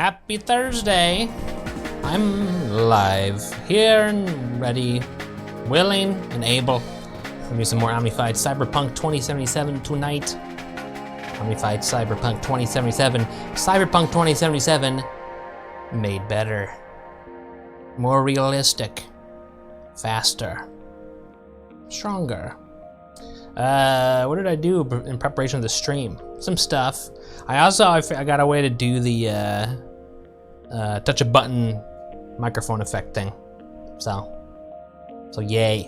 Happy Thursday! I'm live, here and ready, willing and able. Gonna do some more Omnified Cyberpunk 2077 tonight. Omnified Cyberpunk 2077. Cyberpunk 2077 made better, more realistic, faster, stronger. What did I do in preparation of the stream? Some stuff. I got a way to do the touch a button microphone effect thing. So yay.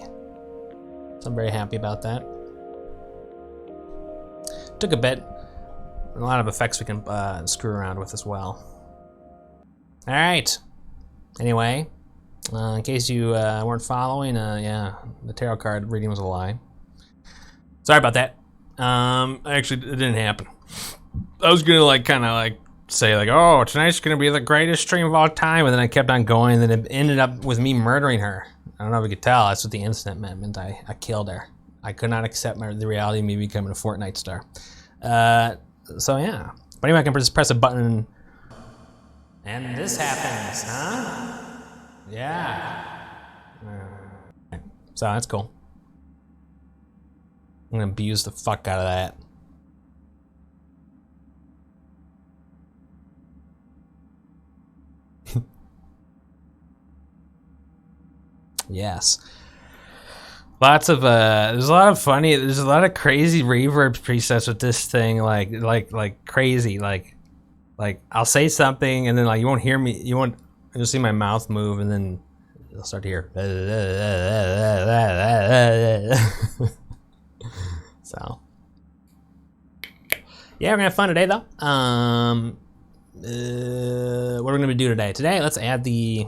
So I'm very happy about that. Took a bit. A lot of effects we can screw around with as well. All right. Anyway, in case you weren't following, yeah, the tarot card reading was a lie. Sorry about that. Actually, it didn't happen. I was gonna kind of say oh, tonight's gonna be the greatest stream of all time, and then I kept on going, and then it ended up with me murdering her. I don't know if you could tell. That's what the incident meant. I killed her. I could not accept the reality of me becoming a Fortnite star. So yeah. But anyway, I can just press a button, and this happens, huh? Yeah. So that's cool. I'm gonna abuse the fuck out of that. Yes. Lots of there's a lot of crazy reverb presets with this thing, like crazy, like I'll say something and then you won't hear me, you'll see my mouth move, and then you'll start to hear so yeah, we're gonna have fun today though. What are we gonna do today? Today, let's add the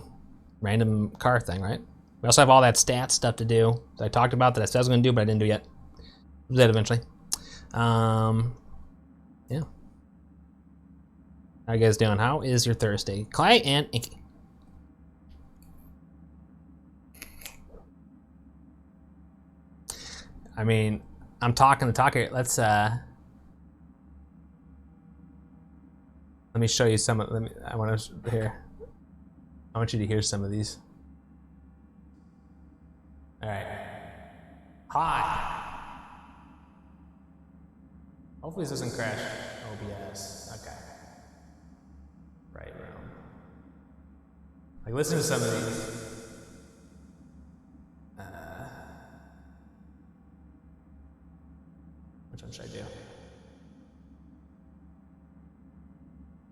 random car thing, right? We also have all that stats stuff to do that I talked about that I said I was gonna do, but I didn't do yet. I'll do that eventually. Yeah. How you guys doing? How is your Thursday? Clay and Inky. I mean, I'm talking the talker. Let's let me show you some of I want you to hear some of these. All right. Hi. Hopefully this doesn't crash OBS. Okay. Right room. Listen to some of these. Which one should I do?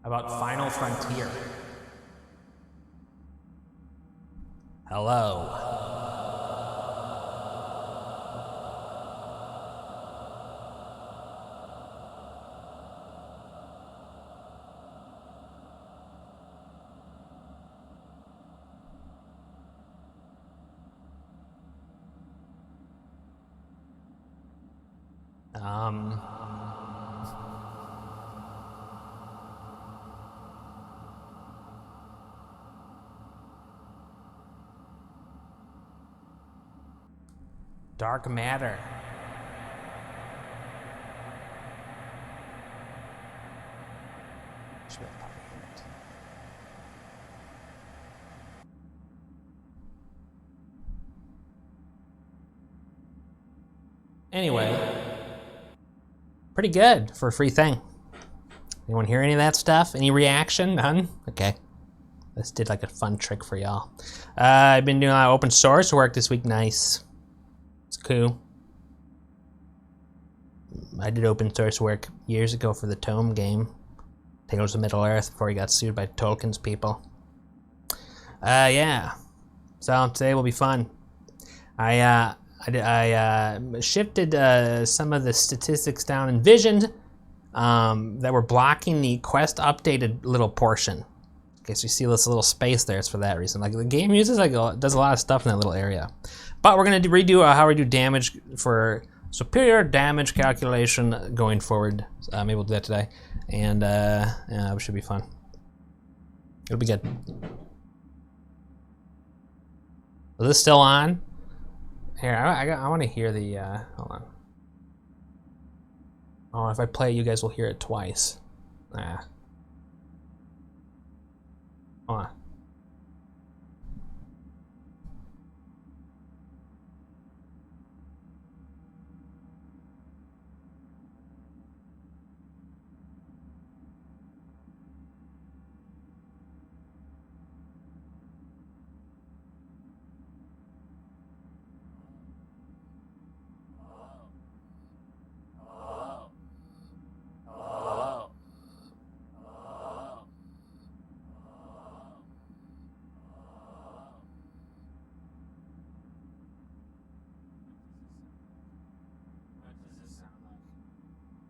About Final Frontier. Hello. Dark matter. Anyway, pretty good for a free thing. Anyone hear any of that stuff? Any reaction? None? Okay. This did a fun trick for y'all. I've been doing a lot of open source work this week. Nice. It's cool. I did open source work years ago for the Tome game. Tales of Middle-earth before he got sued by Tolkien's people. Yeah. So today will be fun. I shifted some of the statistics down in Vision that were blocking the quest updated little portion. Okay, so you see this little space there, it's for that reason. The game uses does a lot of stuff in that little area. But we're gonna redo how we do damage for superior damage calculation going forward. Maybe we'll do that today. And yeah, it should be fun. It'll be good. Is this still on? Here, I want to hear the, hold on. Oh, if I play, you guys will hear it twice. Ah. Hold on.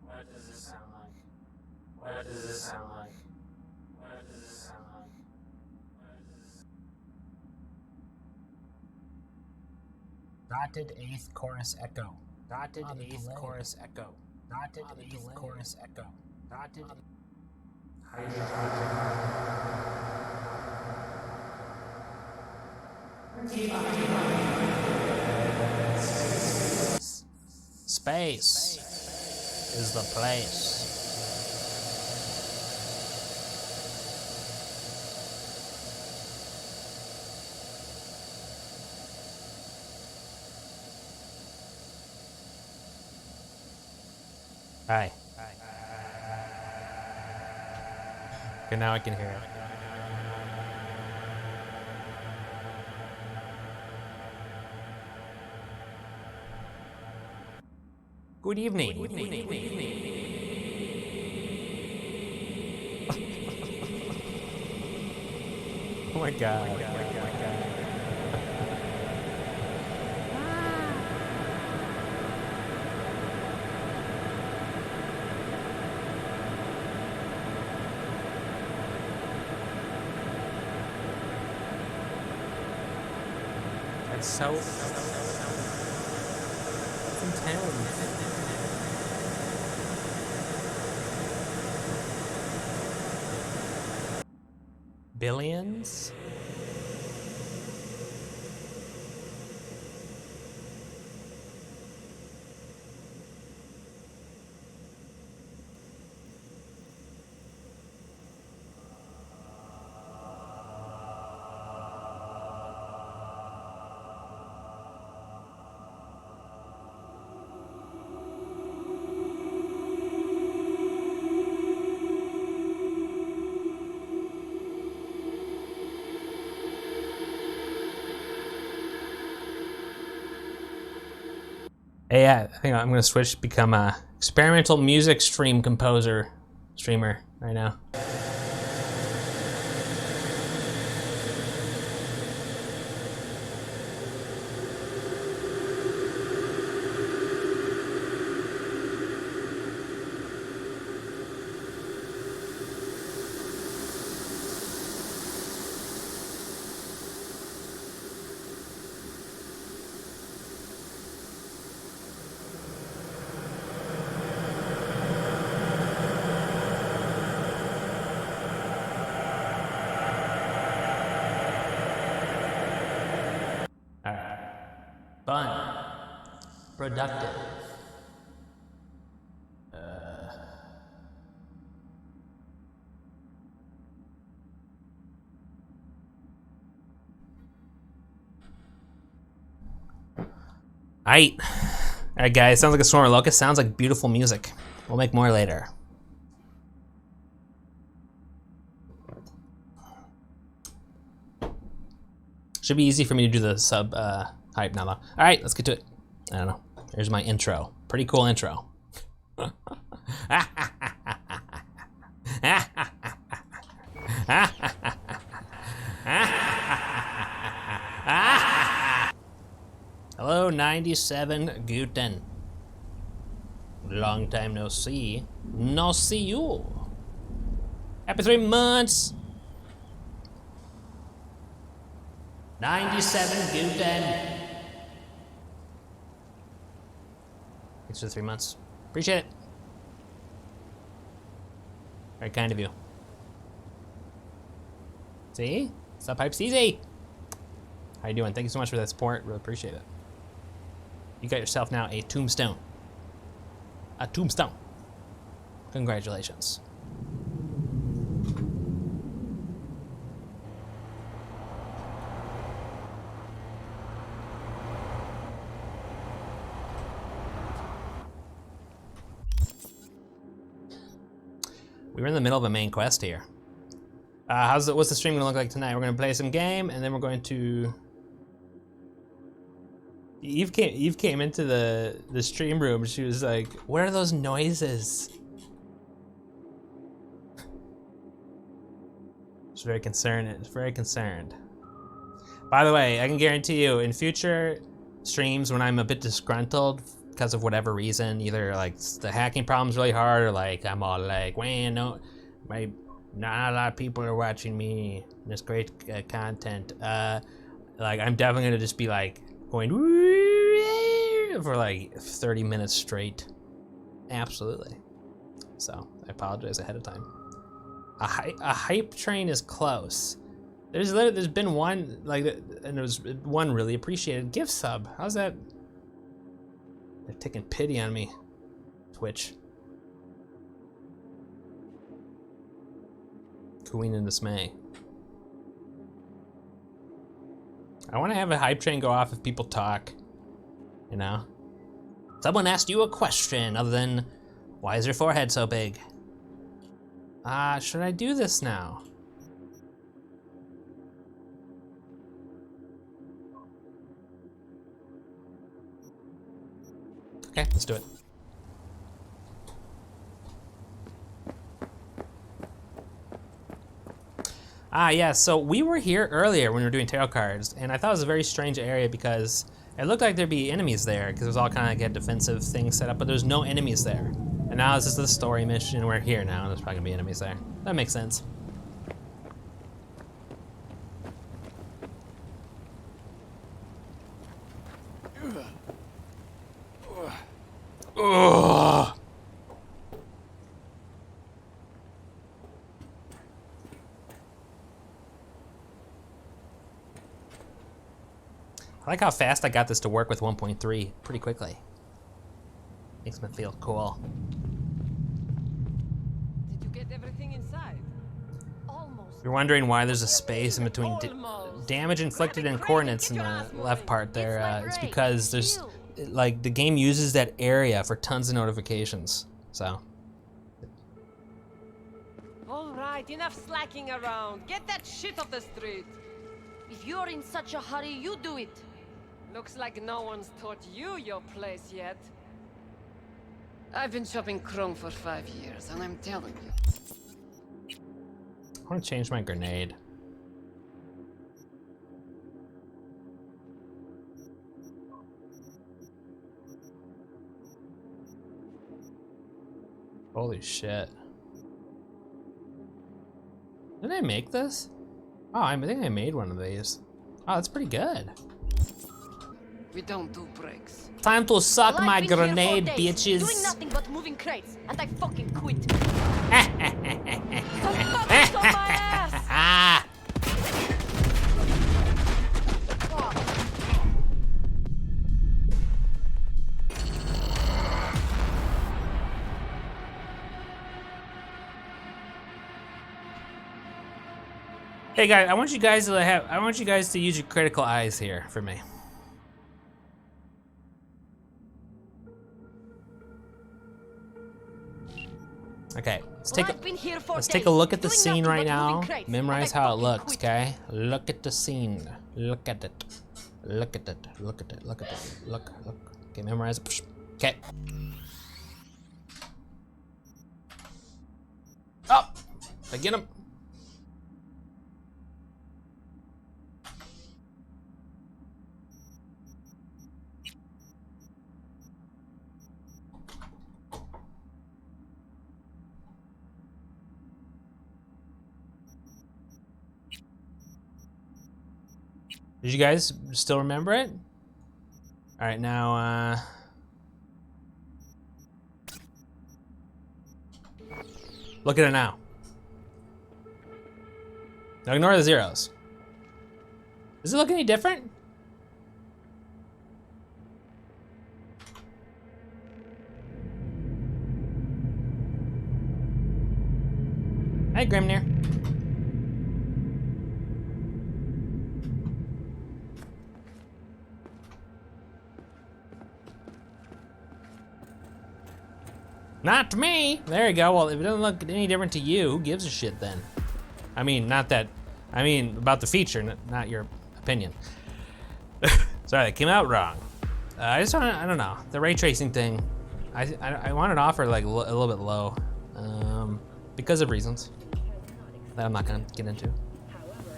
What does this sound like? What does this sound like? What does this sound like? Dotted eighth chorus echo. Dotted eighth chorus echo. Dotted eighth chorus echo. Dotted. Space is the place. Hi. Okay, now I can hear it. Good evening. Good evening. Good evening. Oh my god. Oh my god. That's so intense. Billions? Hey, I think I'm gonna switch, become a experimental music streamer right now. Fun. Productive. Alright, guys, sounds like a storm or locust. Sounds like beautiful music. We'll make more later. Should be easy for me to do the sub hype now, though. All right, let's get to it. I don't know. Here's my intro. Pretty cool intro. Hello, 97 Guten. Long time no see. No see you. Happy 3 months. 97 Guten. Thanks for the 3 months. Appreciate it. Very kind of you. See? Sub hype's easy. How you doing? Thank you so much for that support. Really appreciate it. You got yourself now a tombstone. A tombstone. Congratulations. We were in the middle of a main quest here. What's the stream gonna look like tonight? We're gonna play some game, and then we're going to... Eve came into the stream room. She was like, "What are those noises?" She's very concerned. Very concerned. By the way, I can guarantee you, in future streams when I'm a bit disgruntled because of whatever reason, either like the hacking problem's really hard, or like I'm all like, "Man, no, not a lot of people are watching me. This great content." Like I'm definitely gonna just be like going for like 30 minutes straight. Absolutely. So I apologize ahead of time. A hype train is close. There's been one like, and there was one really appreciated gift sub. How's that? They're taking pity on me. Twitch. Queen in dismay. I want to have a hype train go off if people talk. You know? Someone asked you a question other than, why is your forehead so big? Should I do this now? Okay, let's do it. Yeah, so we were here earlier when we were doing tarot cards, and I thought it was a very strange area because it looked like there'd be enemies there, because it was all kind of like a defensive thing set up, but there's no enemies there. And now this is the story mission, we're here now, and there's probably gonna be enemies there. That makes sense. Ugh. I like how fast I got this to work with 1.3 pretty quickly. Makes me feel cool. Did you get everything inside? Almost. You're wondering why there's a space in between damage inflicted and coordinates in the left part there. It's because there's, like, the game uses that area for tons of notifications, so. All right, enough slacking around. Get that shit off the street. If you're in such a hurry, you do it. Looks like no one's taught you your place yet. I've been shopping Chrome for 5 years, and I'm telling you. I want to change my grenade. Holy shit. Did I make this? Oh, I think I made one of these. Oh, that's pretty good. We don't do breaks. Time to suck Well, my I've been here grenade, 4 days, bitches. doing nothing but moving crates, and I fucking quit. Focus on my ass! Ah! Hey guys, I want you guys to use your critical eyes here for me. Okay, let's take a look at the scene right now. Memorize how it looks, okay? Look at the scene. Look at it. Look at it. Look at it. Look at it. Look. Okay, memorize it. Okay. Oh! I get him. Did you guys still remember it? All right, now, look at it now. Now ignore the zeros. Does it look any different? Hey, Grimnir. Not to me. There you go. Well, if it doesn't look any different to you, who gives a shit then? I mean, not that. I mean, about the feature, not your opinion. Sorry, that came out wrong. I just want to, I don't know. The ray tracing thing, I wanted to offer like a little bit low because of reasons that I'm not going to get into.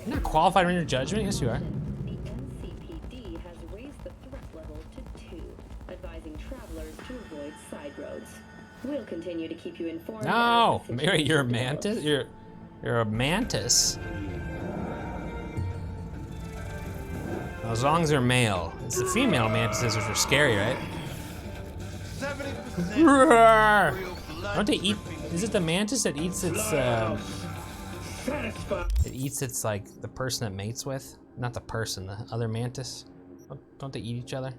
You're not qualified in your judgment? Yes, you are. The NCPD has raised the threat level to 2, advising travelers to avoid side roads. We'll continue to keep you informed. No, Mary, you're a mantis. You're a mantis. As long as they're male. It's the female mantises which are scary, right? 70% don't they eat? Is it the mantis that eats its? It eats its like the person it mates with, not the person, the other mantis. Don't they eat each other?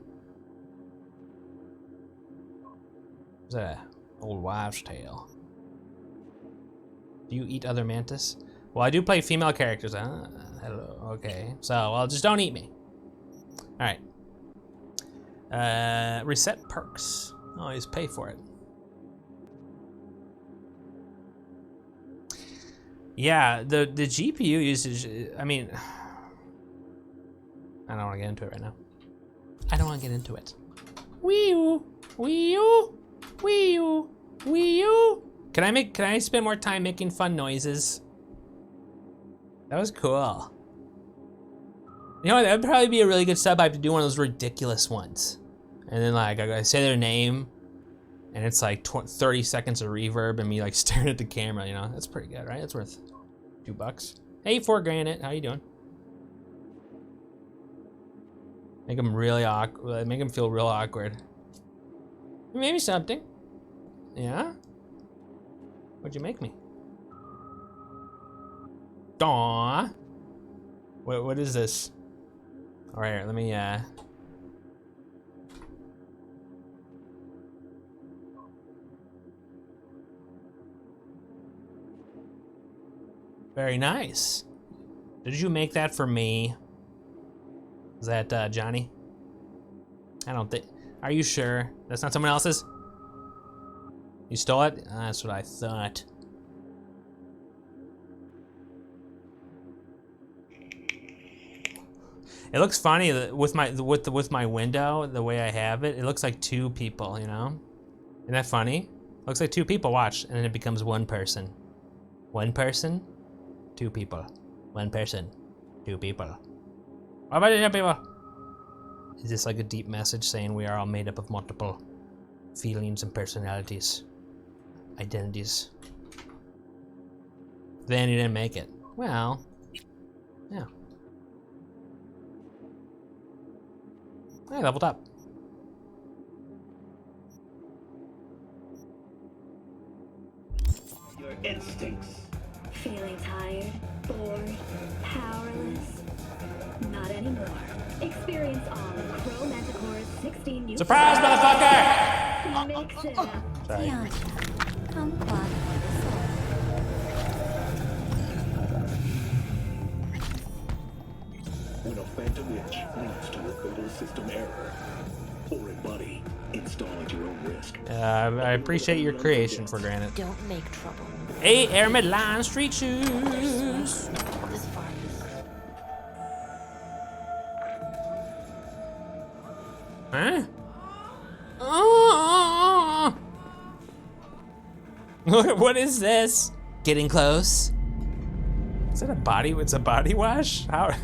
Is that an old wives' tale? Do you eat other mantis? Well, I do play female characters. Hello. Okay. So, well, just don't eat me. All right. Reset perks. Always pay for it. Yeah, the GPU usage, I mean, I don't want to get into it right now. I don't want to get into it. Wee-oo, wee-oo, wee-oo, wee-oo. Can I spend more time making fun noises? That was cool. You know what, that'd probably be a really good sub. I have to do one of those ridiculous ones. And then like, I say their name, and it's like 30 seconds of reverb and me like staring at the camera, you know? That's pretty good, right? That's worth $2. Hey, 4 Granite, how you doing? Make them really awkward, make them feel real awkward. Maybe something. Yeah? What'd you make me? Daw. What is this? All right, let me, very nice. Did you make that for me? Is that Johnny? I don't think. Are you sure? That's not someone else's? You stole it? That's what I thought. It looks funny that with my window, the way I have it, it looks like 2 people, you know? Isn't that funny? Looks like 2 people, watch, and then it becomes 1 person. 1 person, 2 people. 1 person, 2 people. What about the 2 people? Is this like a deep message saying we are all made up of multiple feelings and personalities, identities? Then you didn't make it. Well, yeah. I leveled up. Your instincts. Feeling tired, bored, powerless? Not anymore. Experience all of Crow Manticore's 16 new... Surprise, motherfucker! Mix it up. Sorry. When a phantom itch leads to a fatal system error, or a buddy, install at your own risk. I appreciate your creation, for granted. Don't make trouble. Hey, Air Midline Street Shoes! This far. Huh? Oh! What is this? Getting close? Is that a body? It's a body wash? How?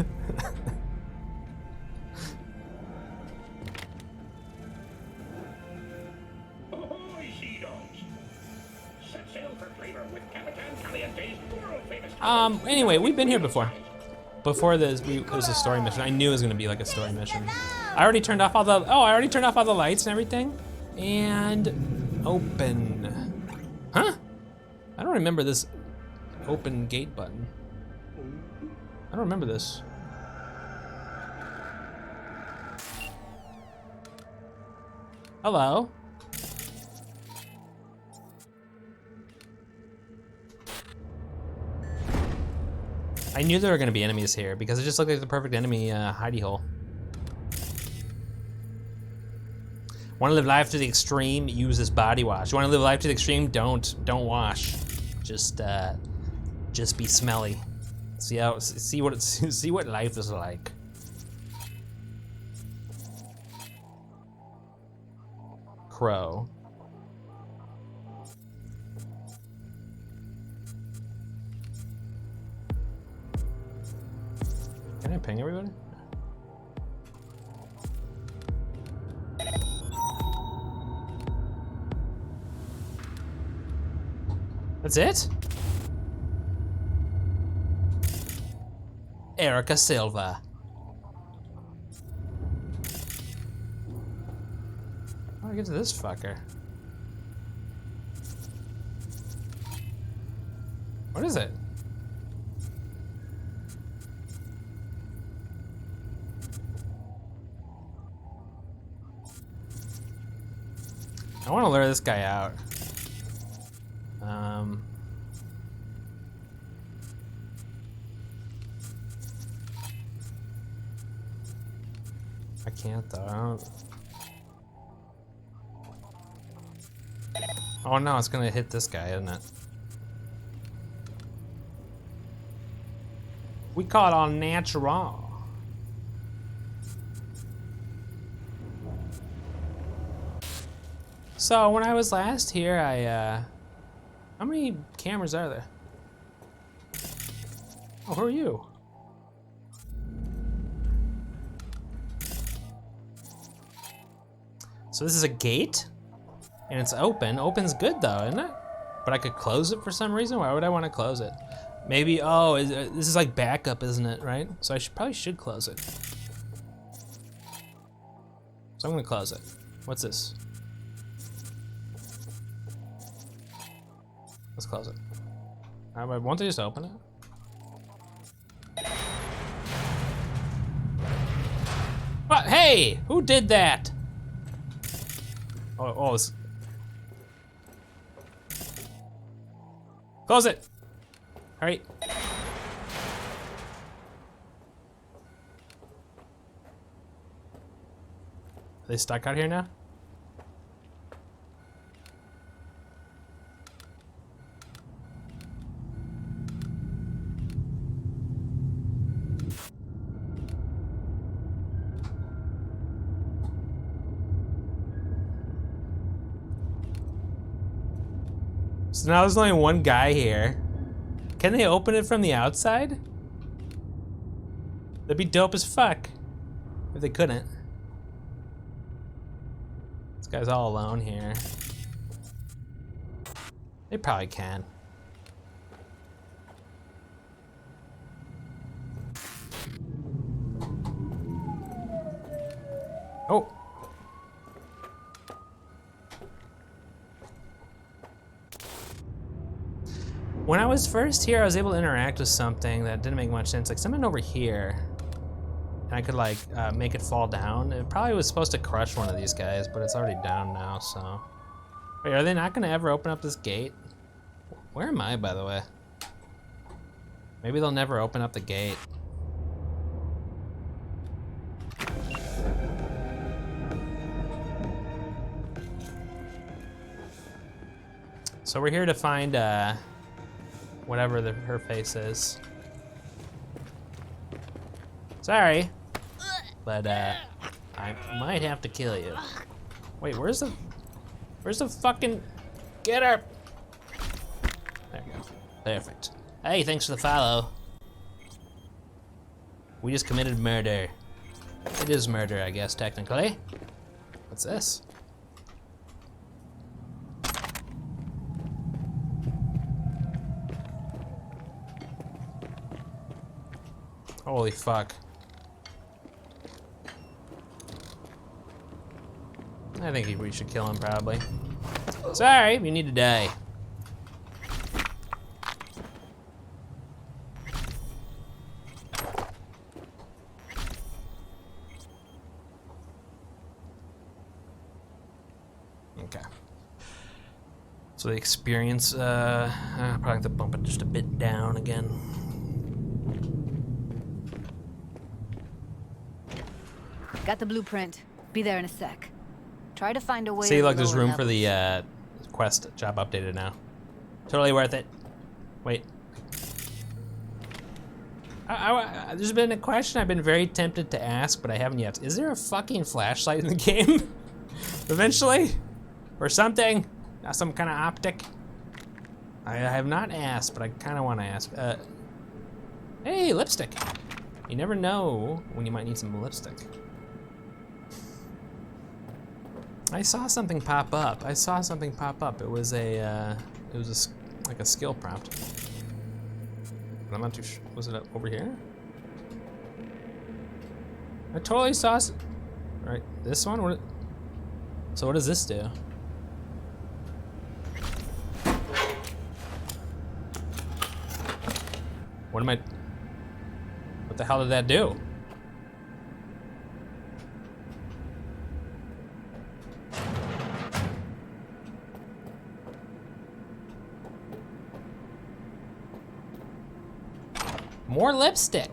Anyway, we've been here before. Before this, it was a story mission. I knew it was gonna be like a story mission. I already turned off all the, I already turned off all the lights and everything. And open. Huh? I don't remember this open gate button. I don't remember this. Hello. I knew there were gonna be enemies here because it just looked like the perfect enemy hidey hole. Want to live life to the extreme? Use this body wash. You want to live life to the extreme? Don't wash. Just be smelly. See what life is like. Crow. Can I ping everybody? That's it? Erica Silva. How do I get to this fucker? What is it? I want to lure this guy out. I can't though. I don't... Oh no, it's gonna hit this guy, isn't it? We caught on natural. So when I was last here, how many cameras are there? Oh, who are you? So this is a gate, and it's open. Open's good though, isn't it? But I could close it for some reason. Why would I want to close it? Maybe, oh, this is like backup, isn't it, right? So I probably should close it. So I'm gonna close it. What's this? Let's close it. Won't they just open it? What? Hey, who did that? Oh, it's... Close it. Hurry. Are they stuck out here now? So now there's only one guy here. Can they open it from the outside? That'd be dope as fuck if they couldn't. This guy's all alone here. They probably can. Oh. When I was first here, I was able to interact with something that didn't make much sense. Like something over here, and I could like make it fall down. It probably was supposed to crush one of these guys, but it's already down now, so. Wait, are they not gonna ever open up this gate? Where am I, by the way? Maybe they'll never open up the gate. So we're here to find whatever her face is. Sorry, but I might have to kill you. Wait, where's the fucking, get her. There you go, perfect. Hey, thanks for the follow. We just committed murder. It is murder, I guess, technically. What's this? Holy fuck. I think we should kill him, probably. Sorry, you need to die. Okay. So the experience, probably have to bump it just a bit down again. Got the blueprint. Be there in a sec. Try to find a way. See, to look, there's lower room for levels. the quest job updated now. Totally worth it. Wait. There's been a question I've been very tempted to ask, but I haven't yet. Is there a fucking flashlight in the game? Eventually? Or something? Some kind of optic? I have not asked, but I kind of want to ask. Hey, lipstick. You never know when you might need some lipstick. I saw something pop up. It was like a skill prompt. But I'm not too sure. Was it over here? I totally saw. Right, this one. So what does this do? What the hell did that do? More lipstick.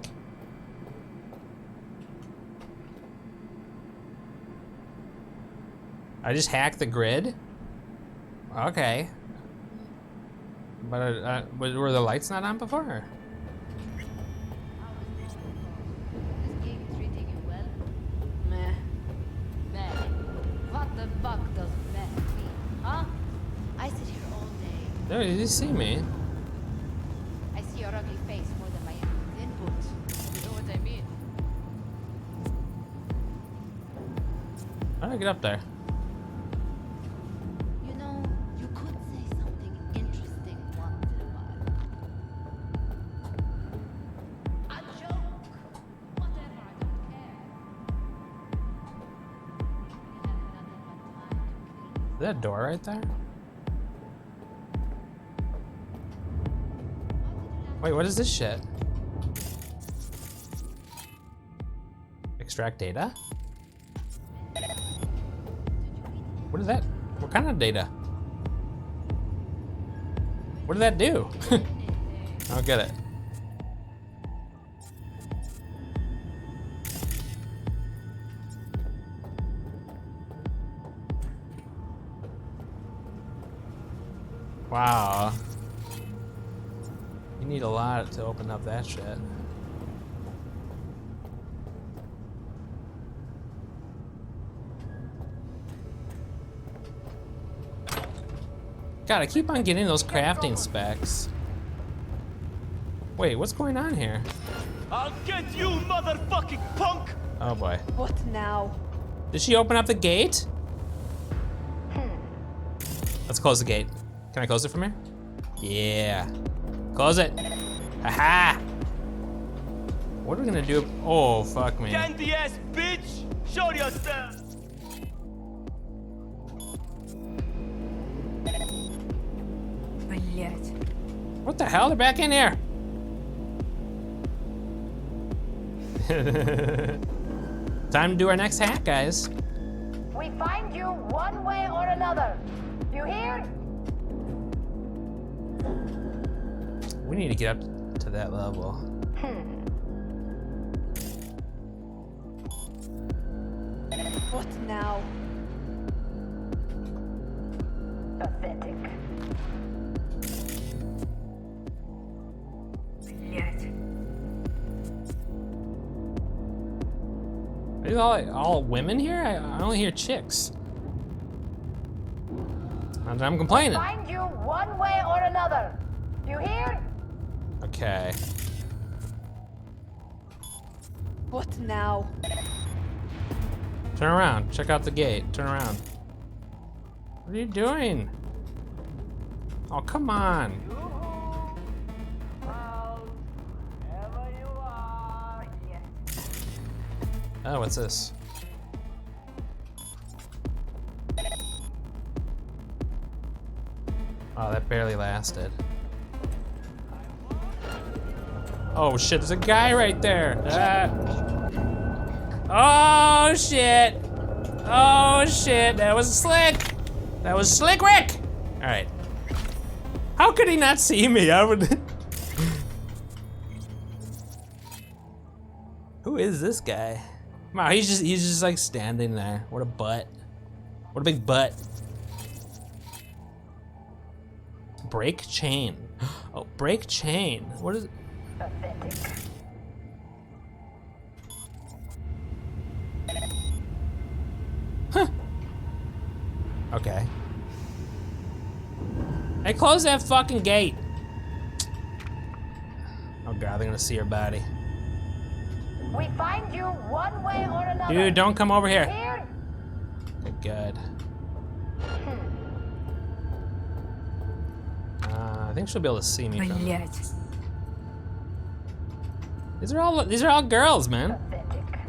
I just hacked the grid? Okay. But were the lights not on before? Or? This gig treating you well? Meh. Meh. What the fuck does meh mean, huh? I sit here all day. No, did you see me? I see your ugly face more than my input. You know what I mean? How do I get up there? You know, you could say something interesting once in a while. A joke! Whatever, I don't care. We have nothing but time to kill. Is that a door right there? Wait, what is this shit? Extract data? What is that? What kind of data? What did that do? I don't get it. Wow. You need a lot to open up that shit. God, I keep on getting those crafting specs. Wait, what's going on here? I'll get you, motherfucking punk! Oh boy. What now? Did she open up the gate? Let's close the gate. Can I close it from here? Yeah. Close it. Aha! What are we gonna do? Oh, fuck me. Candy ass bitch! Show yourself! What the hell? They're back in here. Time to do our next hack, guys. We find you one way or another. You hear? We need to get up to that level. What now? Pathetic. Are these all women here? I only hear chicks. And I'm complaining. Find you one way or another. You hear? Okay. What now? Turn around. Check out the gate. Turn around. What are you doing? Oh, come on. Oh, what's this? Oh, that barely lasted. Oh shit, there's a guy right there. Oh shit. Oh shit, that was slick. That was slick, Rick. All right. How could he not see me? I would. Who is this guy? Wow, he's just like standing there. What a butt. What a big butt. Break chain. Oh, break chain. What is it? Pathetic. Huh. Okay. Hey, close that fucking gate. Oh god, they're gonna see her body. We find you one way or another. Dude, don't come over here. Here? Good god. I think she'll be able to see me from here. These are all girls, man. Pathetic.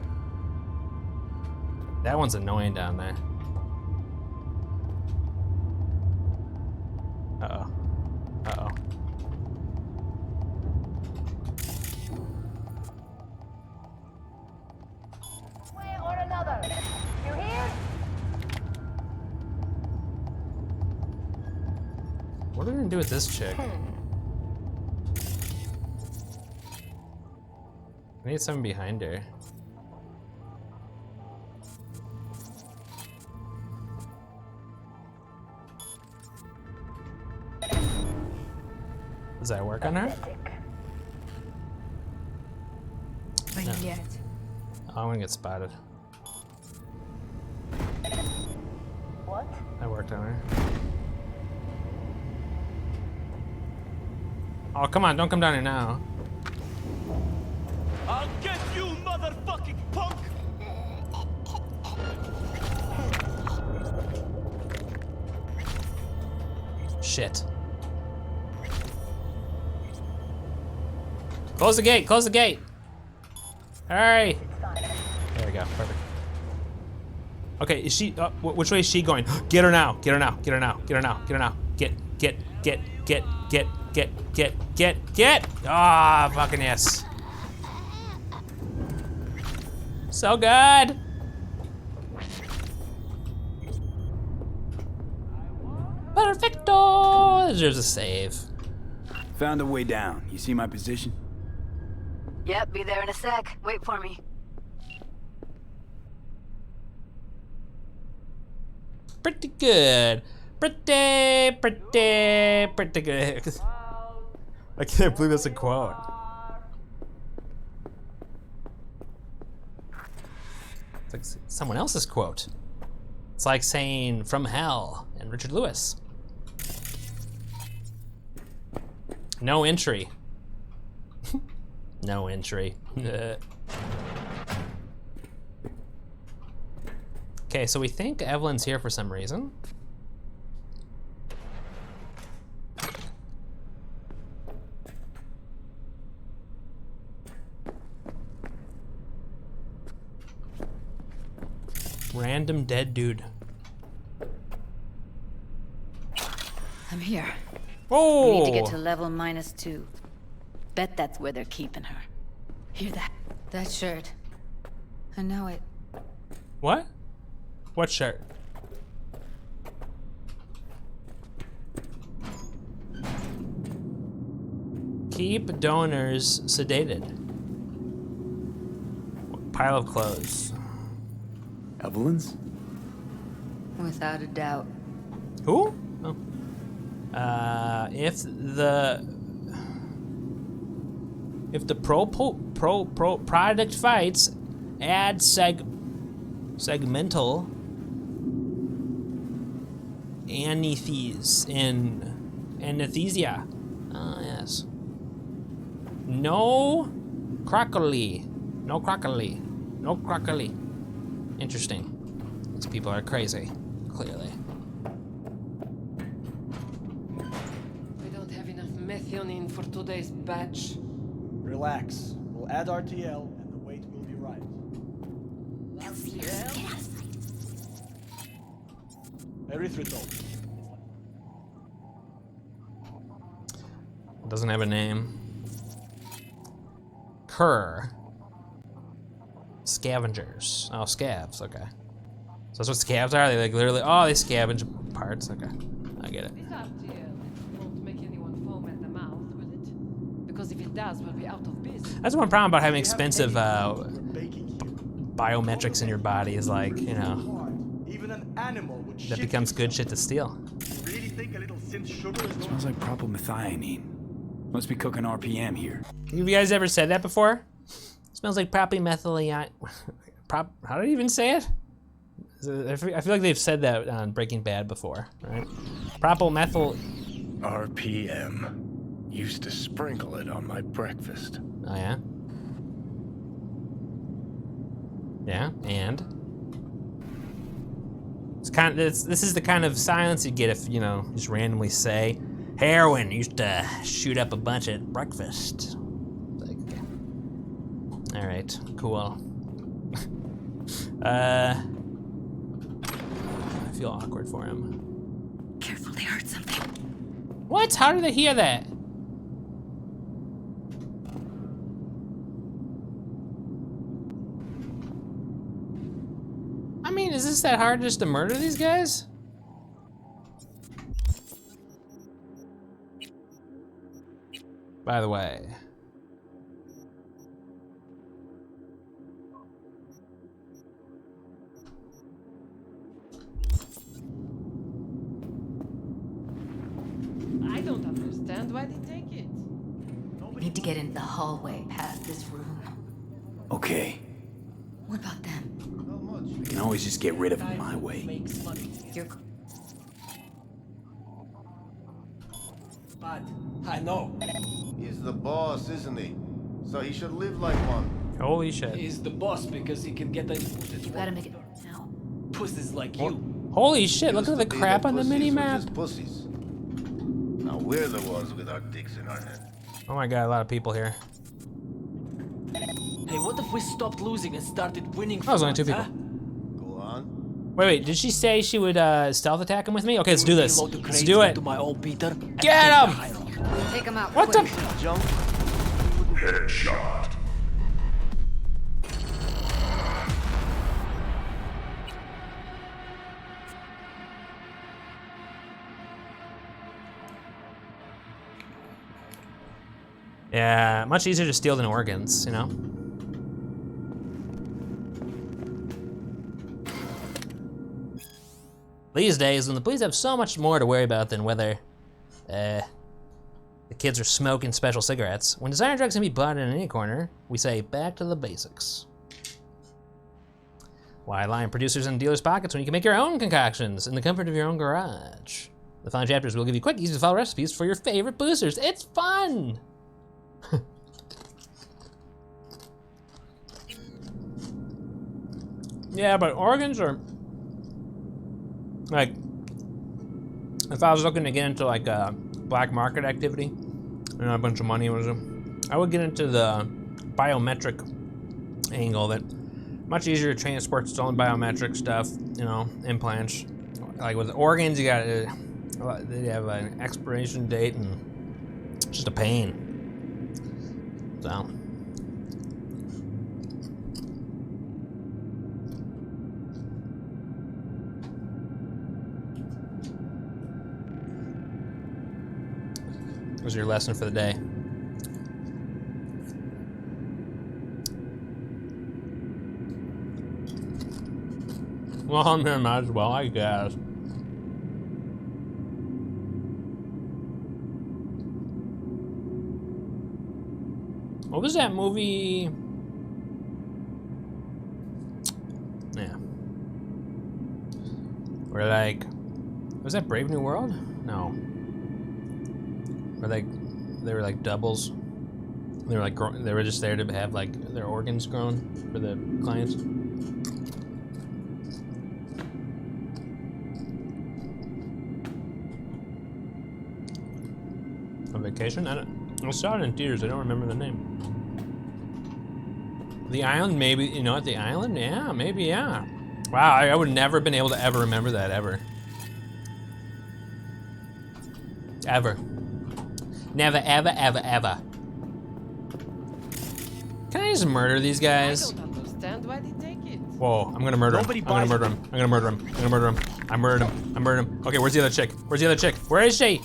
That one's annoying down there. Uh-oh. Uh-oh. Way or another. You hear? What are we gonna do with this chick? I need someone behind her. Does that work on her? Pathetic. No. Oh, I'm gonna get spotted. What? That worked on her. Oh, come on, don't come down here now. I'll get you, motherfucking punk! Shit. Close the gate, close the gate. Hurry. There we go, perfect. Okay, is she, which way is she going? Get her now, get her now, get her now, get her now, get her now. Get. Ah, fucking yes. So good. Perfecto. There's a save. Found a way down. You see my position? Yep, be there in a sec. Wait for me. Pretty good. Pretty good. I can't believe that's a quote. It's like someone else's quote. It's like saying "From Hell" and Richard Lewis. No entry. No entry. Okay, so we think Evelyn's here for some reason. Random dead dude. I'm here. Oh! We need to get to level -2. Bet that's where they're keeping her. Hear that? That shirt. I know it. What? What shirt? Keep donors sedated. Pile of clothes. Evelyn's? Without a doubt. Who? Oh. If the pro product fights, add segmental anesthesia. Ah, yes. No crockery. No crockery. No crockery. Interesting. These people are crazy, clearly. We don't have enough methionine for today's batch. Relax. We'll add RTL and the weight will be right. Erythritol. Doesn't have a name. Cur. Scavengers. Oh, scavs, okay. So that's what scavs are? They like literally, oh, they scavenge parts, okay. I get it. This RTL won't make anyone foam at the mouth, will it? Because if it does, we'll be out of business. That's one problem about having expensive biometrics in your body is like, you know, an animal would That shit becomes himself. good shit to steal. You really think a little synth sugar is Smells like propylmethionine. Must be cooking RPM here. Have you guys ever said that before? Smells like propylmethylene. How did I even say it? I feel like they've said that on Breaking Bad before, right? Propylmethyl. RPM. Used to sprinkle it on my breakfast. Oh yeah. Yeah, and it's kind of this is the kind of silence you get if you know just randomly say heroin used to shoot up a bunch at breakfast. Like, okay. All right, cool. I feel awkward for him. Careful, they heard something. What? How did they hear that? I mean, is this that hard just to murder these guys? By the way. I don't understand why they take it. Need to get in the hallway past this room. Okay. What about them? We can always just get rid of them my way. You're Bad. I know. He's the boss, isn't he? So he should live like one. Holy shit. He's the boss because he can get the You gotta make it now. pussies like you. Holy shit, look Used at the to be crap on the pussies mini were map. just pussies. Now we're the ones with our dicks in our hands. Oh my god, a lot of people here. Hey, what if we stopped losing and started winning? Oh, there's only two once, people. huh? Go on. Wait, did she say she would stealth attack him with me? Okay, let's do this. Reload the Let's crates do it. into my old beater and Get take the him! high road. Take them out. What quick. the? Jump. Headshot. Yeah, much easier to steal than organs, you know? These days, when the police have so much more to worry about than whether, the kids are smoking special cigarettes, when designer drugs can be bought in any corner, we say back to the basics. Why line producers and dealers' pockets when you can make your own concoctions in the comfort of your own garage? The following chapters will give you quick, easy to follow recipes for your favorite boosters. It's fun! Yeah, but organs are like, if I was looking to get into like black market activity, you know, a bunch of money was, I would get into the biometric angle. That much easier to transport stolen biometric stuff, you know, implants. Like with organs, you got they have an expiration date and it's just a pain. So. Was your lesson for the day? Well, I mean, might as well, I guess. What was that movie? Yeah. Where like, was that Brave New World? No. Where they were like doubles. They were like they were just there to have like their organs grown for the clients. On vacation? I saw it in theaters. I don't remember the name. The Island, maybe. You know what? The Island? Yeah, maybe. Yeah. Wow, I would never been able to ever remember that ever. Ever. Never, ever, ever, ever. Can I just murder these guys? I don't understand why they take it. Whoa, I'm gonna murder him. I'm gonna murder him. I'm gonna murder him. I'm gonna murder him. I murdered him. I murdered him. Okay, where's the other chick? Where's the other chick? Where is she?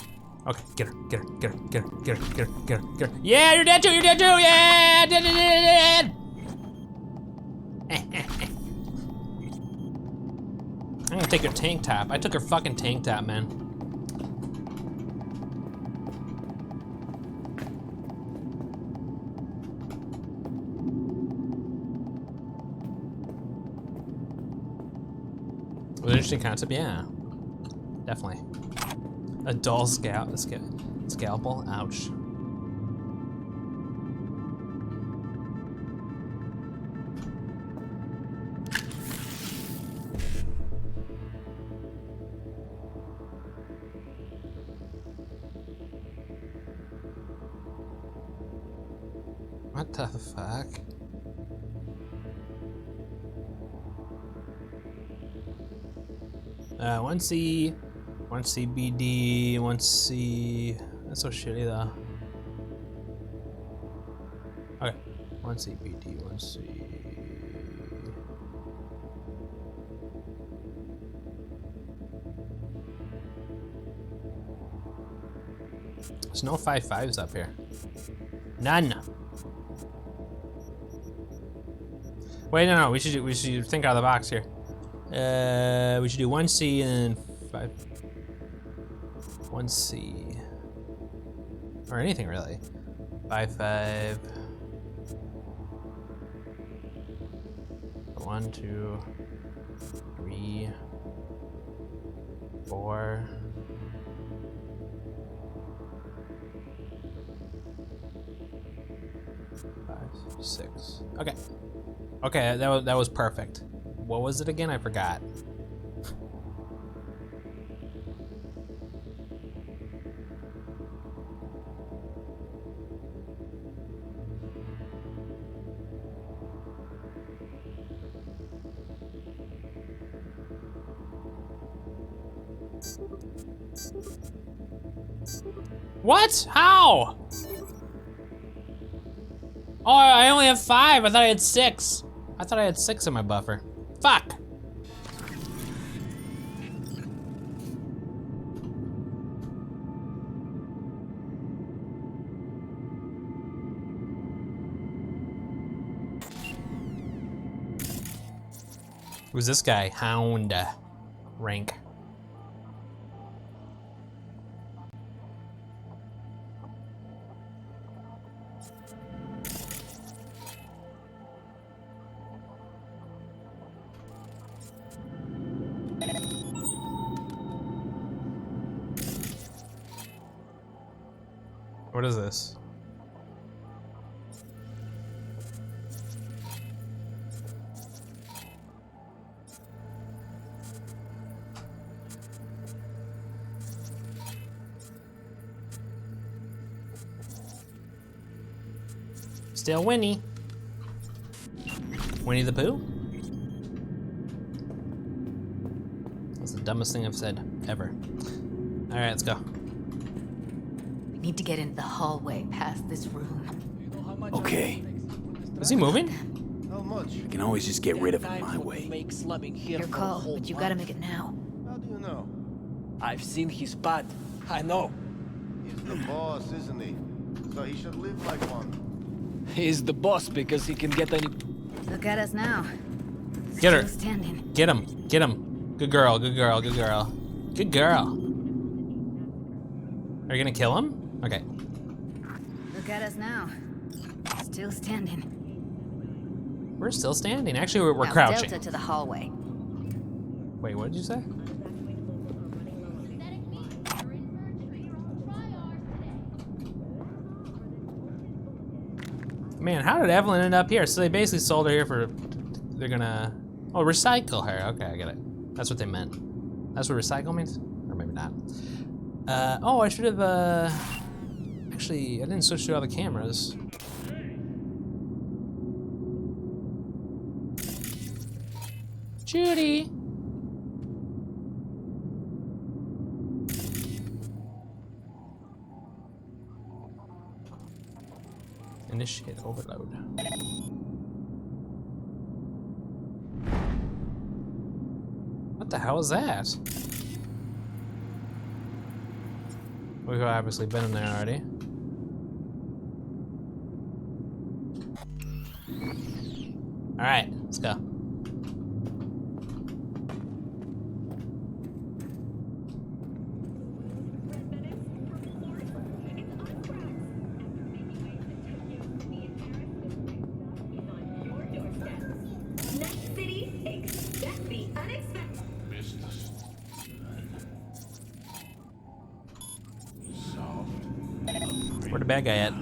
Okay, get her, get her, get her, get her, get her, get her, get her, get her. Yeah, you're dead too, you're dead too, yeah! I'm gonna take her tank top. I took her fucking tank top, man. It was an interesting concept, yeah. Definitely. A dull scalpel, ouch. What the fuck? One C, one CBD, one C. That's so shitty though. Okay, one CBD, one C. There's no 5.5s up here. None. Wait, no, we should think out of the box here. We should do 1C and 5. 1C. Or anything really. 5.5. 1, 2, 3, 4. 5, 6. Okay. Okay, that was perfect. What was it again? I forgot. What? How? Oh, I only have 5. I thought I had 6. I thought I had 6 in my buffer. Fuck. Who's this guy? Hound rank. What is this? Still Winnie. Winnie the Pooh? That's the dumbest thing I've said ever. All right, let's go. Need to get into the hallway past this room. Okay. Is he moving? How much? I can always just get rid of it my way. Your call, but you gotta make it now. How do you know? I've seen his pad. I know. He's the boss, isn't he? So he should live like one. He's the boss because he can get any... Look at us now. Get her. Still standing. Get him. Get him. Good girl, good girl, good girl. Good girl. Are you gonna kill him? Okay. Look at us now. Still standing. We're still standing. Actually, we're Now crouching. Delta to the hallway. Wait, what did you say? Man, how did Evelyn end up here? So they basically sold her here for... They're gonna... Oh, recycle her. Okay, I get it. That's what they meant. That's what recycle means? Or maybe not. Oh, I should have, Actually, I didn't switch to all the cameras. Judy! Initiate overload. What the hell is that? We've obviously been in there already. All right, let's go. a bad guy at.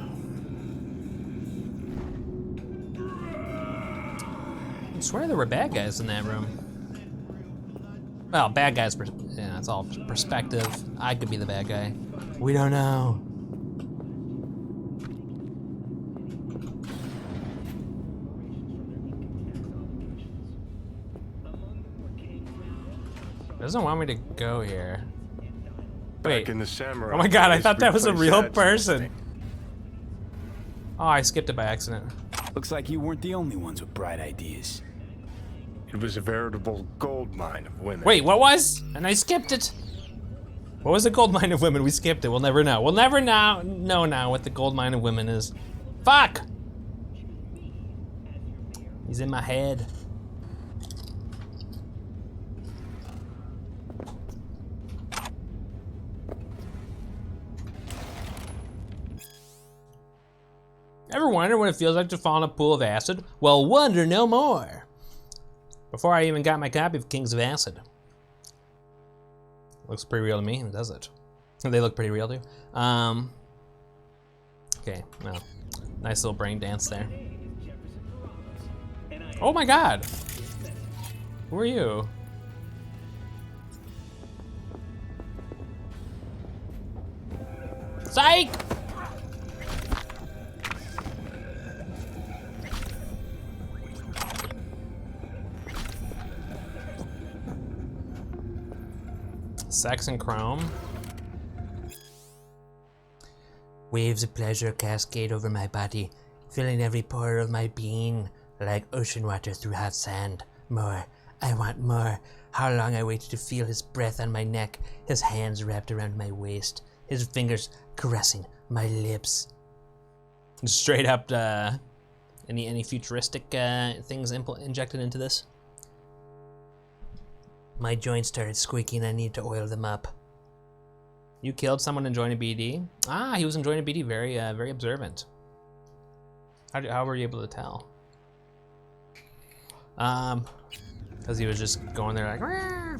I swear there were bad guys in that room. Well, bad guys, yeah, it's all perspective. I could be the bad guy. We don't know. It doesn't want me to go here. Wait. In the samurai Oh my god, I thought that was a days, real we played person. Oh, I skipped it by accident. Looks like you weren't the only ones with bright ideas. It was a veritable gold mine of women. Wait, what was? And I skipped it. What was the gold mine of women? We skipped it. We'll never know. We'll never know now what the gold mine of women is. Fuck! He's in my head. Ever wonder what it feels like to fall in a pool of acid? Well, wonder no more. Before I even got my copy of Kings of Acid. Looks pretty real to me, does it? They look pretty real too. Okay, well, nice little brain dance there. Oh my god! Who are you? Psych! Sex and chrome. Waves of pleasure cascade over my body, filling every pore of my being like ocean water through hot sand. More. I want more. How long I waited to feel his breath on my neck, his hands wrapped around my waist, his fingers caressing my lips. Straight up, any futuristic things injected into this? My joints started squeaking. I need to oil them up. You killed someone enjoying a BD? Ah, he was enjoying a BD. Very, very observant. How were you able to tell? Because he was just going there like, Rah!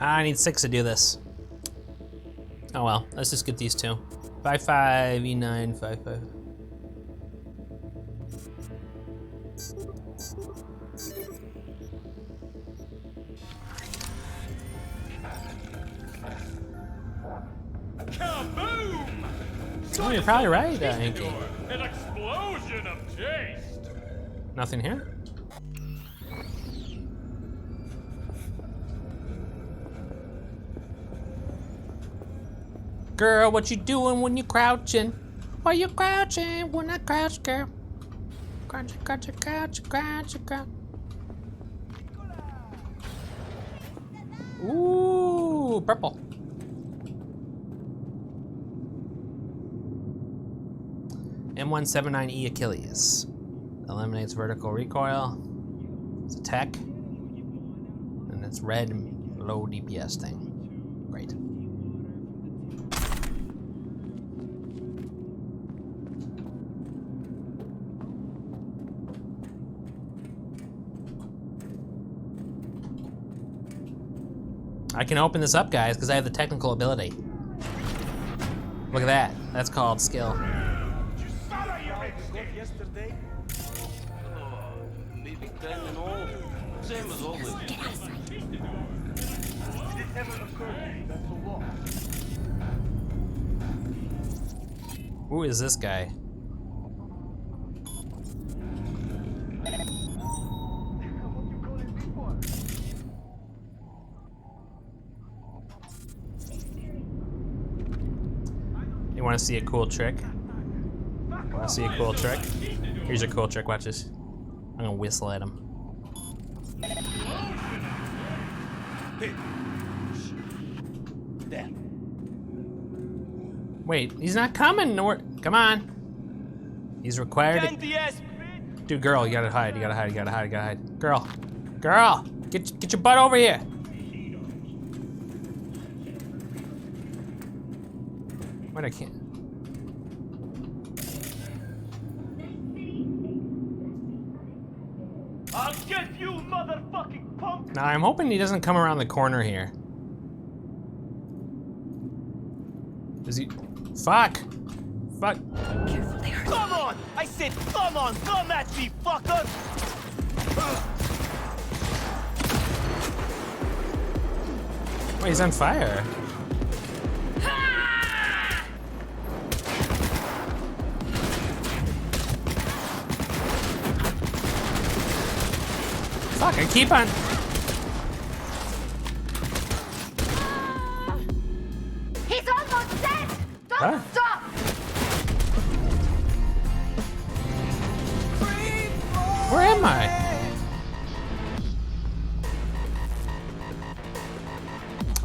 I need 6 to do this. Oh well, let's just get these 2. 5-5, E9, 5-5. Oh, you're probably right, Inky. An explosion of taste. Nothing here? Girl, what you doing when you crouching? Why you crouching when I crouch, girl? Crouch, crouch, crouch, crouch, crouch. Ooh, purple. M179E Achilles. Eliminates vertical recoil. It's a tech. And it's red low DPS thing. Great. I can open this up, guys, because I have the technical ability. Look at that. That's called skill. Maybe 10 and all. Same as always. Did it ever occur to you that's a law? Who is this guy? You want to see a cool trick? Want to see a cool trick? Here's a cool trick. Watch this. I'm gonna whistle at him. There. Wait, he's not coming. Nor come on. He's required to. Dude, girl, you gotta hide. You gotta hide. You gotta hide. You gotta hide. Girl, girl, get your butt over here. Wait, I can't. I'll get you, motherfucking punk! Now I'm hoping he doesn't come around the corner here. Is he? Fuck! Fuck! Careful there. Come on! I said come on! Come at me, fucker! Wait, he's on fire. Fuck, I keep on. He's almost dead! Don't Huh? stop! Where am I?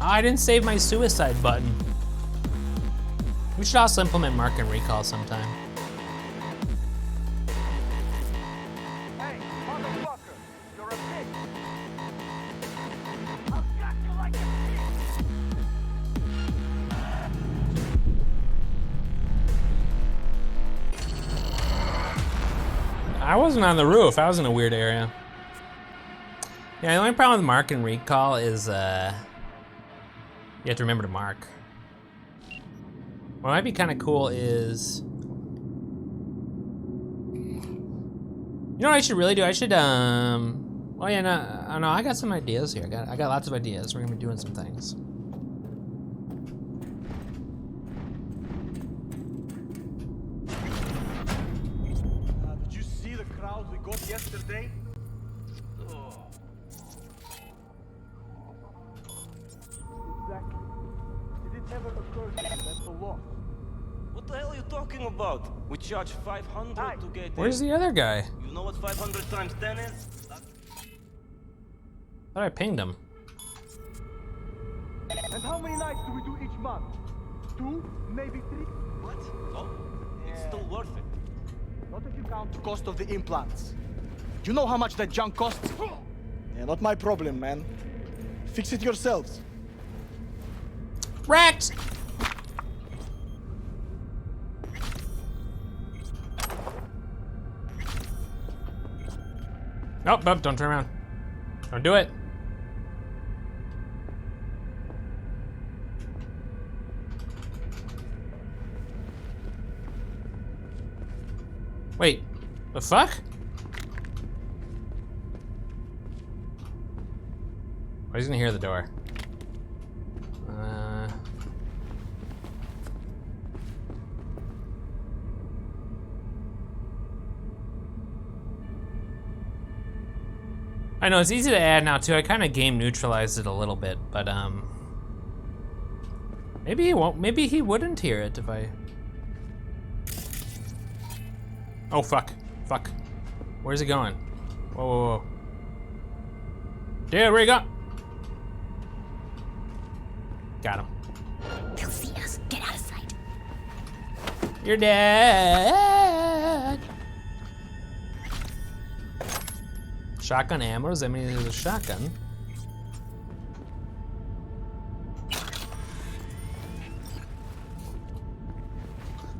Oh, I didn't save my suicide button. We should also implement mark and recall sometime. Hey, motherfucker! You're a bitch! I'll cut you like a pig! I wasn't on the roof. I was in a weird area. Yeah, the only problem with mark and recall is you have to remember to mark. What might be kind of cool is, you know what I should really do? I should well, yeah, no, I got some ideas here. I got lots of ideas. We're gonna be doing some things. Did you see the crowd we got yesterday? Exactly. Did it never occur to you that's the law? What the hell are you talking about? We charge 500 to get Where's in. the other guy? You know what 500 times 10 is? Thought I pinged him. And how many nights do we do each month? 2, maybe 3? What? Oh, it's still worth it. Not if you count the cost of the implants. You know how much that junk costs? Yeah, not my problem, man. Fix it yourselves. Wrecked! Nope, nope, don't turn around. Don't do it. Wait, the fuck? Oh, he's gonna hear the door. I know it's easy to add now too. I kind of game neutralized it a little bit, but maybe he won't. Maybe he wouldn't hear it if I. Oh fuck! Fuck! Where's he going? Whoa! Whoa! Whoa! Dude, where you go? Got him. They'll see us. Get out of sight. You're dead. Shotgun ammo? Does that mean there's a shotgun?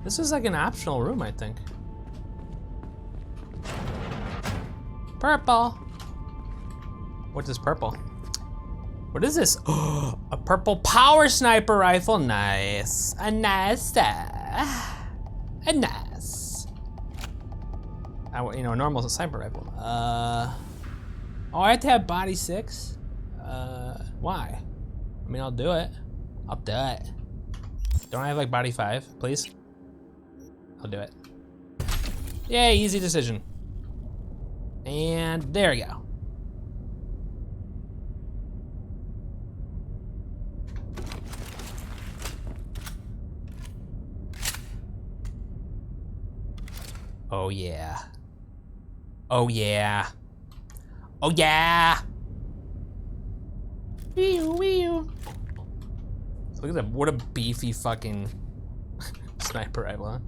This is like an optional room, I think. Purple. What is purple? What is this? Oh, a purple power sniper rifle. Nice. A nice. A nice. You know, a normal sniper rifle. Oh, I have to have body 6? Why? I mean, I'll do it. I'll do it. Don't I have like body 5, please? I'll do it. Yay, easy decision. And there we go. Oh yeah. Oh yeah. Oh yeah. Wee wee. Look at that! What a beefy fucking sniper rifle, huh?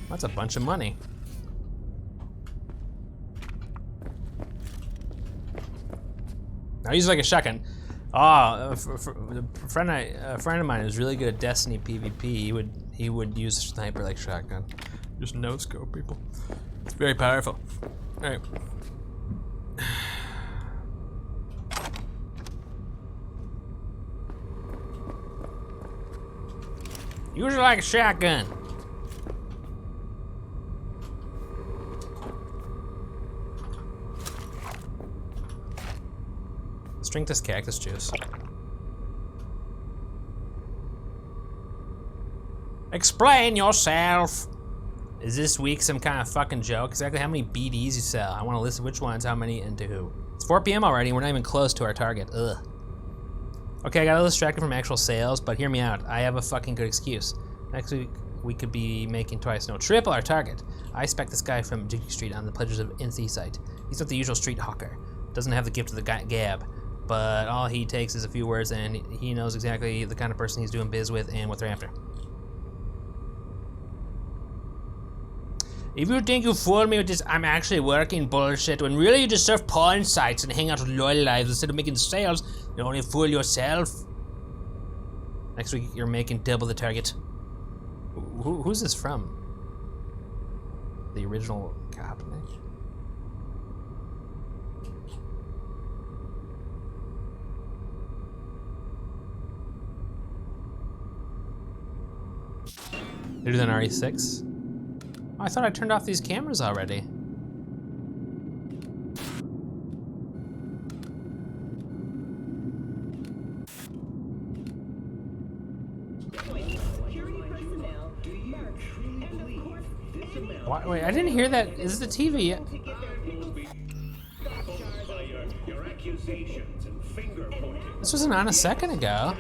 That's a bunch of money. I use it like a shotgun. A friend of mine who's really good at Destiny PvP. He would use a sniper like shotgun. Just no scope people. It's very powerful. All right. Use it like a shotgun. Let's drink this cactus juice. Explain yourself. Is this week some kind of fucking joke? Exactly how many BDs you sell? I want to list which ones, how many, and to who. It's 4 p.m. already, and we're not even close to our target. Ugh. Okay, I got a little distracted from actual sales, but hear me out. I have a fucking good excuse. Next week, we could be making twice, no, triple our target. I expect this guy from Jiggy Street on the Pleasures of NC site. He's not the usual street hawker. Doesn't have the gift of the gab, but all he takes is a few words, and he knows exactly the kind of person he's doing biz with and what they're after. If you think you fooled me with this I'm actually working bullshit, when really you just surf porn sites and hang out with loyal lives instead of making sales, you only fool yourself. Next week you're making double the target. Who's this from? The original cop, Nick? Better than RE6? Oh, I thought I turned off these cameras already. Wait, I didn't hear that. Is the TV yet? This wasn't on a second ago.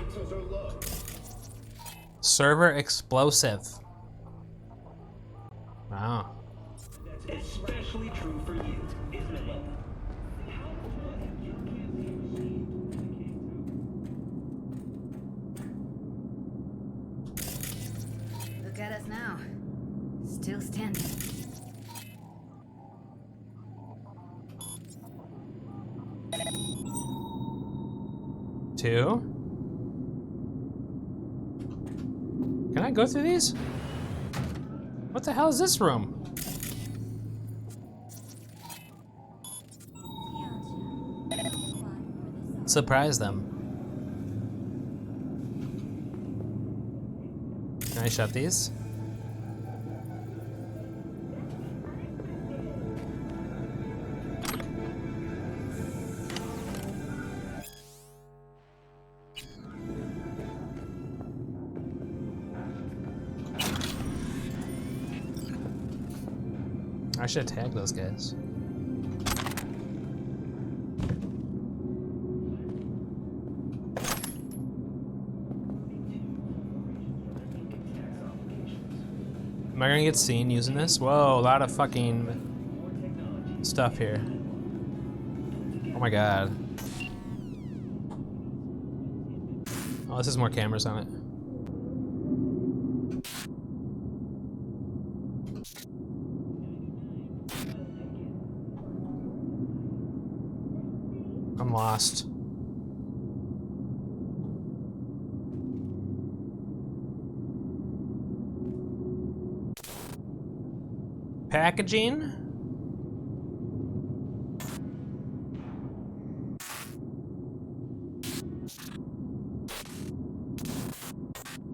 Server explosive. Wow. Especially true for you, isn't it? Look at us now. Still standing. Two. Can I go through these? What the hell is this room? Surprise them. Can I shut these? I should tag those guys. Am I gonna get seen using this? Whoa, a lot of fucking stuff here. Oh my god. Oh, this has more cameras on it. I'm lost. Packaging?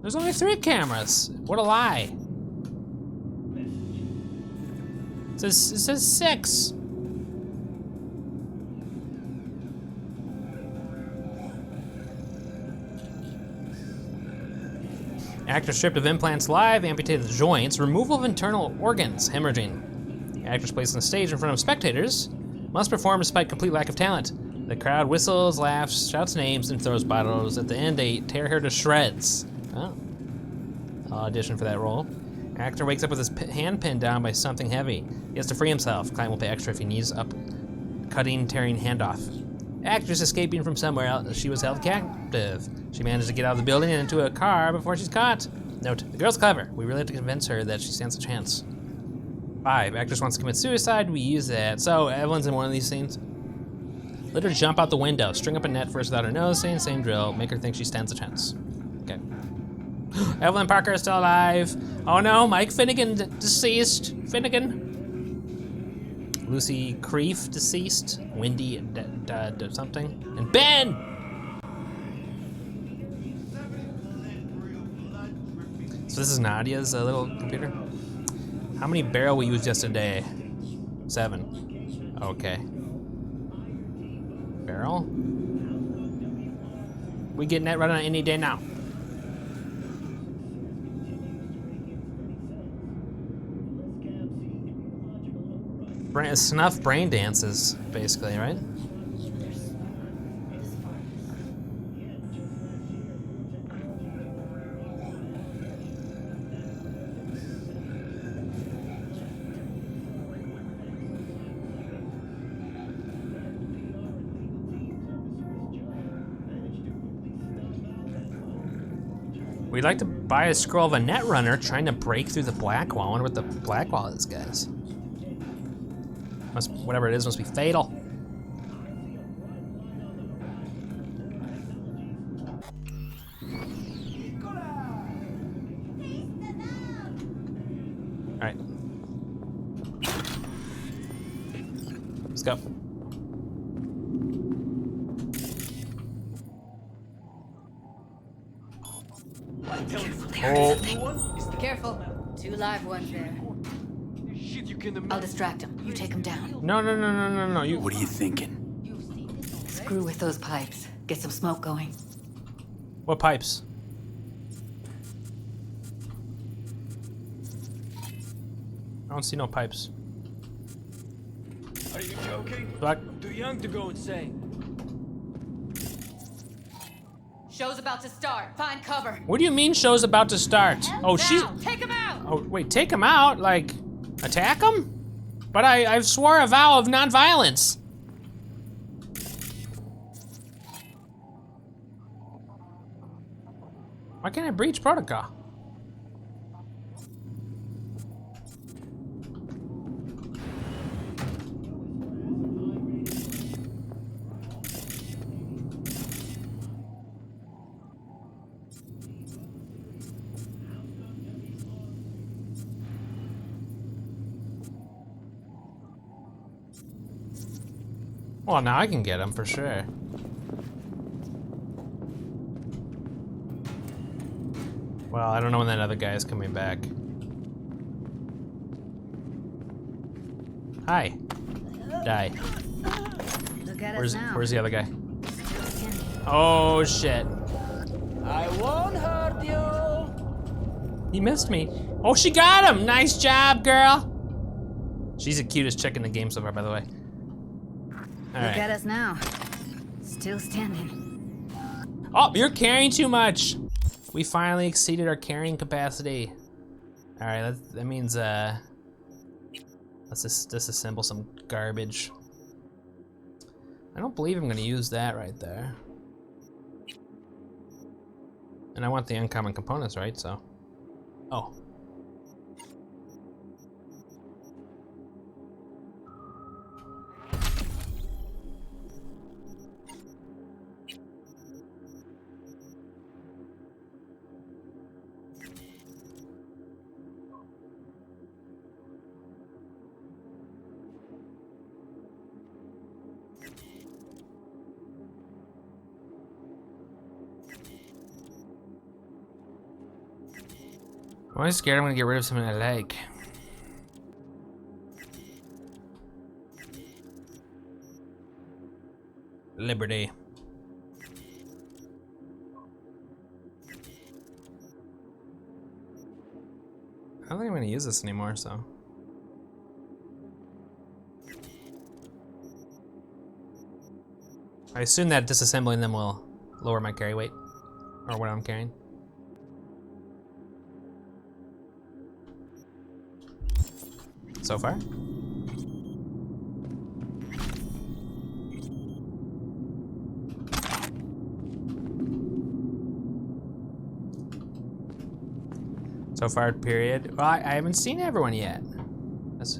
There's only 3 cameras. What a lie. It says 6. Actor stripped of implants live, amputated joints, removal of internal organs, hemorrhaging. Actors placed on stage in front of spectators must perform despite complete lack of talent. The crowd whistles, laughs, shouts names, and throws bottles. At the end, they tear her to shreds. Oh. I'll audition for that role. Actor wakes up with his hand pinned down by something heavy. He has to free himself. Client will pay extra if he needs up cutting, tearing hand off. Actress escaping from somewhere else. She was held captive. She managed to get out of the building and into a car before she's caught. Note, the girl's clever. We really have to convince her that she stands a chance. 5, actress wants to commit suicide. We use that. So, Evelyn's in one of these scenes. Let her jump out the window. String up a net first without her noticing. Same drill. Make her think she stands a chance. Okay. Evelyn Parker is still alive. Oh no, Mike Finnegan deceased. Finnegan. Lucy Creef deceased. Wendy something. And Ben! So this is Nadia's little computer. How many barrel we use yesterday? 7. Okay. Barrel? We get net running any day now. Snuff brain dances, basically, right? We'd like to buy a scroll of a net runner trying to break through the black wall. I wonder what the black wall is, guys. Whatever it is must be fatal. All right. Let's go. Oh. Careful. 2 live ones there. I'll distract him. You take him down. No. You. What are you thinking? Screw with those pipes. Get some smoke going. What pipes? I don't see no pipes. Are you joking? What? Too young to go insane. Show's about to start. Find cover. What do you mean show's about to start? Oh, she's... Take him out! Oh, wait, take him out? Like, attack him? But I've swore a vow of non-violence. Why can't I breach protocol? Well, now I can get him for sure. Well, I don't know when that other guy is coming back. Hi. Die. Look at us now. Where's the other guy? Oh shit. I won't hurt you. He missed me. Oh, she got him! Nice job, girl! She's the cutest chick in the game so far, by the way. All Look right. at us now. Still standing. Oh, you're carrying too much. We finally exceeded our carrying capacity. All right, that means let's just disassemble some garbage. I don't believe I'm gonna use that right there. And I want the uncommon components, right? So, oh. I'm always scared I'm gonna get rid of something I like. Liberty. don't think I'm gonna use this anymore, so. I assume that disassembling them will lower my carry weight, or what I'm carrying. So far. So far, period. Well, I haven't seen everyone yet. That's,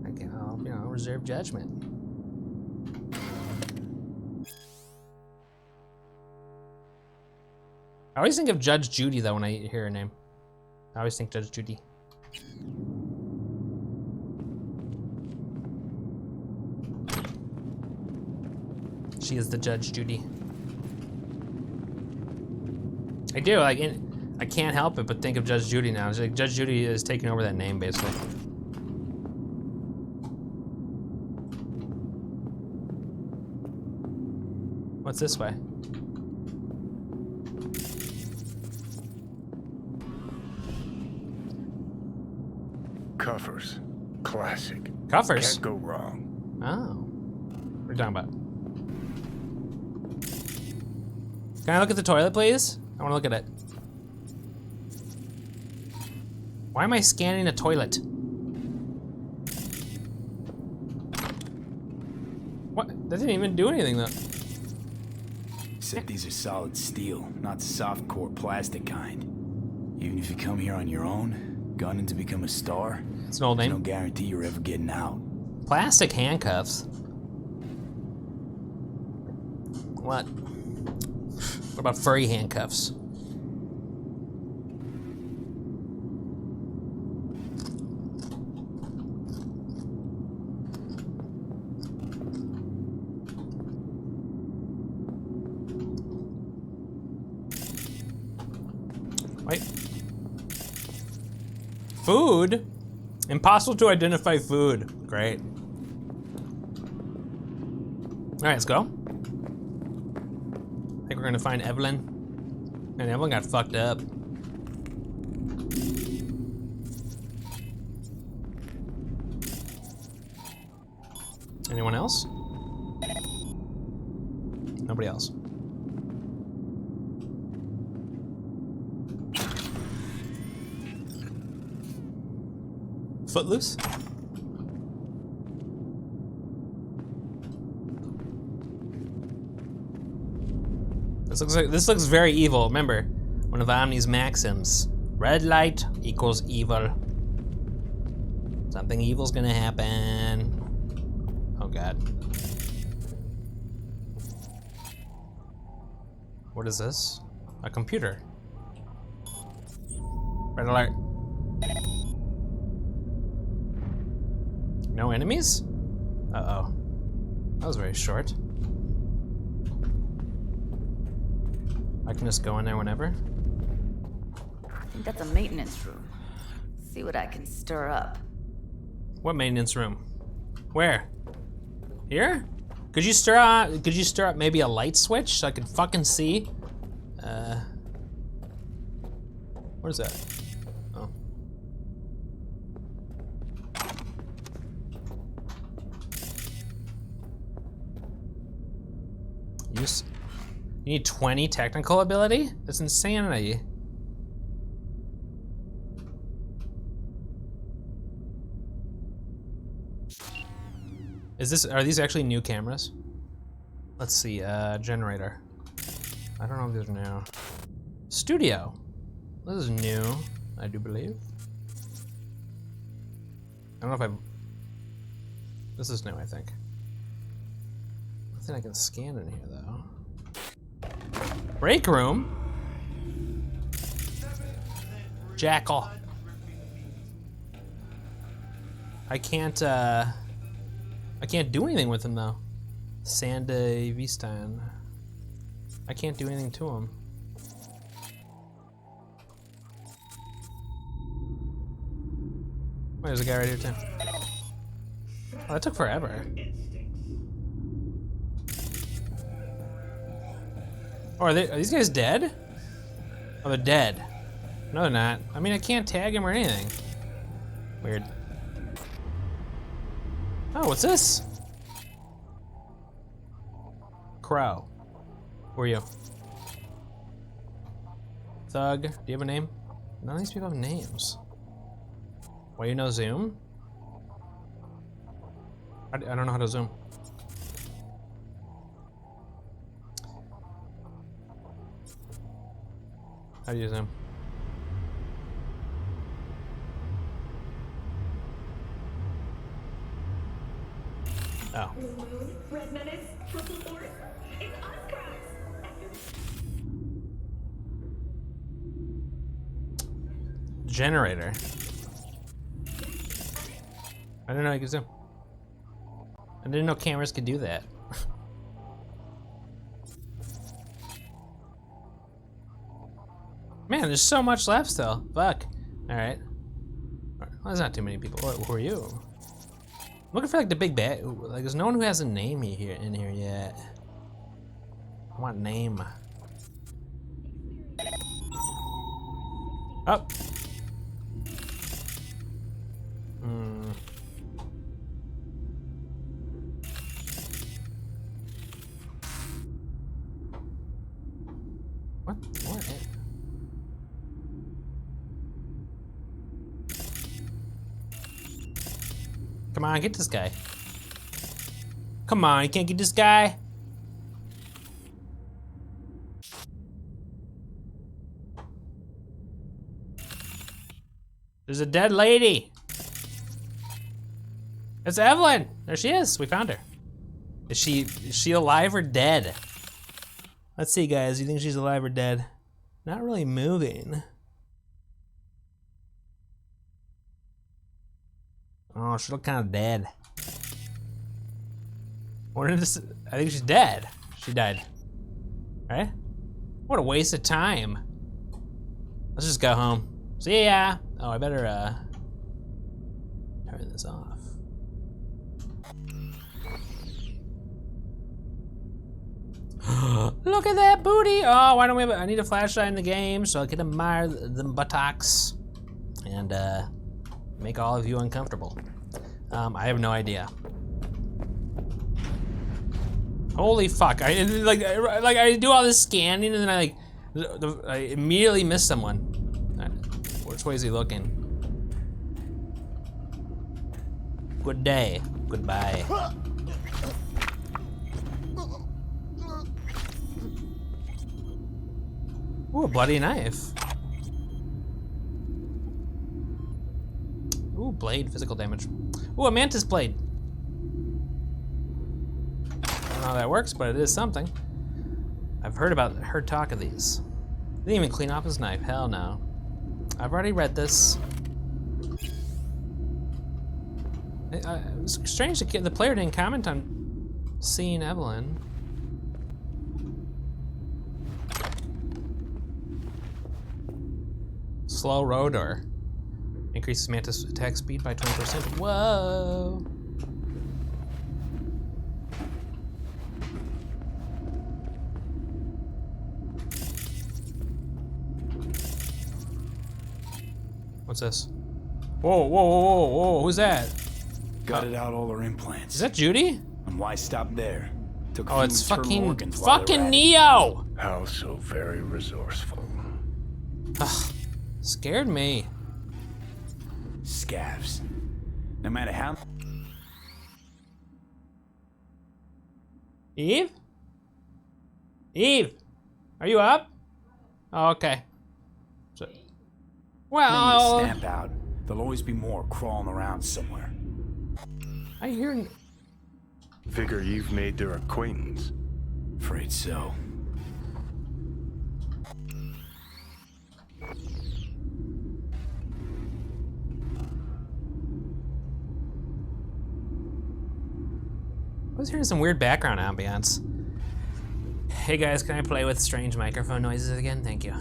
I'll, you know, reserve judgment. I always think of Judge Judy though when I hear her name. I always think Judge Judy. She is the Judge Judy. I do, like, I can't help it but think of Judge Judy now. It's like Judge Judy is taking over that name, basically. What's this way? Cuffers. Classic. Cuffers? Can't go wrong. Oh. What are you talking about? Can I look at the toilet, please? I want to look at it. Why am I scanning a toilet? What? That didn't even do anything, though. Except these are solid steel, not soft core plastic kind. Even if you come here on your own, gunning to become a star, it's an old name. There's no guarantee you're ever getting out. Plastic handcuffs? What? What about furry handcuffs? Wait. Food? Impossible to identify food. Great. All right, let's go. I think we're gonna find Evelyn. And Evelyn got fucked up. Anyone else? Nobody else. Footloose? This looks very evil. Remember, one of Omni's maxims: red light equals evil. Something evil's gonna happen. Oh god. What is this? A computer. Red alert. No enemies? Uh-oh. That was very short. I can just go in there whenever? I think that's a maintenance room. See what I can stir up. What maintenance room? Where? Here? Could you stir up maybe a light switch so I could fucking see? Where's that? Oh. You need 20 technical ability? That's insanity. Are these actually new cameras? Let's see, generator. I don't know if these are new. Studio. This is new, I do believe. I don't know if this is new, I think. Nothing I can scan in here though. Break room? Jackal. I can't do anything with him though. Sande Vistan. I can't do anything to him. Oh, there's a guy right here too. Oh, that took forever. Oh, are these guys dead? Oh, they're dead. No, they're not. I mean, I can't tag him or anything. Weird. Oh, what's this? Crow. Who are you? Thug. Do you have a name? None of these people have names. Why you know zoom? I don't know how to zoom. How do you zoom? Oh. Red Menace, Triple Force, it's us, cracks! Generator. I didn't know you could zoom. I didn't know cameras could do that. Man, there's so much left still. Fuck. Alright. Well, there's not too many people. Who are you? I'm looking for like the big bad. Like, there's no one who has a name in here yet. I want name. Up. What? Come on, get this guy. Come on, you can't get this guy? There's a dead lady. It's Evelyn. There she is. We found her. Is she alive or dead? Let's see, guys. You think she's alive or dead? Not really moving. Oh, she looked kind of dead. I think she's dead. She died. Right? What a waste of time. Let's just go home. See ya. Oh, I better turn this off. Look at that booty! Oh, why don't we have I need a flashlight in the game so I can admire the buttocks and make all of you uncomfortable. I have no idea. Holy fuck! I do all this scanning and then I immediately miss someone. Which way is he looking? Good day. Goodbye. Ooh, a bloody knife. Ooh, blade, physical damage. Ooh, a mantis blade. I don't know how that works, but it is something. I've heard talk of these. Didn't even clean off his knife, hell no. I've already read this. It was strange that the player didn't comment on seeing Evelyn. Slow road or increases mantis attack speed by 20%. Whoa! What's this? Whoa, whoa, whoa, whoa, whoa, who's that? Gutted out all her implants. Is that Judy? And why stop there? Took Oh, it's fucking fucking Neo! How so very resourceful. Ugh, scared me. Scavs. No matter how... Eve? Eve? Are you up? Oh, okay. So, well... Snap out. There'll always be more crawling around somewhere. I hear... Figure you've made their acquaintance. Afraid so. I was hearing some weird background ambience. Hey guys, can I play with strange microphone noises again? Thank you.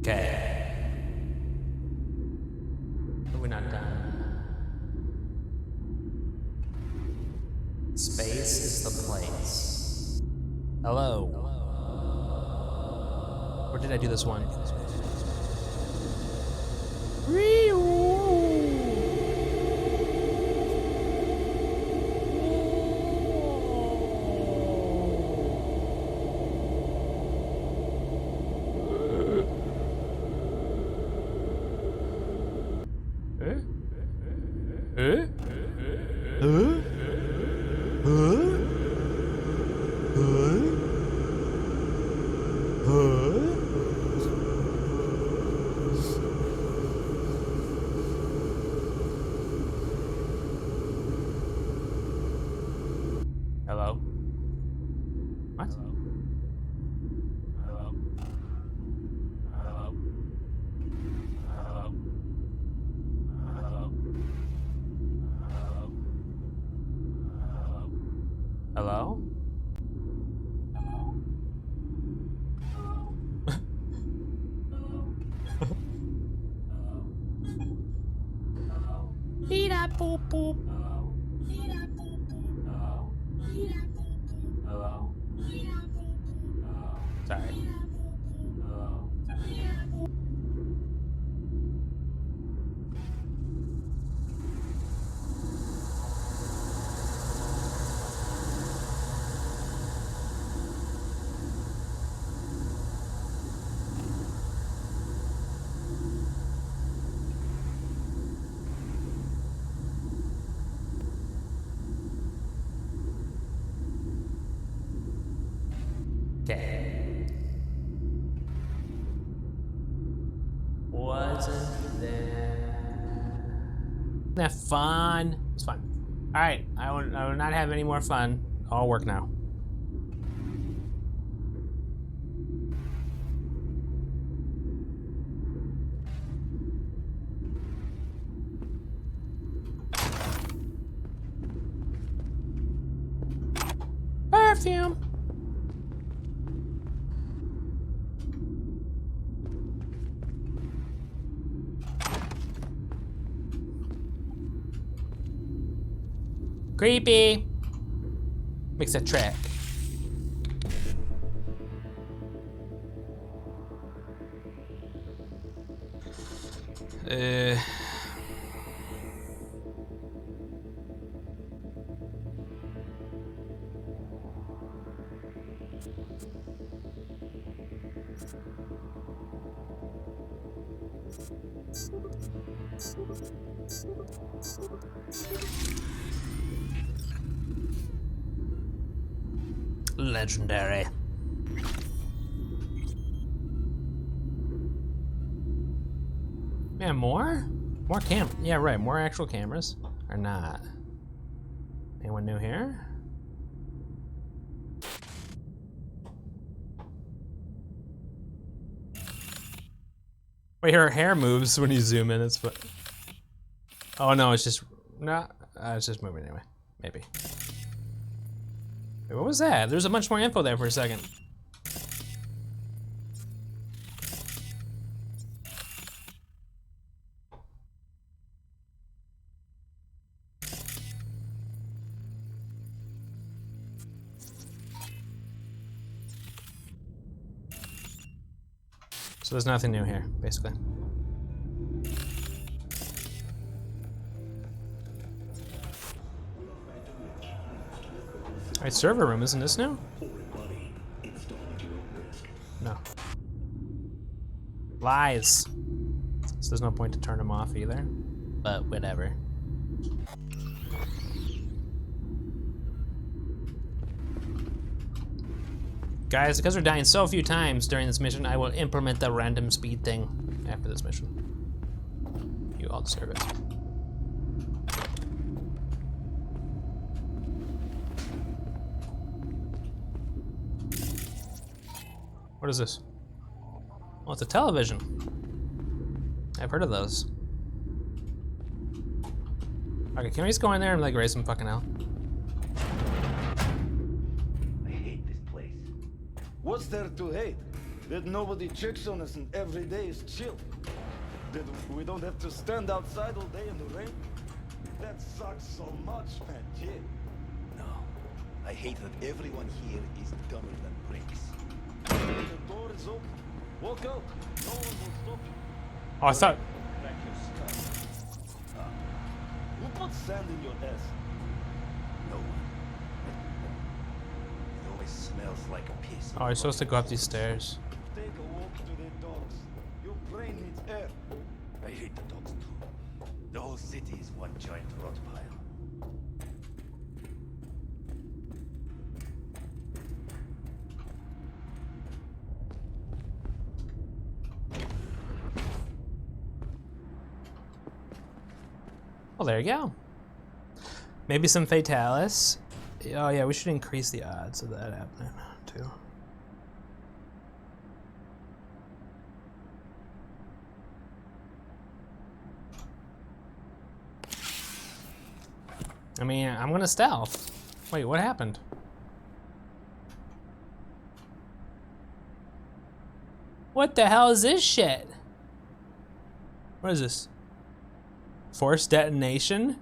Okay. We're not done. Space is the place. Hello. Or did I do this one? Hello? What? Hello? Hello? Hello? Hello? Hello? Hello? Beat up, boop, boop. Hello? Sorry. Okay. Wasn't there? That fun? It's fun. All right, I will not have any more fun. I'll work now. Perfume. Creepy. Makes a track. Legendary. Man, more? More yeah, right, more actual cameras. Or not. Anyone new here? Wait, her hair moves when you zoom in, it's but oh no, it's just it's just moving anyway. Maybe. Wait, what was that? There's a bunch more info there for a second. So there's nothing new here, basically. Alright, server room, isn't this new? No. Lies. So there's no point to turn them off either. But whatever. Guys, because we're dying so few times during this mission, I will implement the random speed thing after this mission. You all deserve it. What is this? Oh, it's a television. I've heard of those. Okay, can we just go in there and like raise some fucking hell? What's there to hate? That nobody checks on us and every day is chill. That we don't have to stand outside all day in the rain. That sucks so much, man. Yeah. No. I hate that everyone here is dumber than bricks. The door is open. Walk out. No one will stop you. Oh, I thought. Pack your stuff. Who put sand in your ass? No one. It always smells like piss. Oh, you're supposed to go up these stairs. Take a walk to the dogs. Your brain needs air. I hate the dogs too. The whole city is one giant rot pile. Well, there you go. Maybe some Fatalis. Oh yeah, we should increase the odds of that happening too. I mean, I'm gonna stealth. Wait, what happened? What the hell is this shit? What is this? Forced detonation?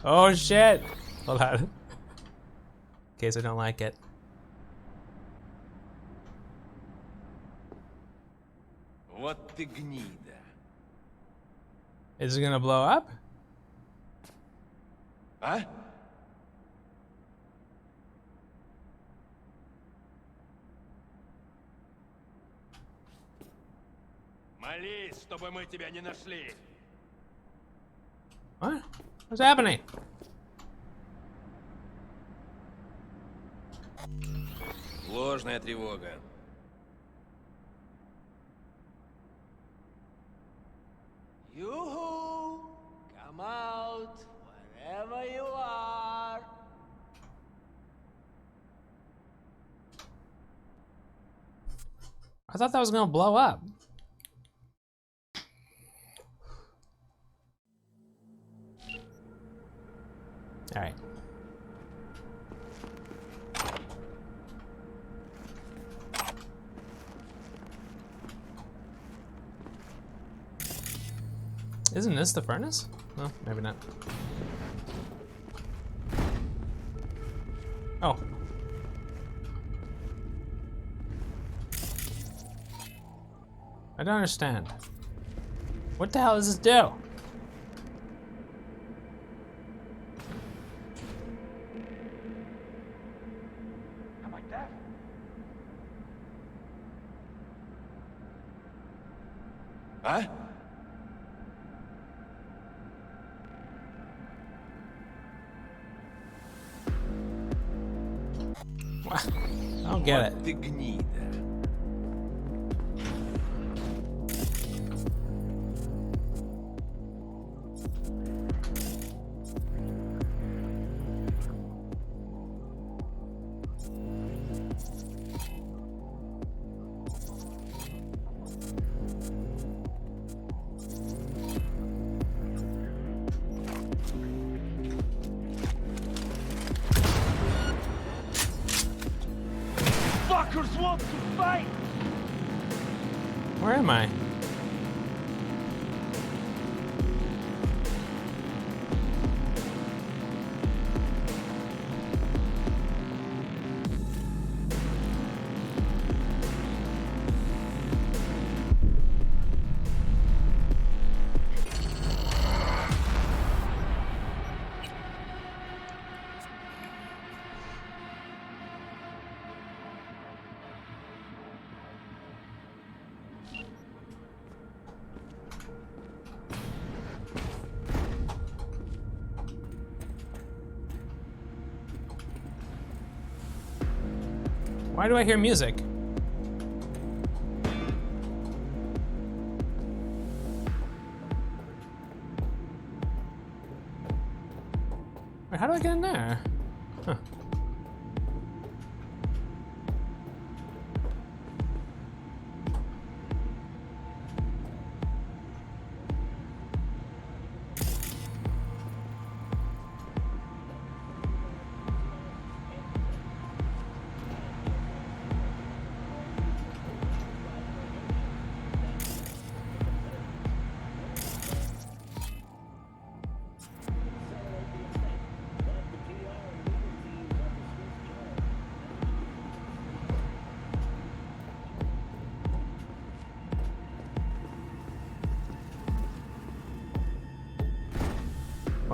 Oh shit! Hold on. In case I don't like it. What the gnida? Is it gonna blow up? Huh? Молись, чтобы мы тебя не нашли. What? What's happening? Ложная тревога. Yoo-hoo! Come out, wherever you are. I thought that was gonna blow up. All right. Isn't this the furnace? No, maybe not. Oh. I don't understand. What the hell does this do? Am I deaf? Huh? I don't get it. The gnida. Fuckers want to fight! Where am I? Why do I hear music? Wait, how do I get in there? Huh.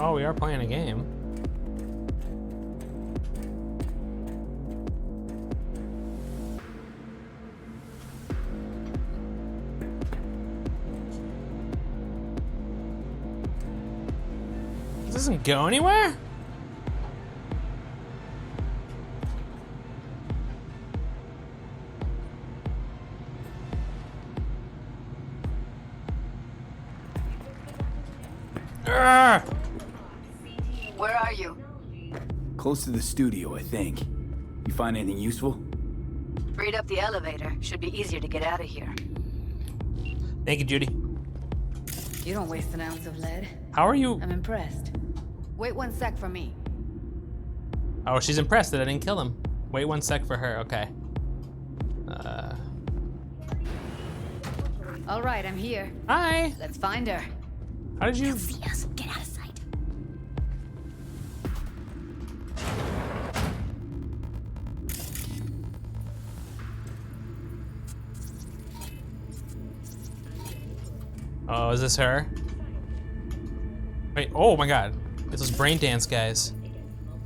Oh, we are playing a game. This doesn't go anywhere? Where are you? Close to the studio, I think. You find anything useful? Freed up the elevator. Should be easier to get out of here. Thank you, Judy. You don't waste an ounce of lead. How are you? I'm impressed. Wait 1 sec for me. Oh, she's impressed that I didn't kill him. Wait 1 sec for her, okay. All right, I'm here. Hi. Let's find her. How did you? See us. Get out of sight. Oh, is this her? Wait, oh my god. It's those brain dance guys.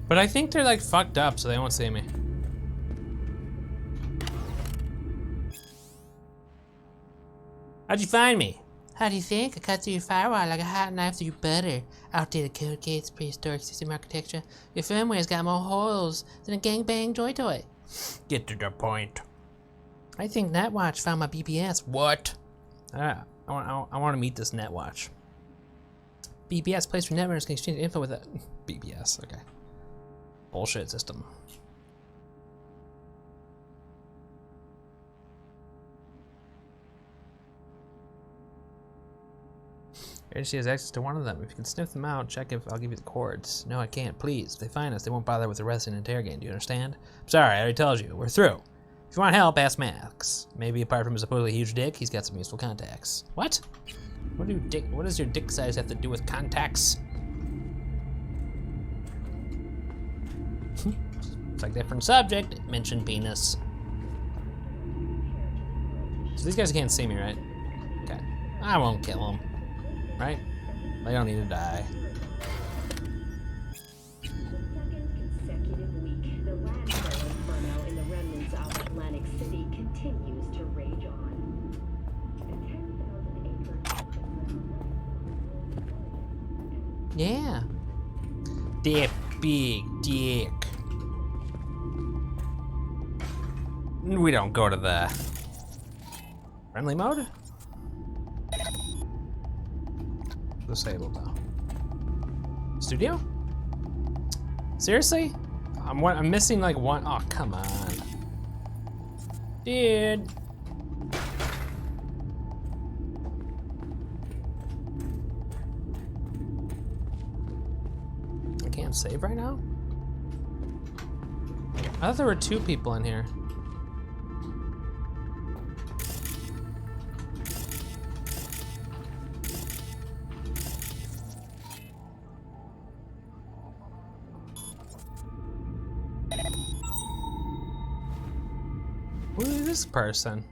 But I think they're like fucked up, so they won't see me. How'd you find me? How do you think? I cut through your firewall like a hot knife through butter. Outdated code gates, prehistoric system architecture. Your firmware's got more holes than a gangbang joy toy. Get to the point. I think Netwatch found my BBS. What? I want to meet this Netwatch. BBS, place where networks can exchange info with it. BBS, okay. Bullshit system. Agency has access to one of them. If you can sniff them out, check if I'll give you the cords. No, I can't. Please. If they find us, they won't bother with arresting and interrogating. Do you understand? I'm sorry, I already told you. We're through. If you want help, ask Max. Maybe apart from his supposedly huge dick, he's got some useful contacts. What? What does your dick size have to do with contacts? It's like a different subject. Mention penis. So these guys can't see me, right? Okay. I won't kill them. Right? They don't need to die. Consecutive week, the last inferno in the remnants of Atlantic City continues to rage on. A 10,000 acre. Yeah. That big dick. We don't go to the friendly mode. Disabled though. Studio? Seriously? I'm missing like one. Oh, come on. Dude. I can't save right now? I thought there were 2 people in here. Who is this person?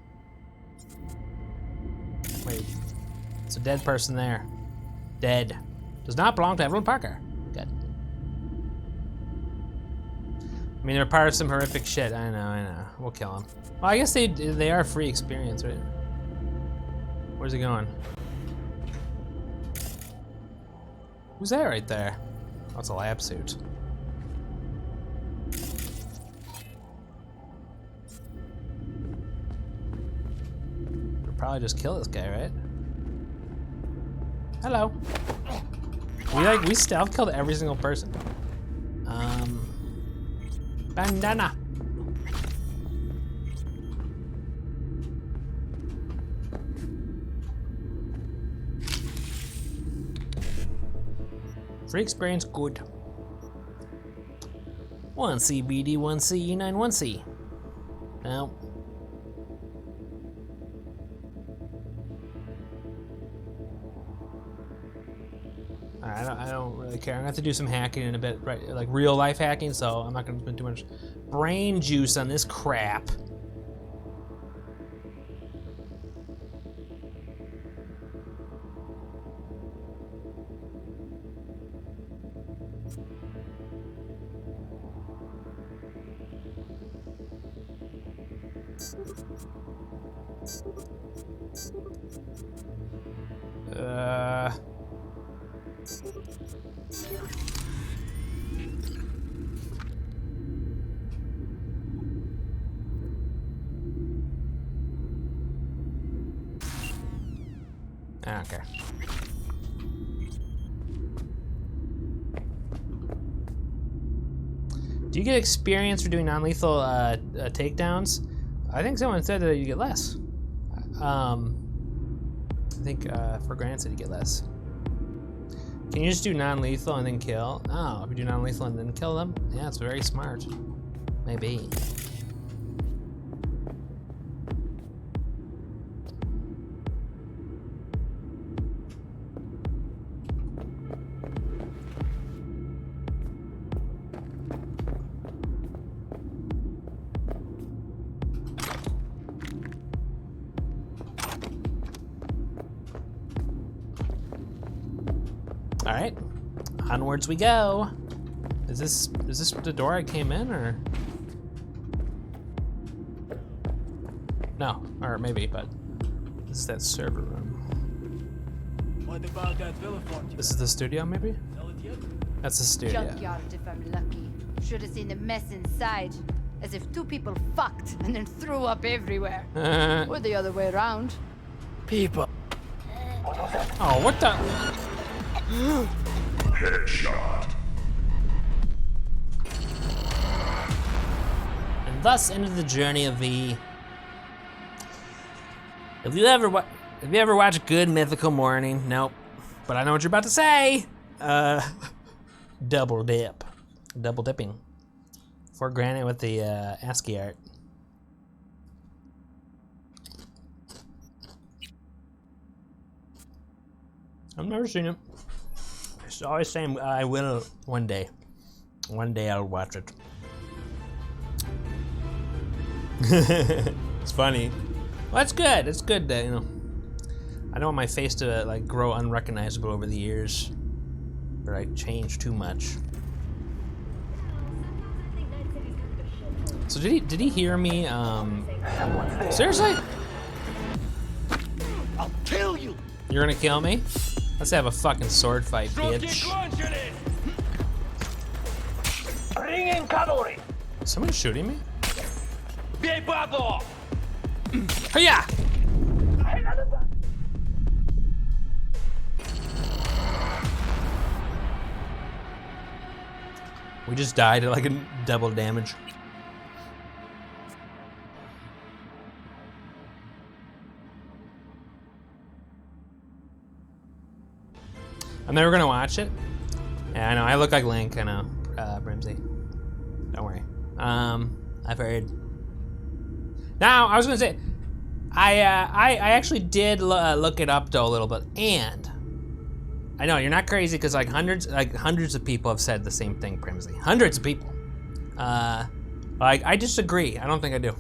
Wait, it's a dead person there. Dead. Does not belong to Evelyn Parker. Good. I mean, they're part of some horrific shit. I know. We'll kill them. Well, I guess they are free experience, right? Where's he going? Who's that right there? Oh, it's a lab suit. Probably just kill this guy, right? Hello. We stealth killed every single person. Bandana. Free experience, good. 1C BD, 1C E9, 1C. No. I don't really care. I'm gonna have to do some hacking in a bit, right? Like real life hacking, so I'm not gonna spend too much brain juice on this crap. Okay. Do you get experience for doing non-lethal takedowns? I think someone said that you get less. I think for granted said you get less. Can you just do non-lethal and then kill? Oh, if you do non-lethal and then kill them? Yeah, it's very smart. Maybe. All right, onwards we go. Is this the door I came in, or no? Or maybe, but this is that server room. What about that villa fort? This is the studio, maybe? That's the studio. Junkyard if I'm lucky. Should have seen the mess inside. As if two people fucked and then threw up everywhere. Or the other way around. People. Oh, what the? Headshot. And thus ended the journey of V. If you ever watch Good Mythical Morning, nope. But I know what you're about to say. Double dipping. For granted with the ASCII art. I've never seen it. It's always saying I will one day. One day I'll watch it. It's funny. Well, it's good. It's good that, you know. I don't want my face to like grow unrecognizable over the years, or like change too much. So did he hear me? Seriously? I'll kill you. You're gonna kill me? Let's have a fucking sword fight, bitch. Bring in cavalry. Is someone shooting me? Bebado. Hiya! We just died at like a double damage. I'm never gonna watch it. Yeah, I know. I look like Link. I know, Brimsy. Don't worry. I've heard. Now, I was gonna say, I actually did look it up though a little bit, and I know you're not crazy because like hundreds of people have said the same thing, Brimsy. Hundreds of people. Like I disagree. I don't think I do.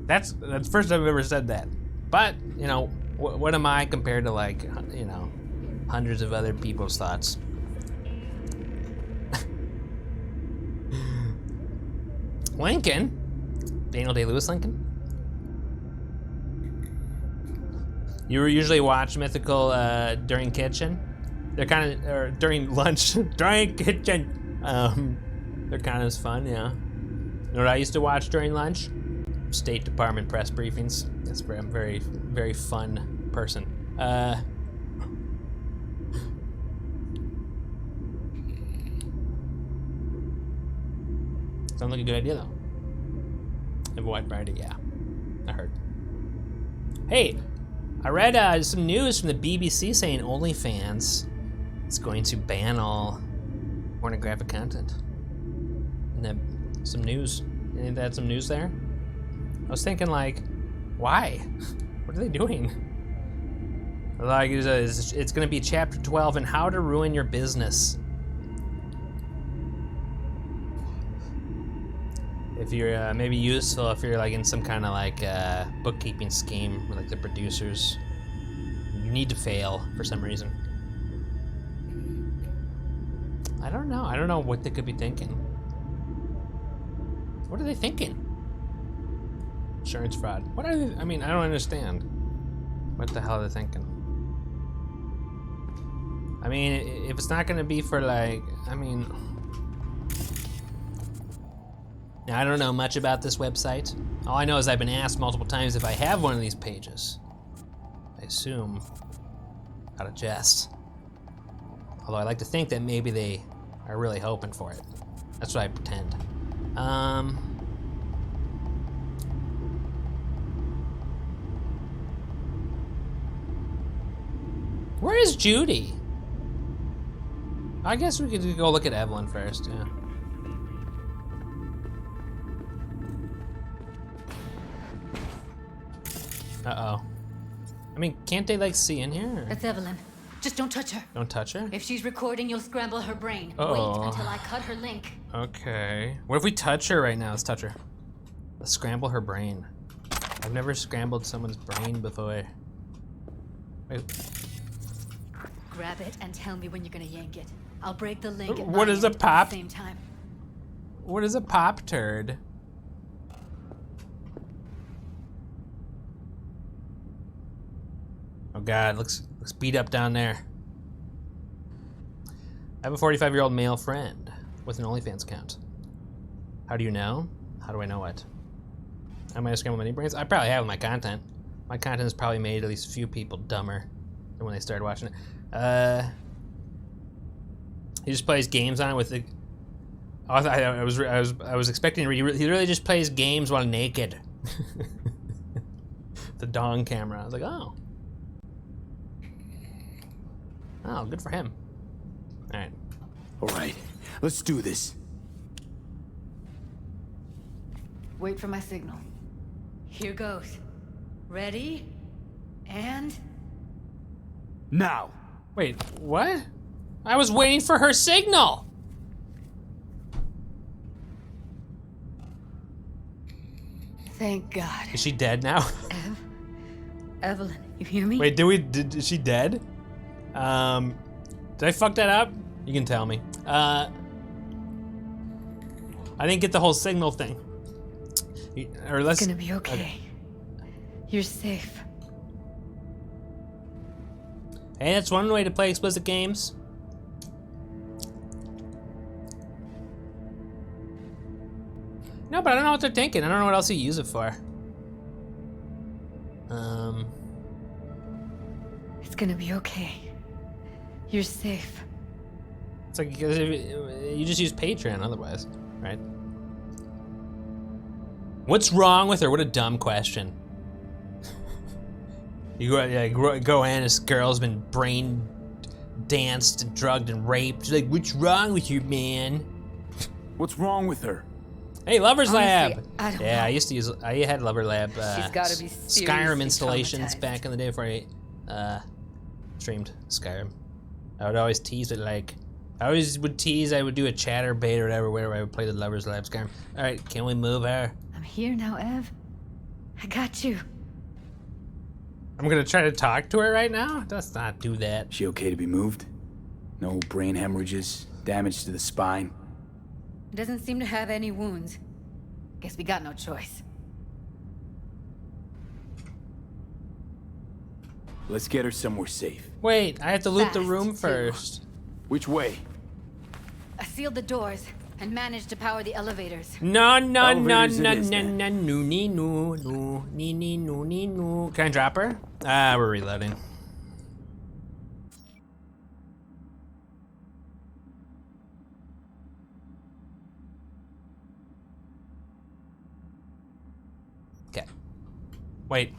That's the first time I've ever said that. But you know, what am I compared to like you know, hundreds of other people's thoughts? Lincoln. Daniel Day-Lewis Lincoln? You usually watch Mythical during kitchen? They're kind of, or during lunch, during kitchen. They're kind of fun, yeah. You know what I used to watch during lunch? State Department press briefings. That's where I'm very, very fun person. Sounds like a good idea though. Have a wide variety, yeah. I heard. Hey, I read some news from the BBC saying OnlyFans is going to ban all pornographic content. And then some news. Ain't that some news there? I was thinking like, why? What are they doing? Like, it's gonna be chapter 12 on how to ruin your business. If you're maybe useful, if you're like in some kind of like bookkeeping scheme with like the producers, you need to fail for some reason. I don't know. I don't know what they could be thinking. What are they thinking? Insurance fraud. What are they? I mean, I don't understand. What the hell are they thinking? I mean, if it's not gonna be for like, I mean, now, I don't know much about this website. All I know is I've been asked multiple times if I have one of these pages. I assume out of jest. Although I like to think that maybe they are really hoping for it. That's what I pretend. Where is Judy? I guess we could go look at Evelyn first, yeah. Uh-oh. I mean, can't they, like, see in here? Or? That's Evelyn. Just don't touch her. Don't touch her? If she's recording, you'll scramble her brain. Uh-oh. Wait until I cut her link. Okay. What if we touch her right now? Let's touch her. Let's scramble her brain. I've never scrambled someone's brain before. Wait. Grab it and tell me when you're gonna yank it. I'll break the link at What is a pop? at the same time. What is a pop turd? Oh God, looks beat up down there. I have a 45-year-old male friend with an OnlyFans account. How do you know? How do I know what? I might have scrambled many brains. I probably have with my content. My content has probably made at least a few people dumber than when they started watching it. He just plays games on it with the. Oh, I was expecting to read. He really just plays games while naked. The dong camera. I was like, oh. Oh, good for him. All right. All right, let's do this. Wait for my signal. Here goes. Ready? And... Now! Wait, what? I was waiting for her signal! Thank God. Is she dead now? Evelyn, you hear me? Wait, is she dead? Did I fuck that up? You can tell me. I didn't get the whole signal thing. Or let's. It's gonna be okay. You're safe. Hey, that's one way to play explicit games. No, but I don't know what they're thinking. I don't know what else you use it for. It's gonna be okay. You're safe. It's like you just use Patreon otherwise, right? What's wrong with her? What a dumb question. You go in, this girl's been brain danced and drugged and raped. She's like, what's wrong with you, man? What's wrong with her? Hey, Lover's Lab. I don't know. I used to use. I had Lover Lab. She's gotta be Skyrim installations back in the day before I streamed Skyrim. I would always tease it like. I always would tease. I would do a chatter bait or whatever, where I would play the Lover's Lab Skyrim. All right, can we move her? I'm here now, Ev. I got you. I'm gonna try to talk to her right now? Let's not do that. She okay to be moved? No brain hemorrhages, damage to the spine? Doesn't seem to have any wounds. Guess we got no choice. Let's get her somewhere safe. Wait, I have to loot the Fast, room too. first. Which way? I sealed the doors and managed to power the elevators. No, no, no, Elevators it no, is, no, then. no, no, no, no, no, no, no. Can I drop her? We're reloading. Okay. Wait.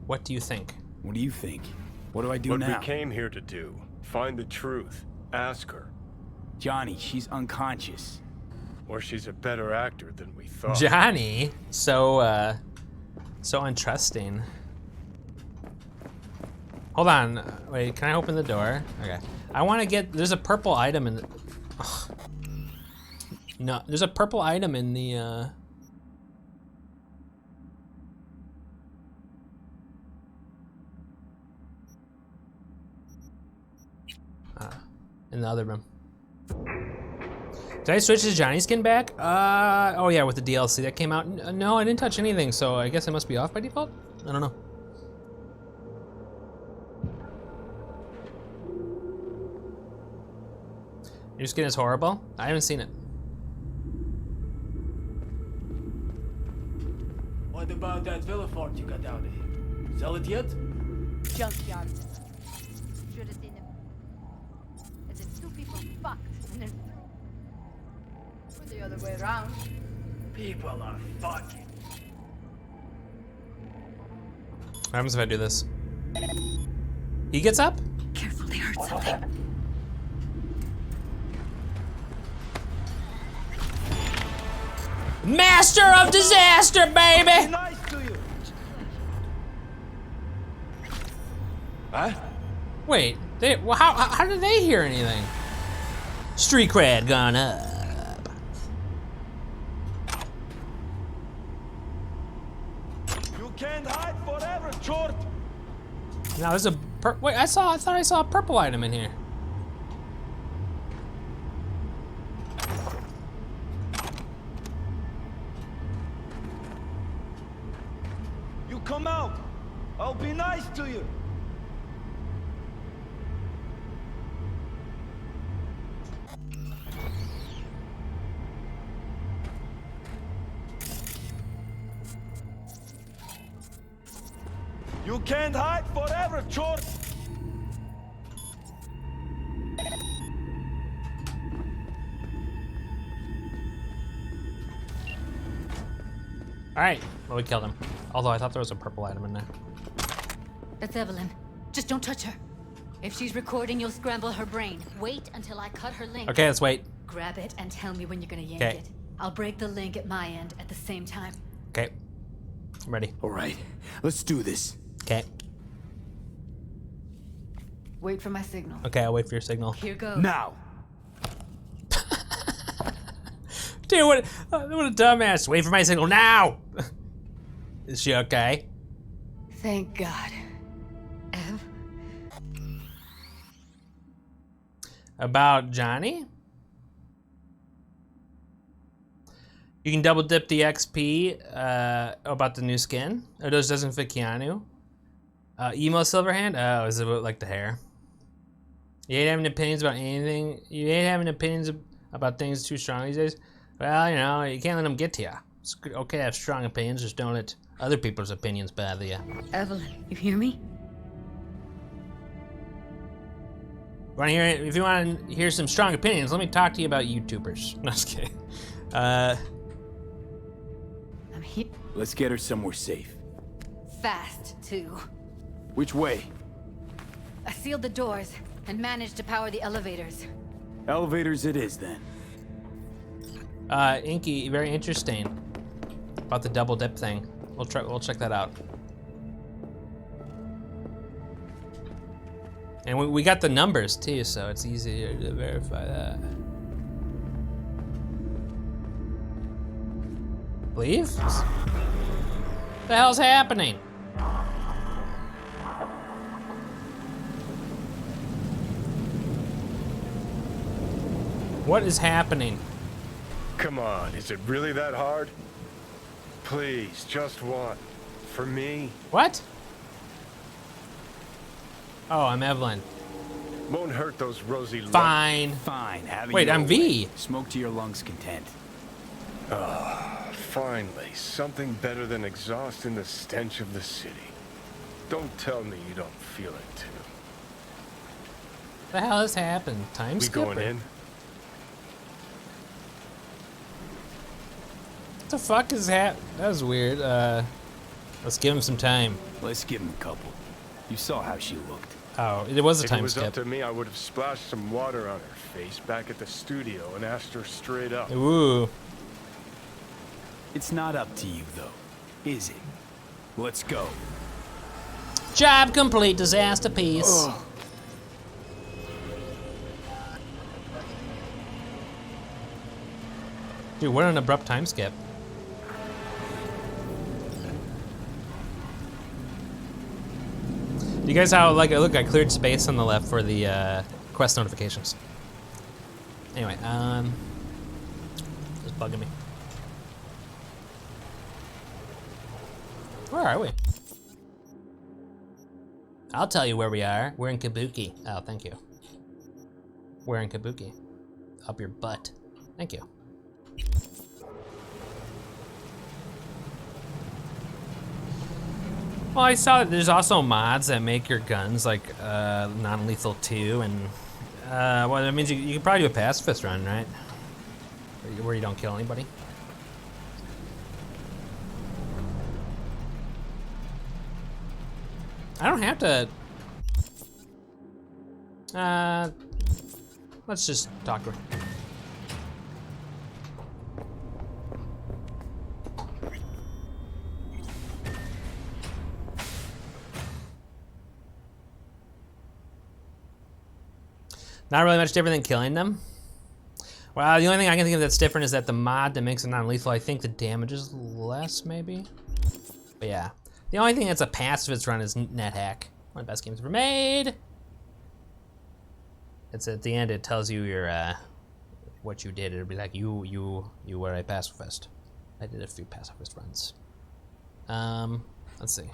What do you think? What do you think? What do I do What now? we came here to do. Find the truth. Ask her. Johnny, she's unconscious. Or she's a better actor than we thought. Johnny, so untrusting. Hold on, wait, can I open the door? Okay. I want to get, there's a purple item in the, ugh. No, there's a purple item in the, in the other room. Did I switch to Johnny skin back? Oh yeah, with the DLC that came out. No, I didn't touch anything, so I guess I must be off by default? I don't know. Your skin is horrible? I haven't seen it. What about that Villafort you got out of here? Sell it yet? Junkyard. Should have seen him. As if two people fucked and then. Or the other way around. People are fucking. What happens if I do this? He gets up? Careful, they heard something. Master of disaster, baby! Nice to you. Huh? Wait, well, how did they hear anything? Street cred gone up. You can't hide forever, short. Now there's a wait. I thought I saw a purple item in here. You come out. I'll be nice to you. You can't hide forever, short. All right, well we killed him. Although I thought there was a purple item in there. That's Evelyn. Just don't touch her. If she's recording, you'll scramble her brain. Wait until I cut her link. Okay, let's wait. Grab it and tell me when you're gonna yank Okay. it. I'll break the link at my end at the same time. Okay, I'm ready. All right, let's do this. Okay. Wait for my signal. Okay, I'll wait for your signal. Here goes. Now. Dude, what a dumbass. Wait for my signal now. Is she okay? Thank God. Ev? About Johnny? You can double dip the XP about the new skin. Or those doesn't fit Keanu. Emo Silverhand? Oh, is it like the hair? You ain't having opinions about anything? You ain't having opinions about things too strong these days? Well, you know, you can't let them get to you. It's okay to have strong opinions, just don't let other people's opinions bother you. Evelyn, you hear me? Want to hear it? If you want to hear some strong opinions, let me talk to you about YouTubers. No, just kidding. I'm here. Let's get her somewhere safe. Fast, too. Which way? I sealed the doors and managed to power the elevators. Elevators it is, then. Inky, very interesting about the double dip thing. We'll check that out. And we got the numbers too, so it's easier to verify that. Leave? What the hell's happening? What is happening? Come on, is it really that hard? Please, just one. For me. What? Oh, I'm Evelyn. Won't hurt those rosy lungs. Fine. Fine, have it Wait, your I'm way. V. Smoke to your lungs' content. Finally, something better than exhaust in the stench of the city. Don't tell me you don't feel it too. What the hell has happened? Time We skip? going in? What the fuck is that? That was weird. Let's give him some time. Let's give him a couple. You saw how she looked. Oh, it was a If time it was skip. up to me, I would have splashed some water on her face back at the studio and asked her straight up. Ooh. It's not up to you, though, is it? Let's go. Job complete, disaster piece. Ugh. Dude, what an abrupt time skip. You guys how look, I cleared space on the left for the quest notifications. Anyway, bugging me. Where are we? I'll tell you where we are. We're in Kabuki. Oh, thank you. We're in Kabuki. Up your butt. Thank you. Well, I saw that there's also mods that make your guns like non-lethal too, and well, that means you can probably do a pacifist run, right? Where you don't kill anybody. I don't have to. Let's just talk to her. Not really much different than killing them. Well, the only thing I can think of that's different is that the mod that makes it non-lethal, I think the damage is less, maybe? But yeah. The only thing that's a pacifist run is NetHack. One of the best games ever made. It's at the end, it tells you your, what you did. It'll be like, you were a pacifist. I did a few pacifist runs. Let's see.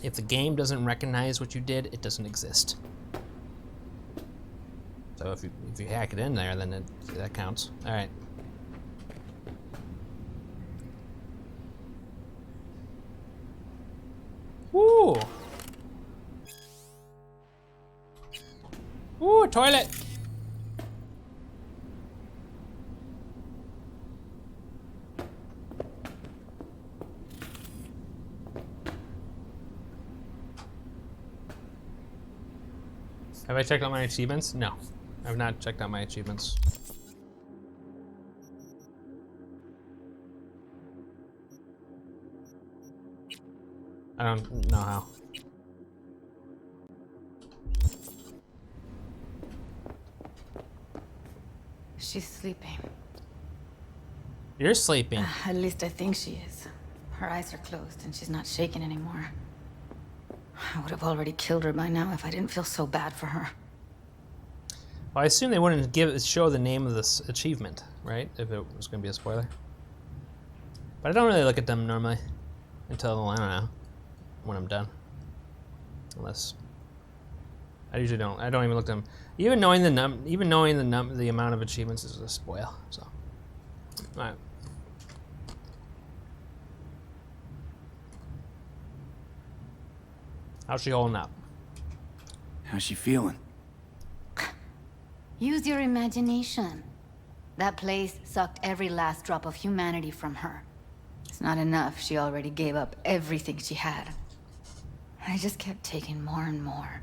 If the game doesn't recognize what you did, it doesn't exist. So if you hack it in there, then that counts. All right. Woo! Ooh, a toilet! Have I checked out my achievements? No. I've not checked out my achievements. I don't know how. She's sleeping. You're sleeping. At least I think she is. Her eyes are closed and she's not shaking anymore. I would have already killed her by now if I didn't feel so bad for her. Well, I assume they wouldn't show the name of this achievement, right? If it was going to be a spoiler. But I don't really look at them normally until, I don't know, when I'm done. Unless I usually don't. I don't even look at them. Even knowing the amount of achievements is a spoil. So, all right. How's she holding up? How's she feeling? Use your imagination. That place sucked every last drop of humanity from her. It's not enough. She already gave up everything she had. I just kept taking more and more.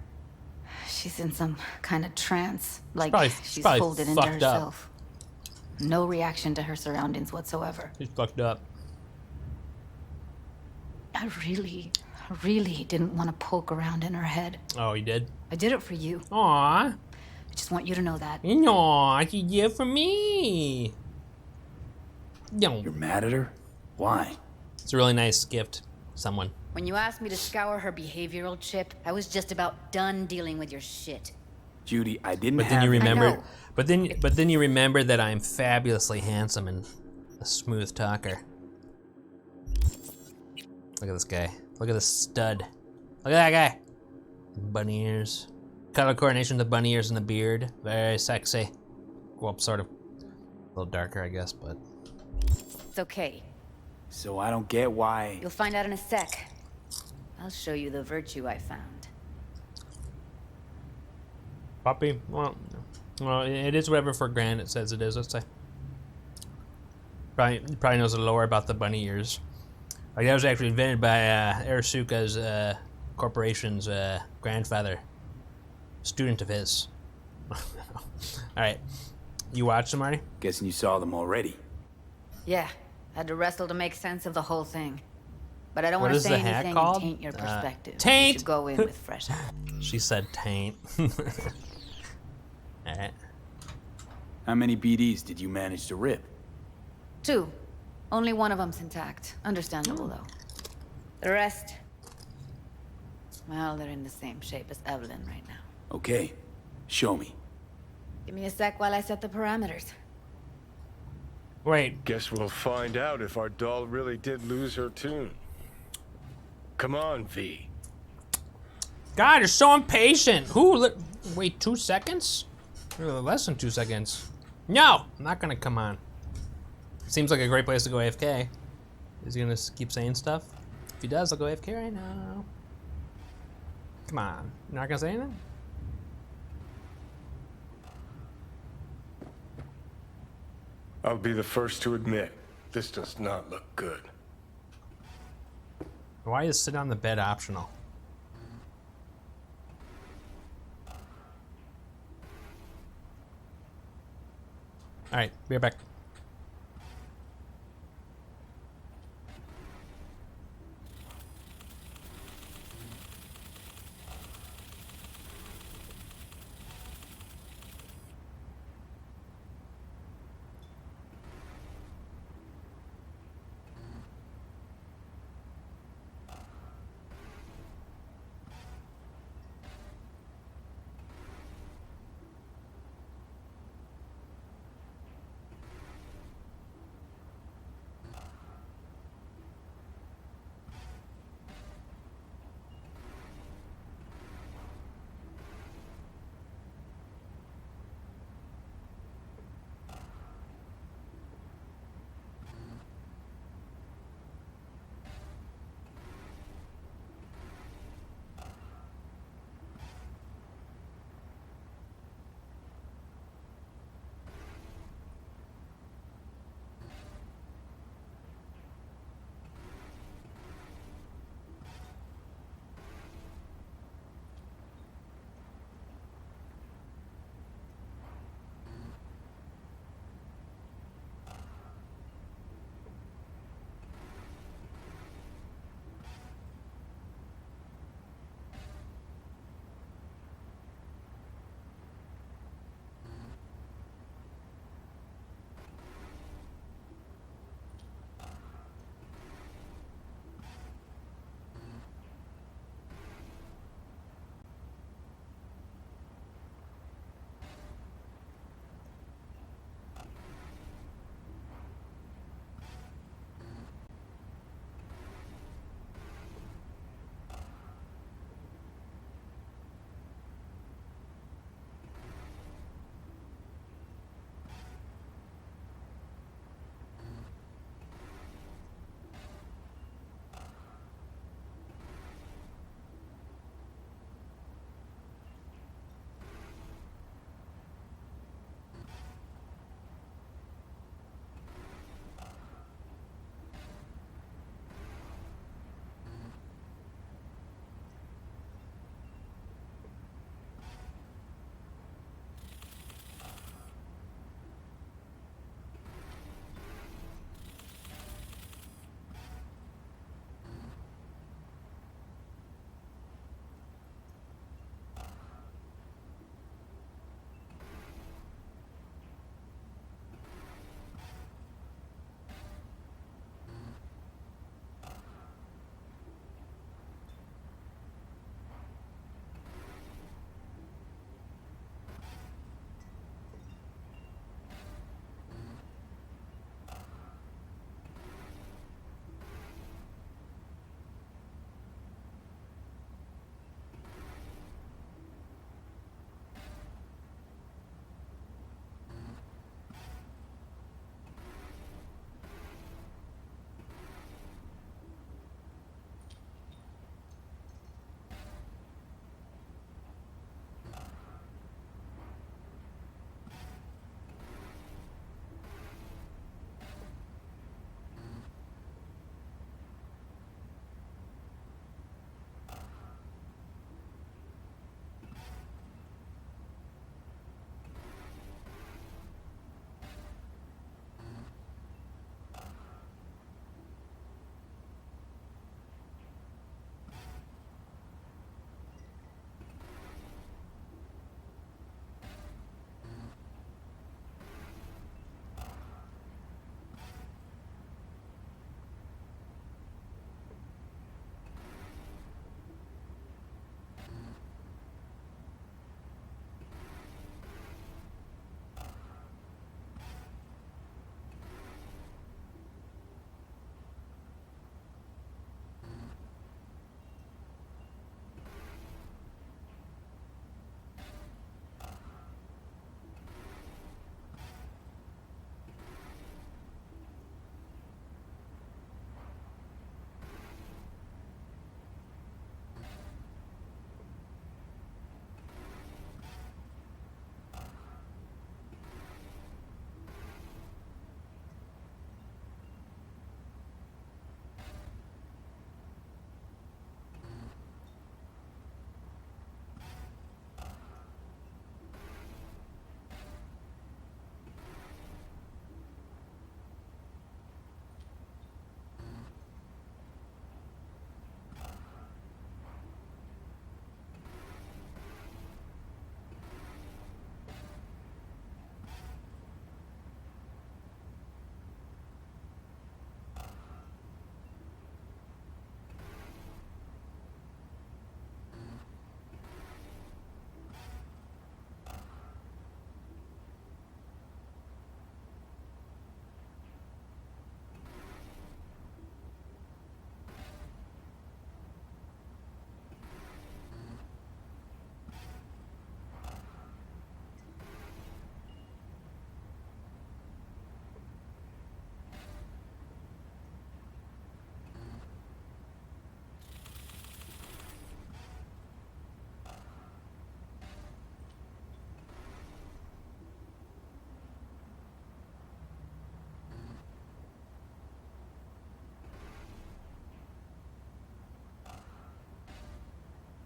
She's in some kind of trance, like she's folded into herself. No reaction to her surroundings whatsoever. She's fucked up. I really didn't want to poke around in her head. Oh, you did? I did it for you. Aww. I just want you to know that. No, you did it for me. You're mad at her? Why? It's a really nice gift. Someone. When you asked me to scour her behavioral chip, I was just about done dealing with your shit. Judy, I didn't But then you remembered. But then you remember that I'm fabulously handsome and a smooth talker. Look at this guy. Look at this stud. Look at that guy. Bunny ears. Color coordination with the bunny ears and the beard. Very sexy. Well, sort of. A little darker, I guess, but. It's okay. So I don't get why. You'll find out in a sec. I'll show you the virtue I found. Puppy? Well, it is whatever for Gran it says it is, let's say. Probably knows the lore about the bunny ears. Like, that was actually invented by Arasuka's corporation's grandfather. Student of his. Alright. You watched them, Marty? Guessing you saw them already. Yeah. Had to wrestle to make sense of the whole thing. But I don't want to say anything and taint your perspective. Taint! You should go in with fresh eyes. She said taint. Alright. How many BDs did you manage to rip? 2. Only one of them's intact. Understandable, though. The rest... well, they're in the same shape as Evelyn right now. Okay. Show me. Give me a sec while I set the parameters. Wait. Guess we'll find out if our doll really did lose her tune. Come on, V. God, you're so impatient. Wait, 2 seconds? Less than 2 seconds. No, I'm not gonna come on. Seems like a great place to go AFK. Is he gonna keep saying stuff? If he does, I'll go AFK right now. Come on, you're not gonna say anything? I'll be the first to admit, this does not look good. Why is sit on the bed optional? Alright, be right back.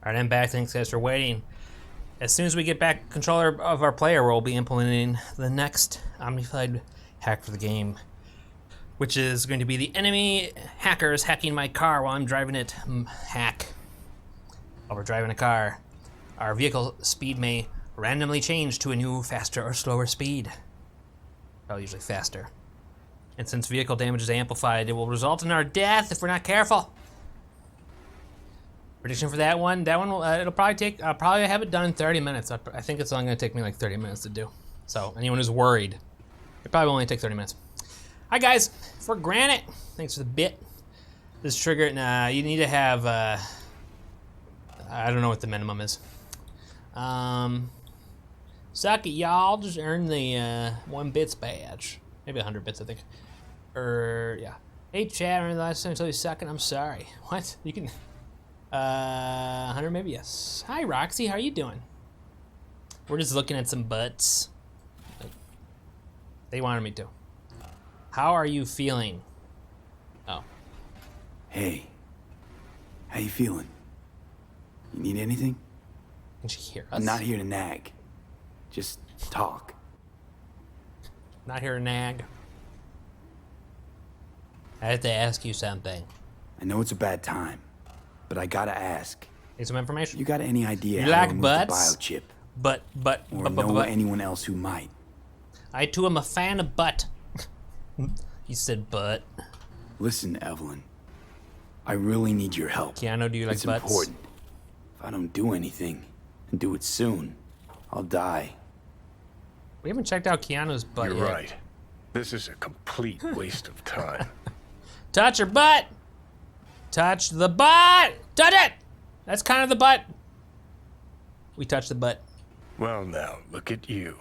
Alright, I'm back. Thanks guys for waiting. As soon as we get back control of our player, we'll be implementing the next Omnified hack for the game, which is going to be the enemy hackers hacking my car while I'm driving it. Hack. While we're driving a car, our vehicle speed may randomly change to a new, faster or slower speed. Well, usually faster. And since vehicle damage is amplified, it will result in our death if we're not careful. Prediction for that one will, it'll probably take, I'll probably have it done in 30 minutes. I think it's only gonna take me like 30 minutes to do. So anyone who's worried, it probably will only take 30 minutes. Hi guys, for granted, thanks for the bit. This trigger, you need to have, I don't know what the minimum is. Suck it, y'all, just earn the 1 bits badge. Maybe 100 bits, I think. Yeah. Hey chat, remember the last time I told you sucking? I'm sorry. What? You can, 100 maybe, yes. Hi Roxy, how you doing? We're just looking at some butts. They wanted me to. How are you feeling? Oh. Hey. How you feeling? You need anything? Can she hear us? I'm not here to nag. Just talk. Not here to nag. I have to ask you something. I know it's a bad time, but I gotta ask. Need some information? You got any idea you how like to remove butts? the biochip? Or know anyone else who might? I too am a fan of butt. You said butt. Listen, Evelyn. I really need your help. Keanu, do you like it's butts? Important. If I don't do anything, and do it soon, I'll die. We haven't checked out Keanu's butt You're yet. right. This is a complete waste of time. Touch her butt! Touch the butt! Touch it! That's kind of the butt. We touched the butt. Well now, look at you.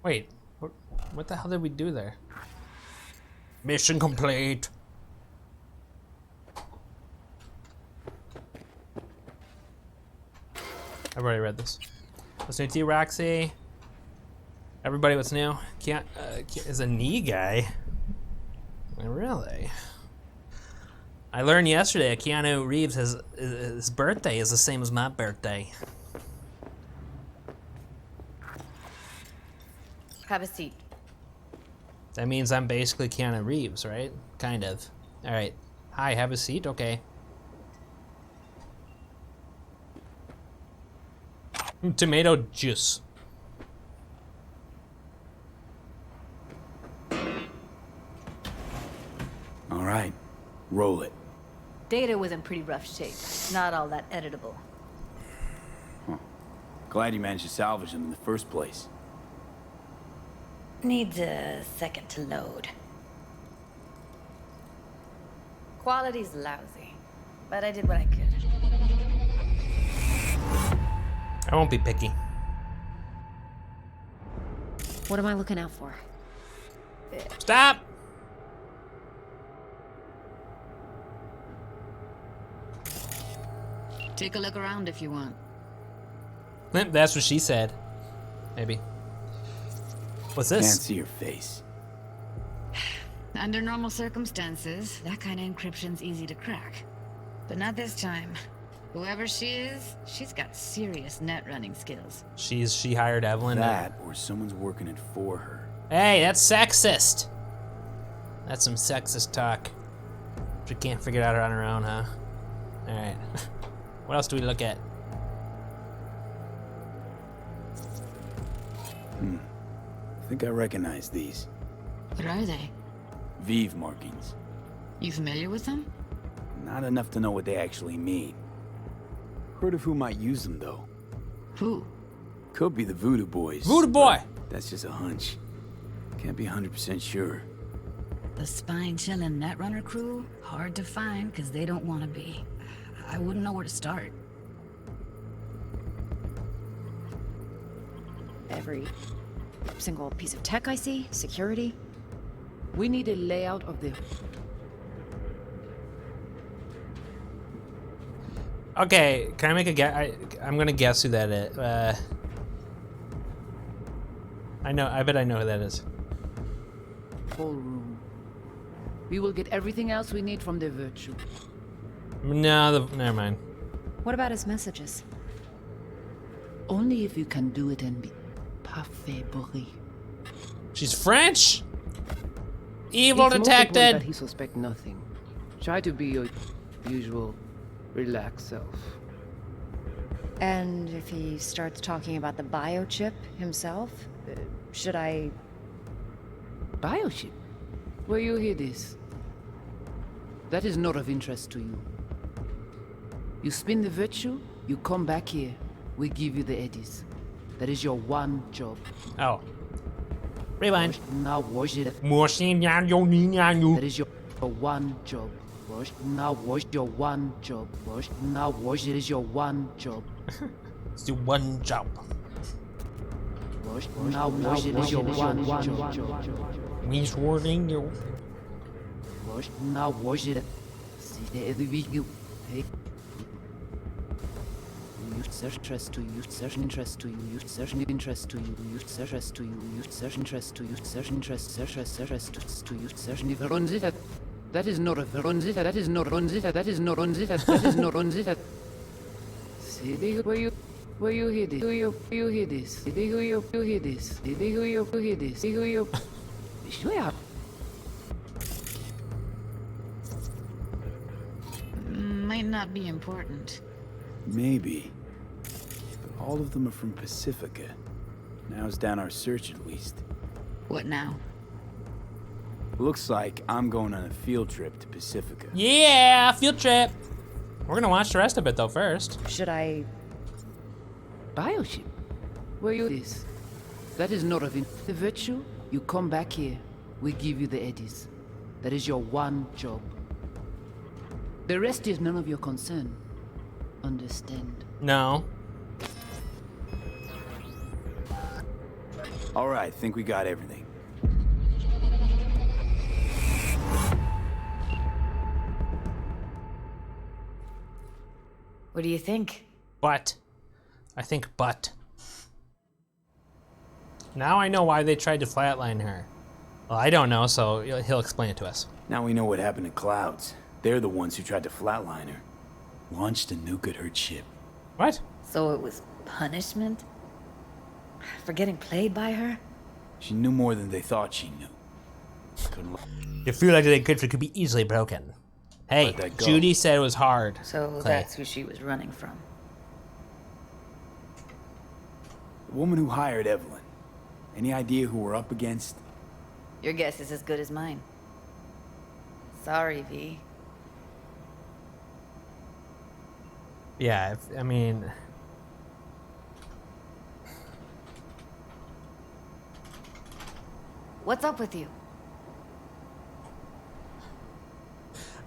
Wait, what the hell did we do there? Mission complete. I've already read this. What's new to you, Roxy? Everybody, what's new? Is a knee guy. Really? I learned yesterday that Keanu Reeves his birthday is the same as my birthday. Have a seat. That means I'm basically Keanu Reeves, right? Kind of. All right. Hi, have a seat. Okay. Tomato juice. All right, roll it. Data was in pretty rough shape. Not all that editable. Huh. Glad you managed to salvage them in the first place. Needs a second to load. Quality's lousy, but I did what I could. I won't be picky. What am I looking out for? Stop! Take a look around if you want. That's what she said. Maybe. What's this? Can't see your face. Under normal circumstances, that kind of encryption's easy to crack. But not this time. Whoever she is, she's got serious net running skills. She hired Evelyn. That, or someone's working it for her. Hey, that's sexist. That's some sexist talk. She can't figure it out on her own, huh? All right. What else do we look at? I think I recognize these. What are they? Vive markings. You familiar with them? Not enough to know what they actually mean. Heard of who might use them, though. Who? Could be the Voodoo Boys. Voodoo Boy! That's just a hunch. Can't be 100% sure. The spine-chilling Netrunner crew? Hard to find, because they don't want to be. I wouldn't know where to start. Every single piece of tech I see, security. We need a layout of the... Okay, can I make a guess? I'm gonna guess who that is. I bet I know who that is. Whole room. We will get everything else we need from the Virtue. No, never mind. What about his messages? Only if you can do it and be parfait bourré. She's French? Evil It's most important detected! that he suspect nothing. Try to be your usual, relaxed self. And if he starts talking about the biochip himself, should I... Biochip? Where you hear this? That is not of interest to you. You spin the virtue, you come back here. We give you the eddies. That is your one job. Oh. Rewind. Now wash it. That is your one job. Wash. Now wash your one job. Wash. Now wash it is your one job. It's your one job. Wash. Now wash it is your one job. Means warning you. Wash. Now wash it. See the every week you. Hey. You search interest to you, search interest to you, you search interest to you, you search interest to you, you search interest to you, search interest, search to you, search Veronzita. That is not a Veronzita, that is not Ronzita, that is not Ronzita, that is not Ronzita. See where you hear this, who you hear this, see who you hear this, see who you hear this, see who you swear. Might not be important. Maybe. All of them are from Pacifica. Now's down our search at least. What now? Looks like I'm going on a field trip to Pacifica. Yeah, field trip. We're gonna watch the rest of it though first. Should I... Biochip? Where you this? That is not of the virtue. You come back here. We give you the eddies. That is your one job. The rest is none of your concern. Understand? No. All right, think we got everything. What do you think? But. I think but. Now I know why they tried to flatline her. Well, I don't know, so he'll explain it to us. Now we know what happened to Clouds. They're the ones who tried to flatline her. Launched a nuke at her ship. What? So it was punishment? For getting played by her? She knew more than they thought she knew. You feel like the encryption could be easily broken. Hey, Judy said it was hard. So Clay. that's who she was running from. The woman who hired Evelyn. Any idea who we're up against? Your guess is as good as mine. Sorry, V. Yeah, I mean... What's up with you?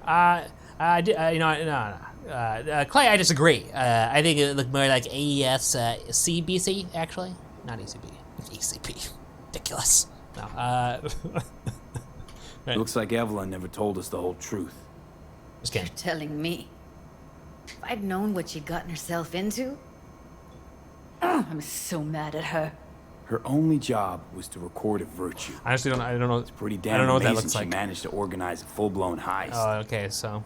Clay, I disagree. I think it looked more like AES CBC, actually. Not ECB. ECP. Ridiculous. No. Right. Looks like Evelyn never told us the whole truth. Just kidding. You're telling me. If I'd known what she'd gotten herself into... I'm so mad at her. Her only job was to record a virtue. I honestly don't know. It's pretty damn I don't know what that amazing looks she like. managed to organize a full-blown heist. Oh, okay, so...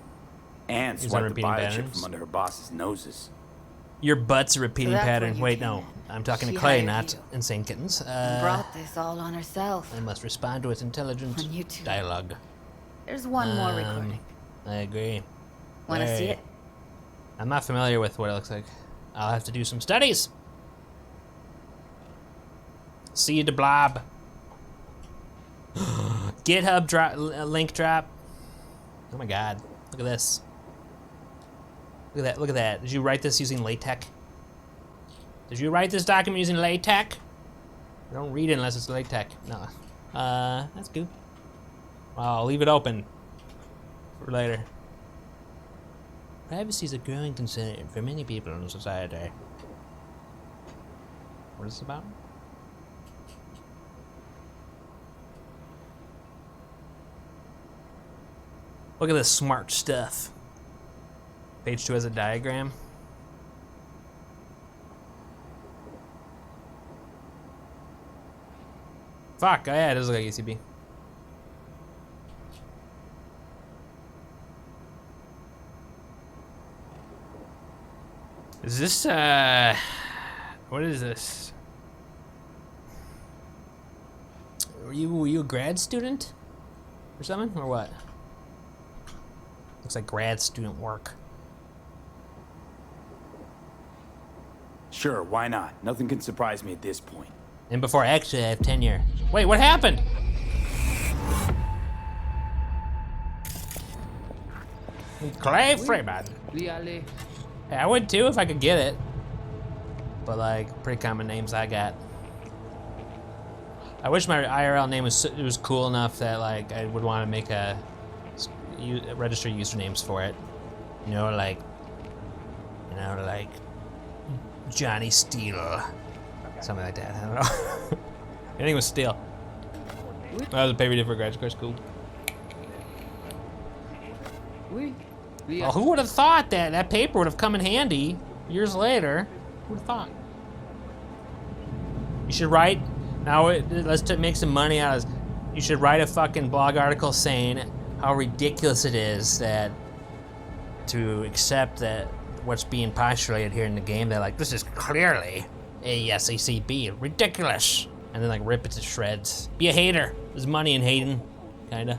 And He's swipe on the repeating biochip patterns? from under her boss's noses. Your butt's a repeating So that's pattern. when you Wait, came no. I'm talking She to Clay, hired not you. Insane Kittens. Brought this all on herself. I must respond to its intelligent On YouTube. dialogue. There's one more recording. I agree. Wanna see it? I'm not familiar with what it looks like. I'll have to do some studies. See you, the blob. GitHub drop, link drop. Oh my god, look at this. Look at that, look at that. Did you write this using LaTeX? Did you write this document using LaTeX? I don't read it unless it's LaTeX. No. That's good. Well, I'll leave it open for later. Privacy is a growing concern for many people in society. What is this about? Look at this smart stuff. Page 2 has a diagram. Fuck, oh yeah, it does look like ECB. Is this, what is this? Were you a grad student? Or something? Or what? Looks like grad student work. Sure, why not? Nothing can surprise me at this point. And before actually I have tenure. Wait, what happened? Clay Freeman. Hey, I would too if I could get it. But like, pretty common names I got. I wish my IRL name was cool enough that like I would want to make register usernames for it. You know, like Johnny Steele, something like that. I don't know. Anything with Steele. That was a paper for grad course. Cool. Well, who would have thought that paper would have come in handy years later? Who would have thought? You should write. Now let's make some money out of this. You should write a fucking blog article saying how ridiculous it is that to accept that what's being postulated here in the game. They're like, this is clearly a SACB, ridiculous, and then like rip it to shreds. Be a hater. There's money in hating, kinda.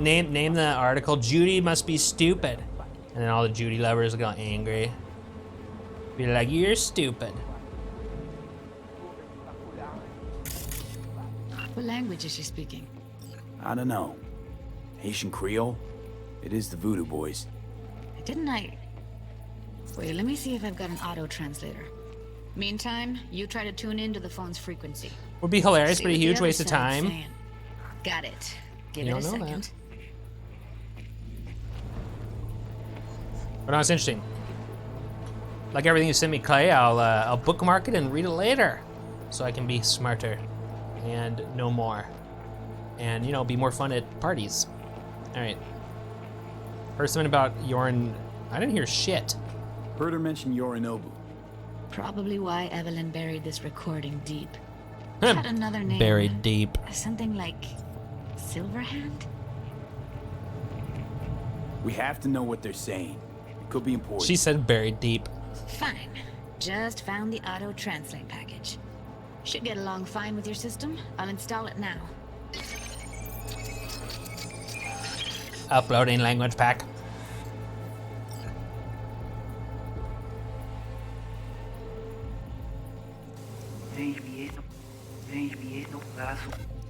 Name the article. Judy must be stupid, and then all the Judy lovers will go angry. Be like, you're stupid. What language is she speaking? I don't know. Haitian Creole? It is the Voodoo Boys. Didn't I? Wait, let me see if I've got an auto translator. Meantime, you try to tune into the phone's frequency. Would be hilarious, See but a what the huge other waste of side's time. saying. Got it. Give You it a don't know second. that. But no, it's interesting. Like everything you send me, Clay, I'll bookmark it and read it later, so I can be smarter and know more, and you know, be more fun at parties. All right. Heard something about Yorin. I didn't hear shit. Heard her mention Yorinobu. Probably why Evelyn buried this recording deep. It had another name. Buried deep. Something like Silverhand? We have to know what they're saying. It could be important. She said buried deep. Fine. Just found the auto translate package. Should get along fine with your system. I'll install it now. Uploading language pack.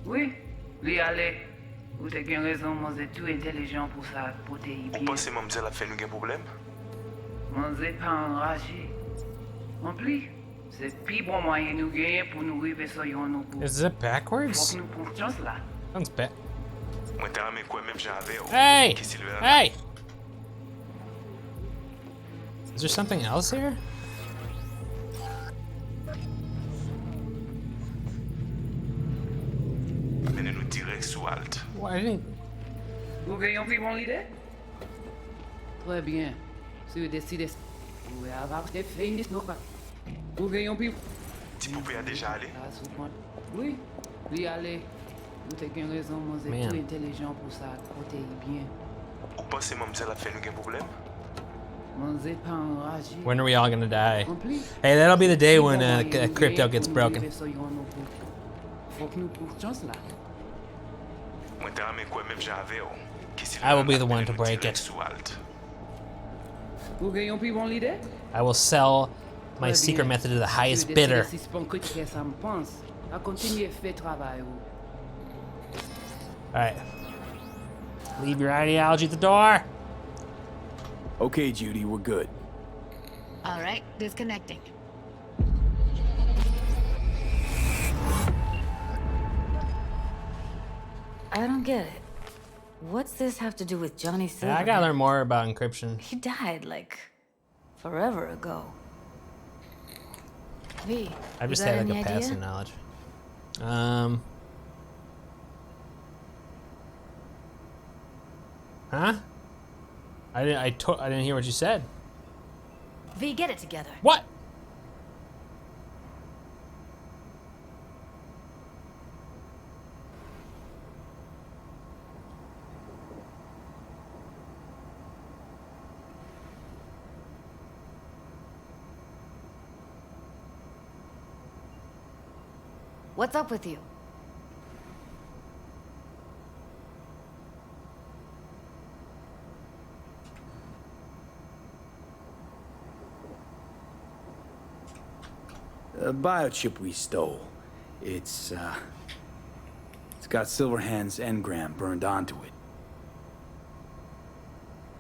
Oui, li ale. Ou te gen raison, mon zé tout intelligent pour ça, pour te y bien. Ou pensez mademoiselle a fait nous un problème? Mon zé pas enragé. En plus, c'est plus bon moyen nous gagner pour nous river sur yon nous. Is it backwards? Faut que nous prenions chance là. Sounds bad. Moi t'ai ramé quoi même j'avais. Hey! Hey! Is there something else here? Menez-nous direct sous halte. Why didn't... Vous gagnez plus bon l'idée? Très bien. Si vous décidez, vous pouvez avoir des fins de snow. Vous gagnez plus. Tu pouvais déjà aller? Oui, lui aller. Vous avez raison, mon zé Man. tout intelligent pour ça, pour te y bien. Ou pensez mademoiselle a fait nous un problème? Mon zé pas enragé. When are we all gonna die? Hey, that'll be the day when crypto gets broken. Faut que nous prenions chance là. Moi t'ai ramé quoi même j'avais. I will be the one to break it. Sous halte. Vous gagnez plus bon l'idée? I will sell my Très secret bien. method to the highest Si vous bidder. décidez suspendre que ça me pense, à continuer à faire travail. Alright. Leave your ideology at the door. Okay, Judy, we're good. All right, disconnecting. I don't get it. What's this have to do with Johnny Silver? Yeah, I gotta learn more about encryption. He died, like, forever ago. V, I just you got had like any a passing idea? knowledge. Huh? I didn't hear what you said. V, get it together. What? What's up with you? The biochip we stole. It's got Silverhand's engram burned onto it.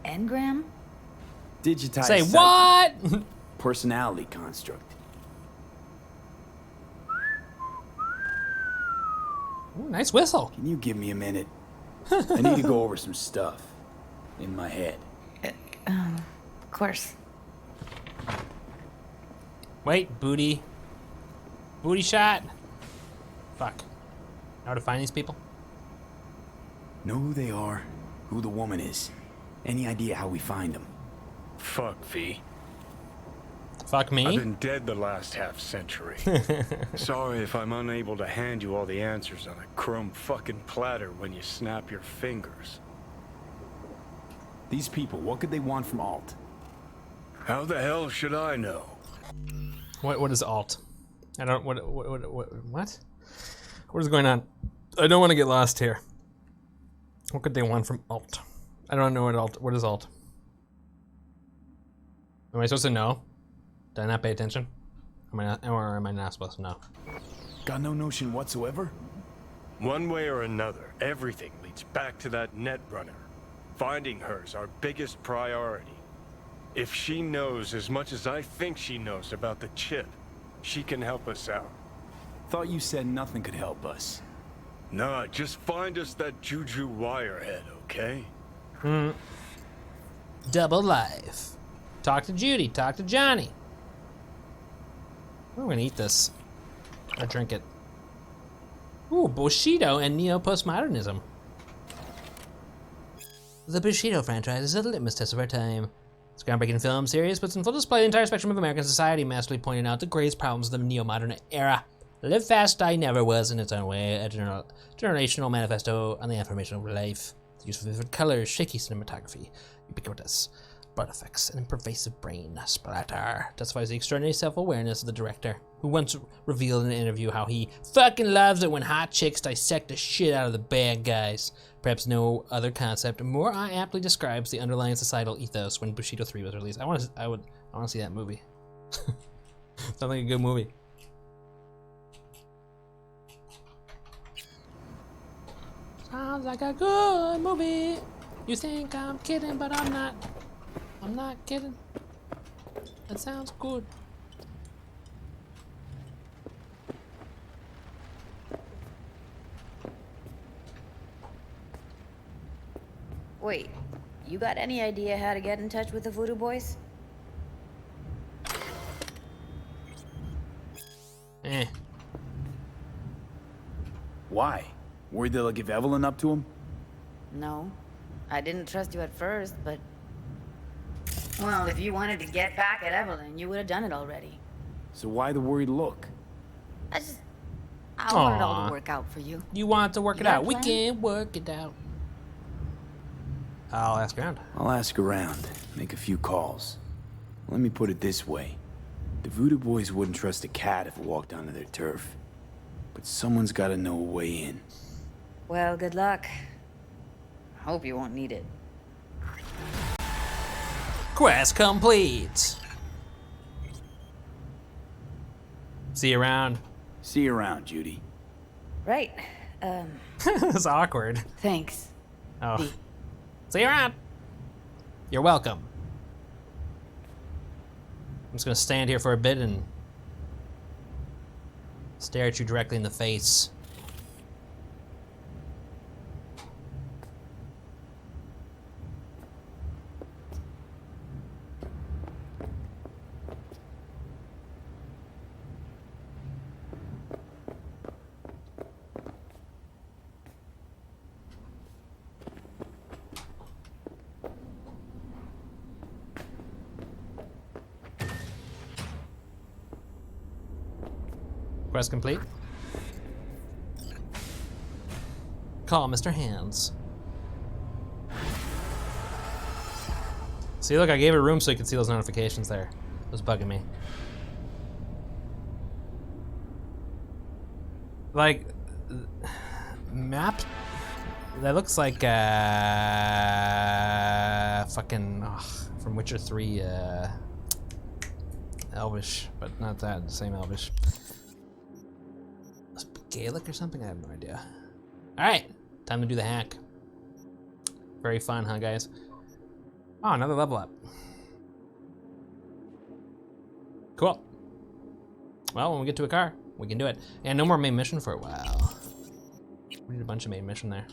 Engram? Digitized. Say what? Personality construct. Ooh, nice whistle. Can you give me a minute? I need to go over some stuff in my head. Of course. Wait, booty. Booty shot. Fuck. Know how to find these people? Know who they are, who the woman is. Any idea how we find them? Fuck, V. Fuck me? I've been dead the last half-century. Sorry if I'm unable to hand you all the answers on a chrome fucking platter when you snap your fingers. These people, what could they want from Alt? How the hell should I know? What is alt? I don't what? What is going on? I don't want to get lost here. What could they want from alt? I don't know what is alt. Am I supposed to know? Did I not pay attention? Or am I not supposed to know? Got no notion whatsoever? One way or another, everything leads back to that Netrunner. Finding her's our biggest priority. If she knows as much as I think she knows about the chip, she can help us out. Thought you said nothing could help us. Nah, just find us that Juju wirehead, okay? Double life. Talk to Judy, talk to Johnny. I'm gonna eat this. Or drink it. Ooh, Bushido and neo-postmodernism. The Bushido franchise is a litmus test of our time. This groundbreaking film series puts in full display the entire spectrum of American society, masterfully pointing out the greatest problems of the neo-modern era. Live Fast, Die Never was, in its own way, a generational manifesto on the affirmation of life. The use of vivid colors, shaky cinematography, ubiquitous blood effects, and pervasive brain splatter testifies the extraordinary self-awareness of the director, who once revealed in an interview how he fucking loves it when hot chicks dissect the shit out of the bad guys. Perhaps no other concept more aptly describes the underlying societal ethos when Bushido 3 was released. I want to see that movie. Sounds like a good movie. Sounds like a good movie. You think I'm kidding, but I'm not. I'm not kidding. That sounds good. Wait, you got any idea how to get in touch with the Voodoo Boys? Why? Worried they'll give Evelyn up to him? No. I didn't trust you at first, but... Well, if you wanted to get back at Evelyn, you would have done it already. So why the worried look? I want it all to work out for you. You want to work You it got a out. We plan? can work it out. I'll ask around. I'll ask around, make a few calls. Let me put it this way. The Voodoo Boys wouldn't trust a cat if it walked onto their turf. But someone's gotta know a way in. Well, good luck. Hope you won't need it. Quest complete. See you around. See you around, Judy. Right. It's awkward. Thanks. Oh. V. See you around. You're welcome. I'm just gonna stand here for a bit and stare at you directly in the face. Quest complete. Call Mr. Hands. See, look, I gave it room so you could see those notifications there. It was bugging me. like map that looks like fucking from Witcher 3 Elvish, but not that, the same Elvish. Gaelic or something? I have no idea. Alright, time to do the hack. Very fun, huh guys? Oh, another level up. Cool. Well, when we get to a car, we can do it. And no more main mission for a while. We need a bunch of main mission there.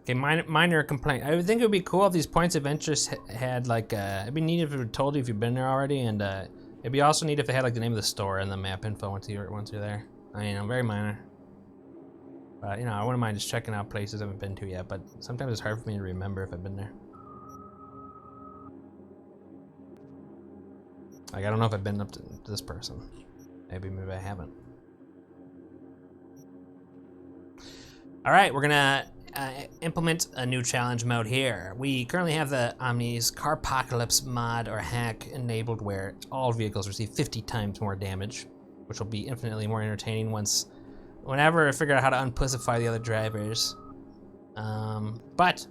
Okay, minor complaint. I would think it would be cool if these points of interest had like, it'd be neat if it would told you if you've been there already, and it'd be also neat if it had like the name of the store and the map info once you're there. I mean, I'm very minor. But, you know, I wouldn't mind just checking out places I haven't been to yet, but sometimes it's hard for me to remember if I've been there. Like, I don't know if I've been up to this person. Maybe I haven't. All right, we're gonna implement a new challenge mode here. We currently have the Omni's Carpocalypse mod or hack enabled where all vehicles receive 50 times more damage, which will be infinitely more entertaining whenever I figure out how to unpussify the other drivers. But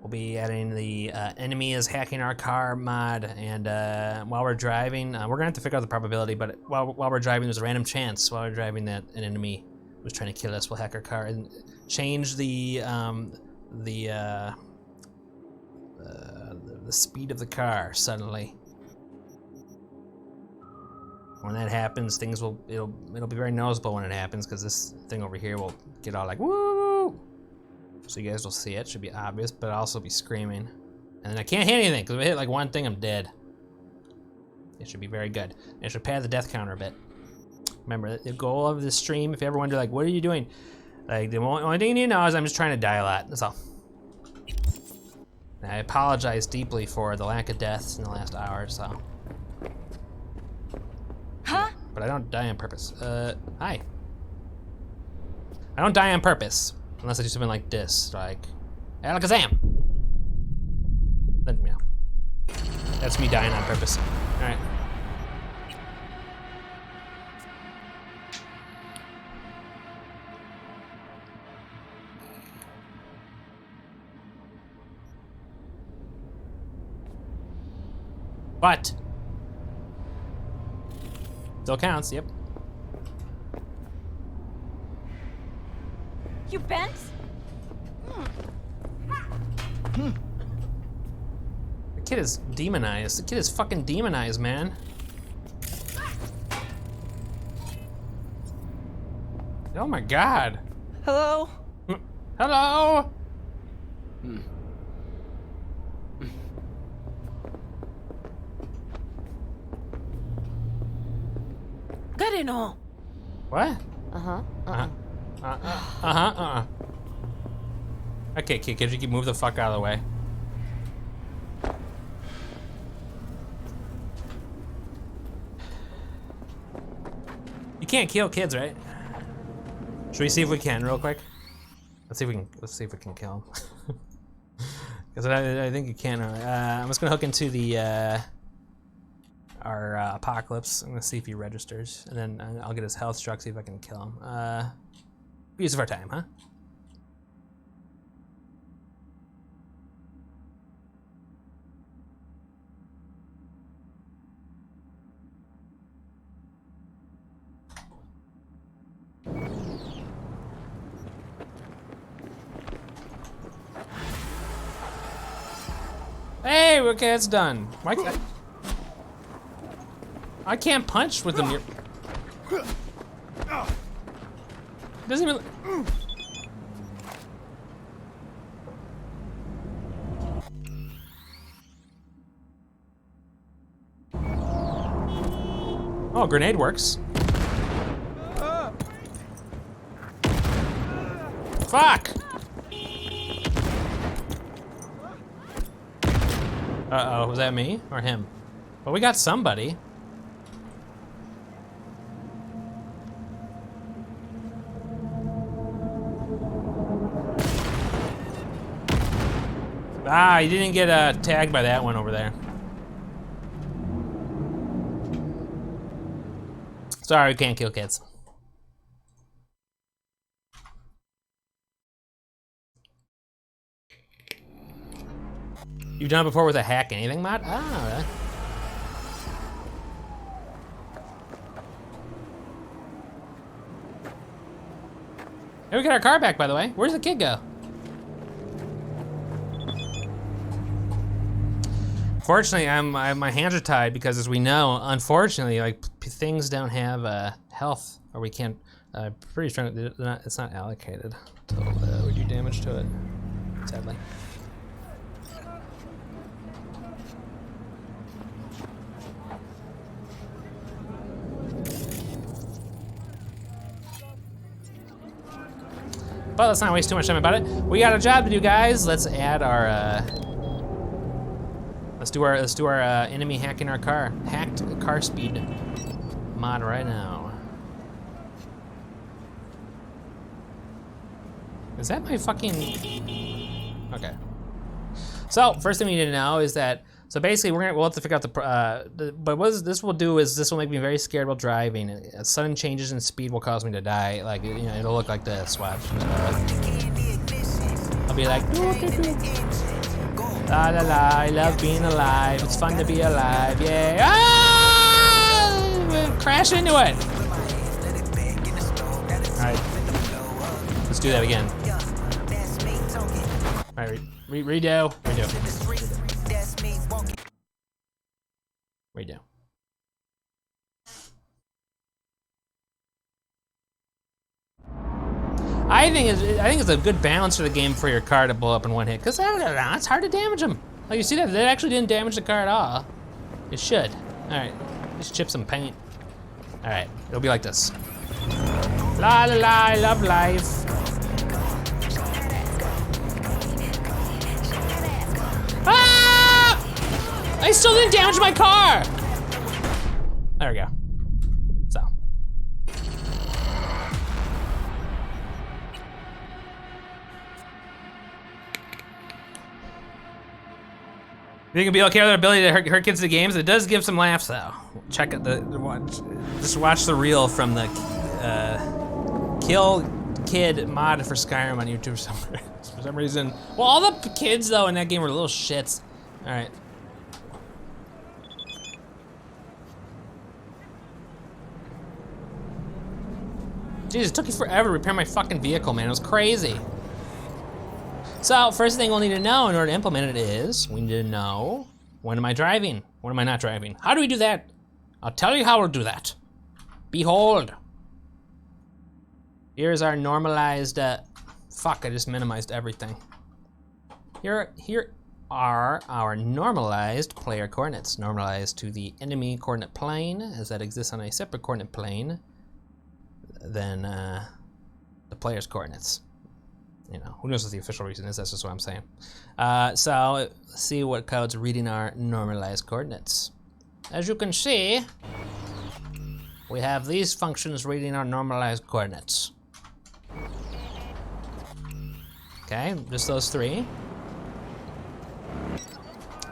we'll be adding the enemy is hacking our car mod, and while we're driving, we're gonna have to figure out the probability, but while we're driving, there's a random chance while we're driving that an enemy was trying to kill us will hack our car and change the speed of the car suddenly. When that happens, it'll be very noticeable when it happens, because this thing over here will get all like woo. So you guys will see it. Should be obvious, but I'll also be screaming. And then I can't hit anything, because if I hit like one thing, I'm dead. It should be very good. It should pad the death counter a bit. Remember, the goal of this stream, if you ever wonder, like, what are you doing? Like, the only thing you need to know is I'm just trying to die a lot. That's all. And I apologize deeply for the lack of deaths in the last hour, so. Huh? But I don't die on purpose. Hi. I don't die on purpose. Unless I do something like this, like, Alakazam! Then, yeah. That's me dying on purpose. Alright. But still counts, yep. You bent? The kid is demonized. The kid is fucking demonized, man. Oh my god. Hello? Hello? Garino. What? Okay, kid, could you move the fuck out of the way? You can't kill kids, right? Should we see if we can real quick? Let's see if we can kill him. Because I think you can. I'm just gonna hook into the our Apocalypse. I'm gonna see if he registers, and then I'll get his health struck, see if I can kill him. Use of our time, huh? Hey, okay, it's done. Why can't I can't punch with the doesn't even. Oh, grenade works. Fuck! Uh-oh, was that me or him? Well, we got somebody. Ah, you didn't get tagged by that one over there. Sorry, we can't kill kids. You've done it before with a hack anything mod? Ah, really? Hey, we got our car back, by the way. Where's the kid go? Fortunately, my hands are tied because, as we know, unfortunately, like things don't have health, or we can't. Pretty sure it's not allocated until we do damage to it. Sadly. But let's not waste too much time about it. We got a job to do, guys. Let's add our. Let's do our enemy hacking our car. Hacked car speed mod right now. Is that my fucking? Okay. So first thing we need to know is that. So basically, we'll have to figure out but what this will do is this will make me very scared while driving. Sudden changes in speed will cause me to die. Like, you know, it'll look like this. Watch. I'll be like, la la la, I love being alive. It's fun to be alive. Yeah. Ah! Crash into it. All right. Let's do that again. All right. Redo. I think it's a good balance for the game for your car to blow up in one hit, because it's hard to damage them. Like, you see that? They actually didn't damage the car at all. It should. All right, just chip some paint. All right, it'll be like this. La la la, I love life. Ah! I still didn't damage my car. There we go. So. You think it'll be okay with our ability to hurt kids in the games? It does give some laughs, though. Check out just watch the reel from the Kill Kid mod for Skyrim on YouTube somewhere. For some reason. Well, all the kids, though, in that game were little shits. All right. Jeez, it took you forever to repair my fucking vehicle, man. It was crazy. So, first thing we'll need to know in order to implement it is, we need to know, when am I driving? When am I not driving? How do we do that? I'll tell you how we'll do that. Behold. Here's our normalized, fuck, I just minimized everything. Here are our normalized player coordinates, normalized to the enemy coordinate plane, as that exists on a separate coordinate plane than the player's coordinates. You know, who knows what the official reason is, that's just what I'm saying. So, let's see what code's reading our normalized coordinates. As you can see, we have these functions reading our normalized coordinates. Okay, just those three.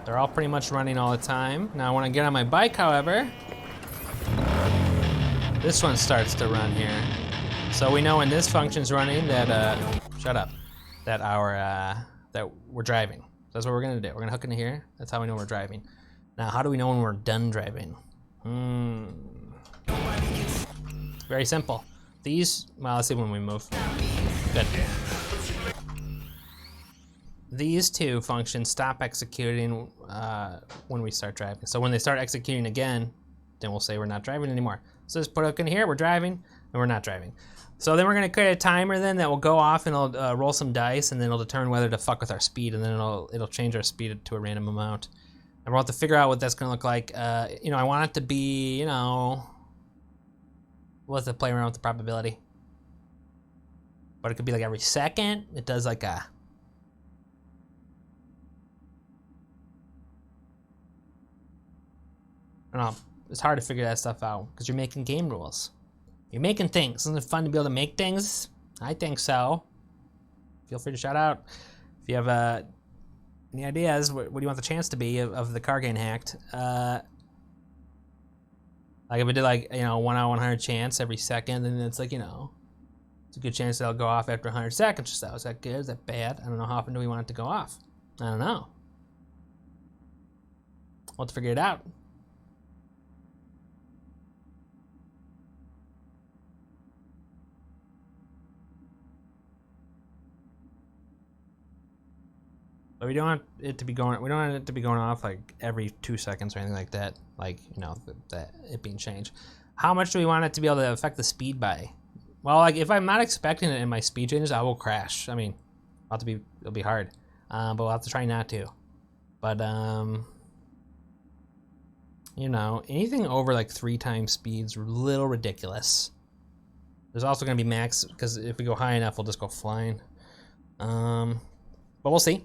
They're all pretty much running all the time. Now, when I get on my bike, however, this one starts to run here. So we know when this function's running that, shut up, that that we're driving. That's what we're gonna do. We're gonna hook into here. That's how we know we're driving. Now, how do we know when we're done driving? Very simple. These, well, let's see when we move. Good. These two functions stop executing when we start driving. So when they start executing again, then we'll say we're not driving anymore. So just put a hook in here, we're driving, and we're not driving. So then we're gonna create a timer then that will go off and it'll roll some dice, and then it'll determine whether to fuck with our speed, and then it'll change our speed to a random amount. And we'll have to figure out what that's gonna look like. You know, I want it to be, you know, we'll have to play around with the probability. But it could be like every second. It does like a, I don't know, it's hard to figure that stuff out because you're making game rules. You're making things. Isn't it fun to be able to make things? I think so. Feel free to shout out. If you have Any ideas? What do you want the chance to be of the car getting hacked? Like if we did like, you know, 1 out of 100 chance every second, then it's like, you know, it's a good chance that it'll go off after 100 seconds or so. Is that good? Is that bad? I don't know. How often do we want it to go off? I don't know. We'll have to figure it out. But we don't want it to be going. We don't want it to be going off like every 2 seconds or anything like that. Like, you know, that it being changed. How much do we want it to be able to affect the speed by? Well, like if I'm not expecting it in my speed changes, I will crash. I mean, it'll be hard, but we'll have to try not to. But you know, anything over like 3 times speed's a little ridiculous. There's also gonna be max, because if we go high enough, we'll just go flying. But we'll see.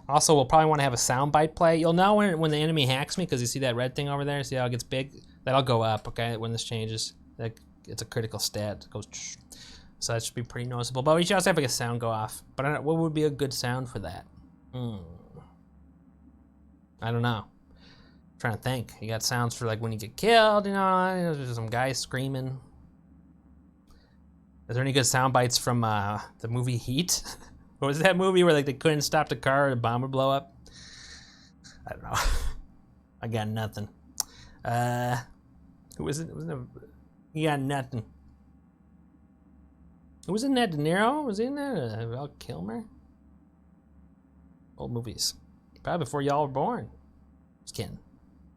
Also, we'll probably want to have a soundbite play. You'll know when the enemy hacks me, because you see that red thing over there. See how it gets big? That'll go up, okay, when this changes. It's a critical stat. It goes. So that should be pretty noticeable. But we should also have like a sound go off. But I don't, what would be a good sound for that? I don't know. I'm trying to think. You got sounds for like when you get killed, you know, there's some guys screaming. Is there any good sound bites from the movie Heat? What was that movie where like they couldn't stop the car or the bomb would blow up? I don't know. I got nothing. Who was it? He got nothing. Who was in that? De Niro? Was he in that? Val Kilmer? Old movies. Probably before y'all were born. Just kidding.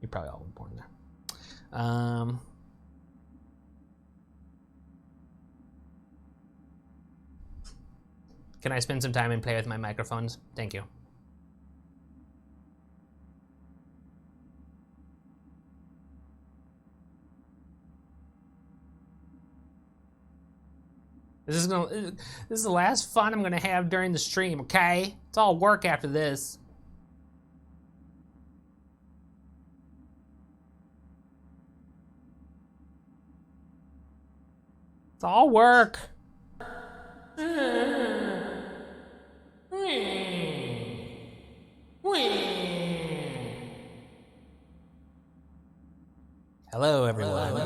You probably all were born there. Can I spend some time and play with my microphones? Thank you. This is the last fun I'm gonna have during the stream, okay? It's all work after this. It's all work. Hello, everyone.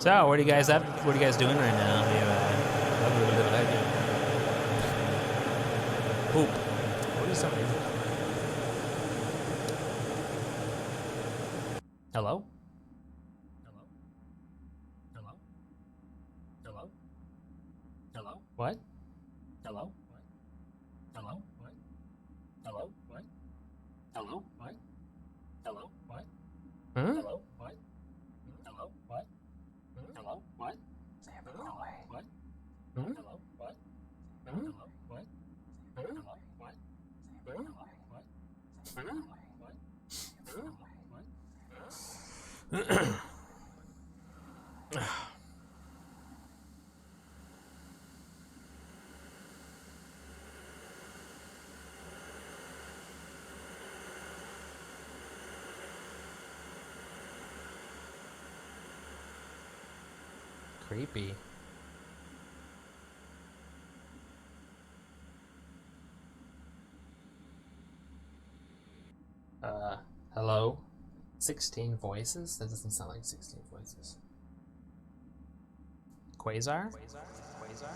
So, what are you guys up? What are you guys doing right now? Poop. What is something? Hello? Hello? Hello? Hello? Hello? What? Hello? What? Hello? What? Hello? What? Hello? What? Hello? What? Huh? Hello? What? Hello? What? Hello? What? Hello? What? Hello? What? Hello? What? Hello? What? Hello? What? Hello? What? Hello? What? Creepy. Hello? 16 voices? That doesn't sound like 16 voices. Quasar? Quasar?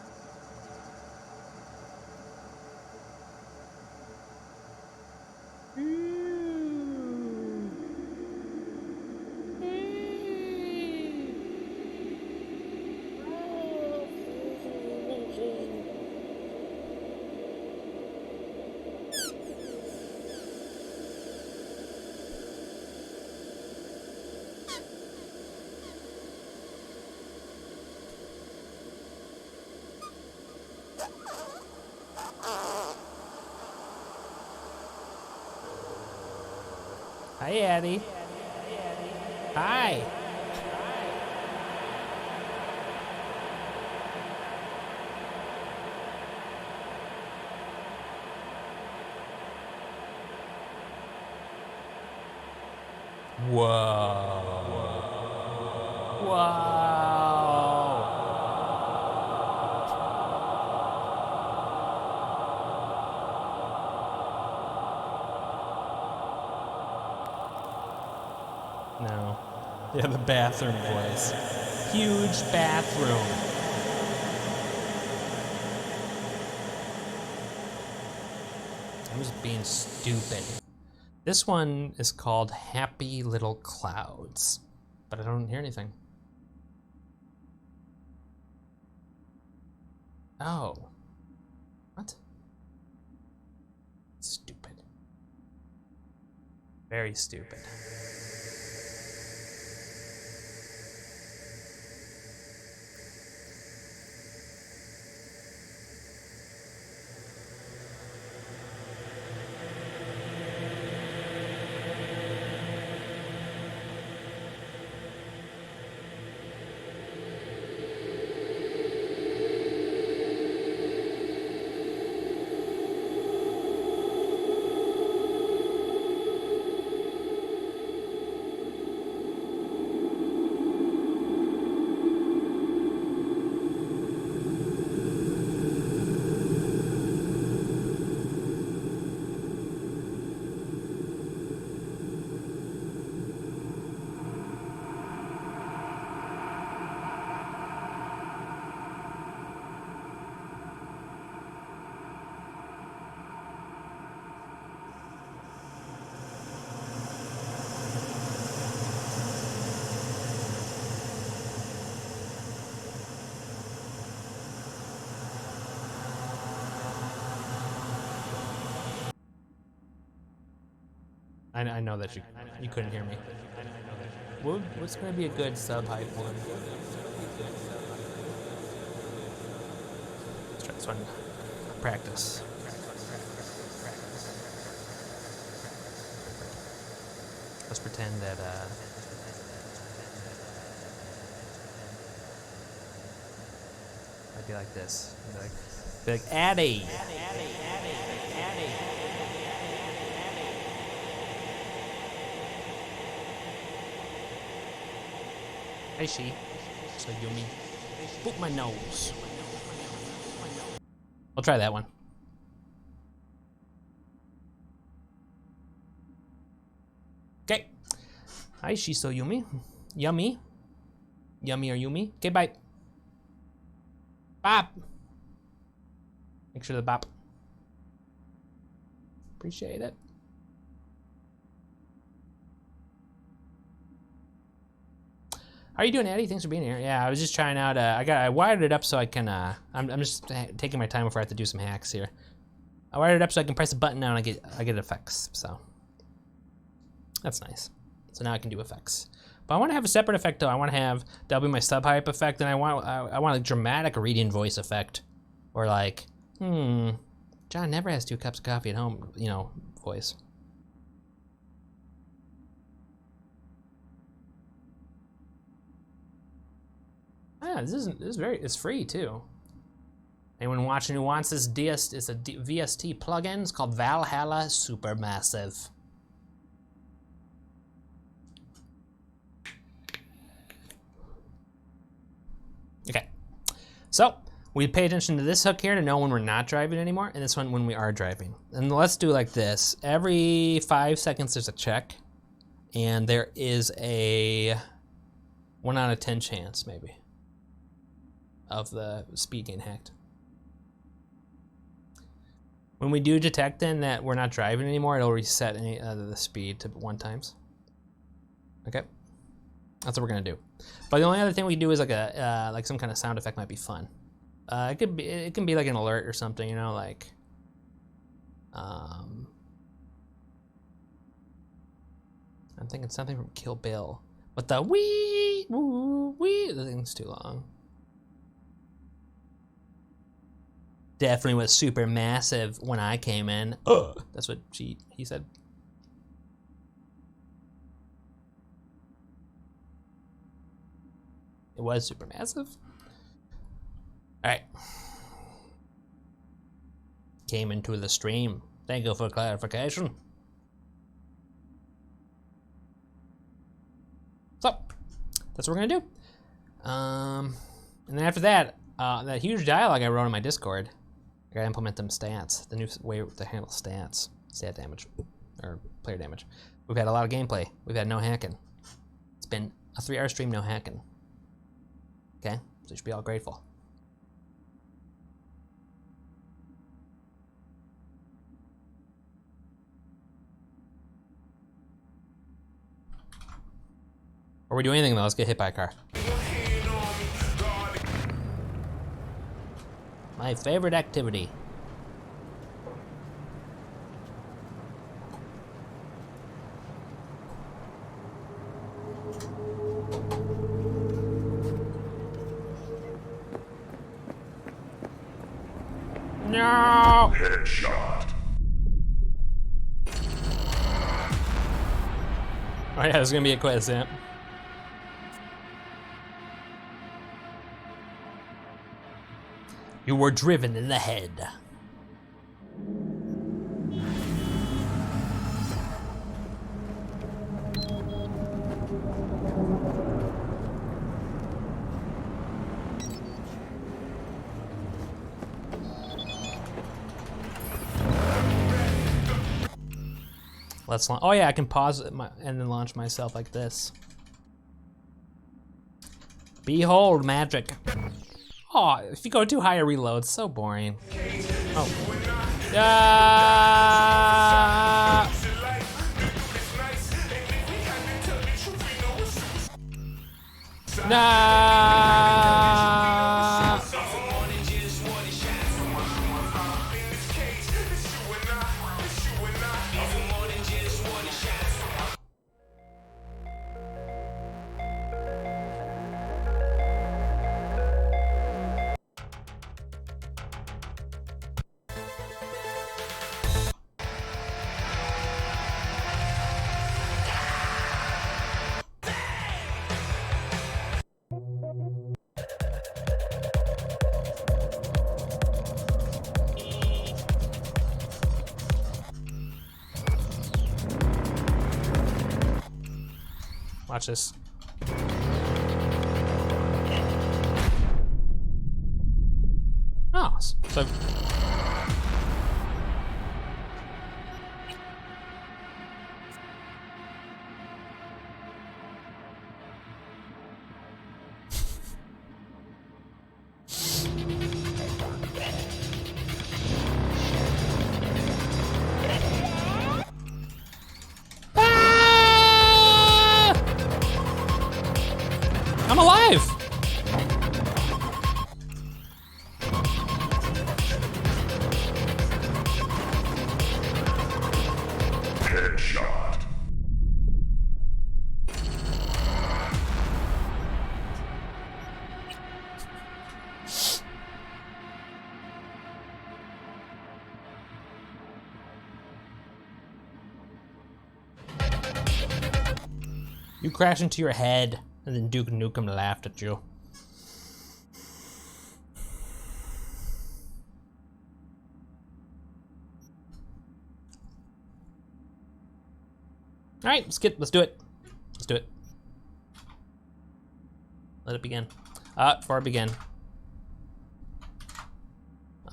Hi, Addie. Hi. Whoa. Whoa. No. Yeah, the bathroom voice. Huge bathroom. I was being stupid. This one is called Happy Little Clouds, but I don't hear anything. Oh. What? Stupid. Very stupid. I know that you couldn't hear me. What's going to be a good sub hype one? Let's try this one. Practice. Let's pretend that I'd be like this. Be like Addie. Hey, she. So yummy. Boop my nose. I'll try that one. Okay. Hi, she's so yummy. Yummy. Yummy or yummy. Okay, bye. Bop. Make sure the bop. Appreciate it. How are you doing, Addie? Thanks for being here. Yeah, I was just trying out. I wired it up so I can. I'm just taking my time before I have to do some hacks here. I wired it up so I can press a button now and I get effects. So that's nice. So now I can do effects. But I want to have a separate effect though. I want to have that'll be my sub hype effect, and I want a dramatic reading voice effect, or like, John never has 2 cups of coffee at home, you know, voice. Yeah, it's free too. Anyone watching who wants this it's a VST plugin. It's called Valhalla Supermassive. Okay, so we pay attention to this hook here to know when we're not driving anymore, and this one when we are driving. And let's do like this. Every 5 seconds there's a check, and there is a 1 out of 10 chance maybe of the speed getting hacked. When we do detect then that we're not driving anymore, it'll reset the speed to 1 times. Okay, that's what we're gonna do. But the only other thing we do is like a like some kind of sound effect might be fun. It can be like an alert or something, you know, like I'm thinking something from Kill Bill, but the wee woo wee, the thing's too long. definitely was super massive when I came in. That's what he said. It was super massive. All right. Came into the stream. Thank you for clarification. So, that's what we're gonna do. And then after that, that huge dialogue I wrote in my Discord, I gotta implement them stats, the new way to handle stats, stat damage, or player damage. We've had a lot of gameplay. We've had no hacking. It's been a 3-hour stream, no hacking. Okay, so you should be all grateful. Before we do anything though, let's get hit by a car. My favorite activity. No! Headshot. Oh yeah, there's gonna be a quiz, yeah. You were driven in the head. Let's launch. Oh yeah, I can pause it and then launch myself like this. Behold magic. Oh, if you go too high, it reloads. So boring. Oh. Watch this. Oh, so I'm alive! Headshot. You crash into your head, and then Duke Nukem laughed at you. All right, let's do it. Let's do it. Let it begin. Before I begin,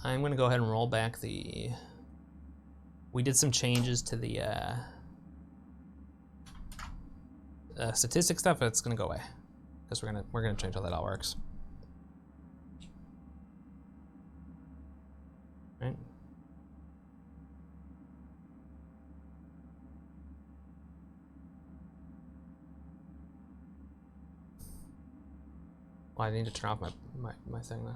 I'm gonna go ahead and roll back the. We did some changes to the statistic stuff. It's gonna go away because we're gonna change how that all works. Right. Well, I need to turn off my thing then.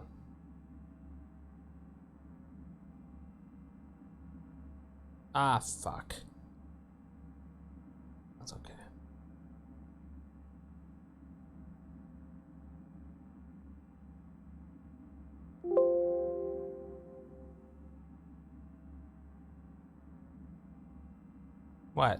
Ah, fuck. That's okay. What?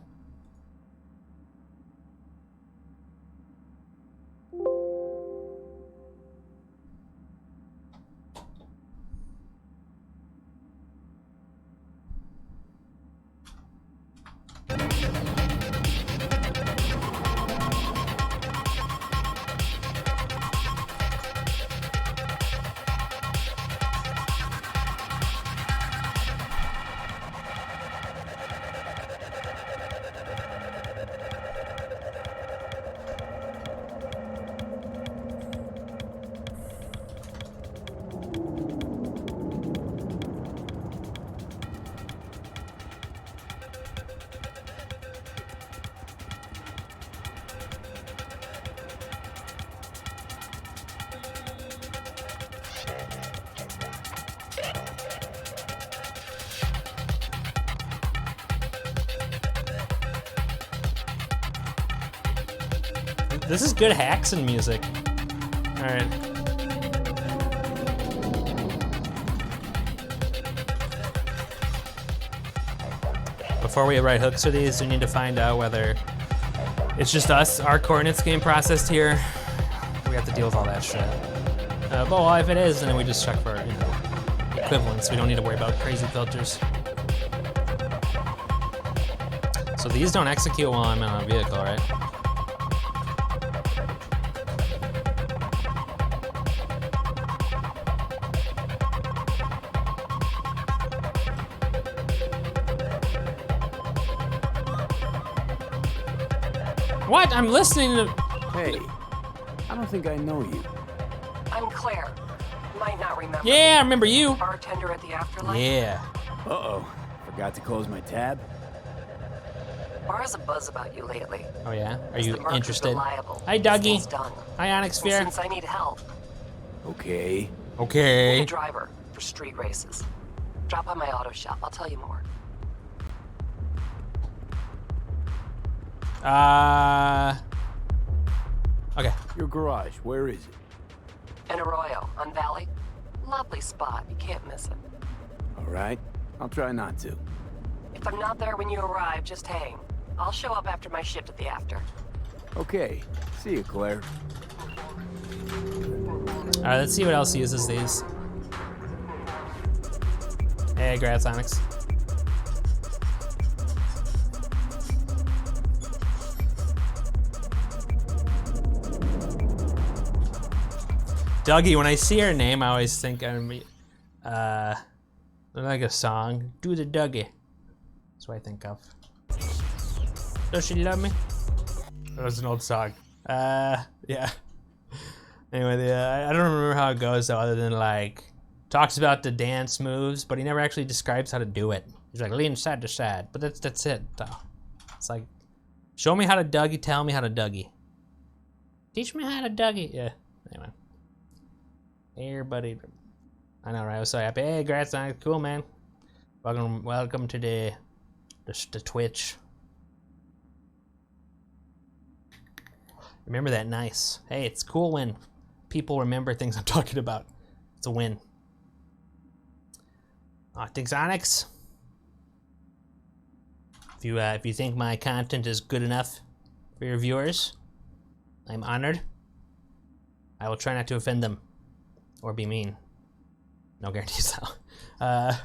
This is good Haxon music. All right. Before we write hooks for these, we need to find out whether it's just us, our coordinates getting processed here. We have to deal with all that shit. But well, if it is, then we just check for, you know, equivalence. We don't need to worry about crazy filters. So these don't execute while I'm on a vehicle, right? What? I'm listening to... Hey, I don't think I know you. I'm Claire. Might not remember. Yeah, I remember you. Bartender at the Afterlife. Yeah. Uh-oh. Forgot to close my tab? Bar has a buzz about you lately. Oh yeah? Are you The mark is interested? reliable. Hi, Dougie. It's done. Hi, Onyx And Sphere. since I need help, Okay. Okay. need a driver for street races. Drop by my auto shop. I'll tell you more. Okay. Your garage, where is it? In Arroyo, on Valley. Lovely spot. You can't miss it. All right. I'll try not to. If I'm not there when you arrive, just hang. I'll show up after my shift at the After. Okay. See you, Claire. All right, let's see what else uses these. Hey, congrats, Onyx. Dougie, when I see her name, I always think like a song. Do the Dougie. That's what I think of. Does she love me? That was an old song. Yeah. Anyway, I don't remember how it goes though, other than like, talks about the dance moves, but he never actually describes how to do it. He's like, lean side to side, but that's it though. It's like, show me how to Dougie, tell me how to Dougie. Teach me how to Dougie. Yeah, anyway. Hey, everybody. I know, right? I was so happy. Hey, congrats, cool, man. Welcome to the Twitch. Remember that, nice. Hey, it's cool when people remember things I'm talking about. It's a win. Thanks, Onyx. If you think my content is good enough for your viewers, I'm honored. I will try not to offend them or be mean. No guarantees though. I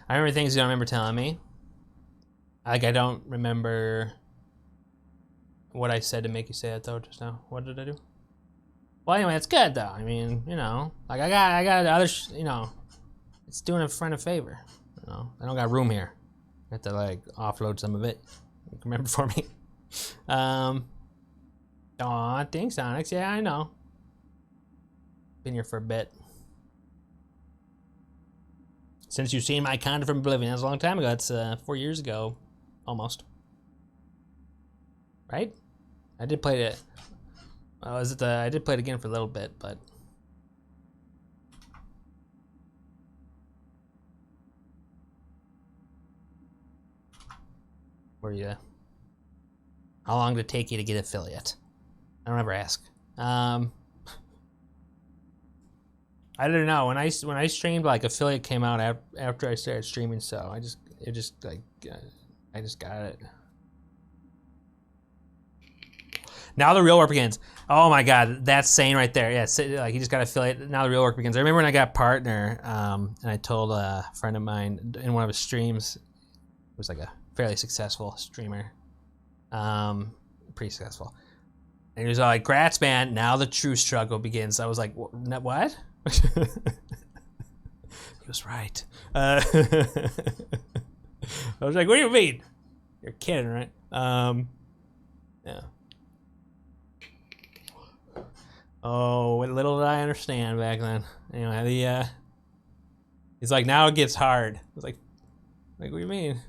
remember things you don't remember telling me. Like, I don't remember what I said to make you say it though just now. What did I do? Well, anyway, it's good though. I mean, you know, like I got other, you know, it's doing a friend a favor. You know, I don't got room here. I have to like offload some of it. You can remember for me. Aw, thanks, Onyx. Yeah, I know. Been here for a bit. Since you've seen my content from Oblivion, that's a long time ago. It's 4 years ago, almost. Right? I did play it. I did play it again for a little bit, but. Were you? How long did it take you to get affiliate? I don't ever ask. I don't know. When I streamed, like affiliate came out after I started streaming, so I just got it. Now the real work begins. Oh my god, that's saying right there. Yeah, like you just got affiliate. Now the real work begins. I remember when I got partner, and I told a friend of mine in one of his streams, it was like a fairly successful streamer, pretty successful, and he was like, "Grats, man! Now the true struggle begins." I was like, "What?" He was right. I was like, "What do you mean? You're kidding, right?" Yeah. Oh, what little did I understand back then. Anyway, he's like, now it gets hard. I was like, what do you mean?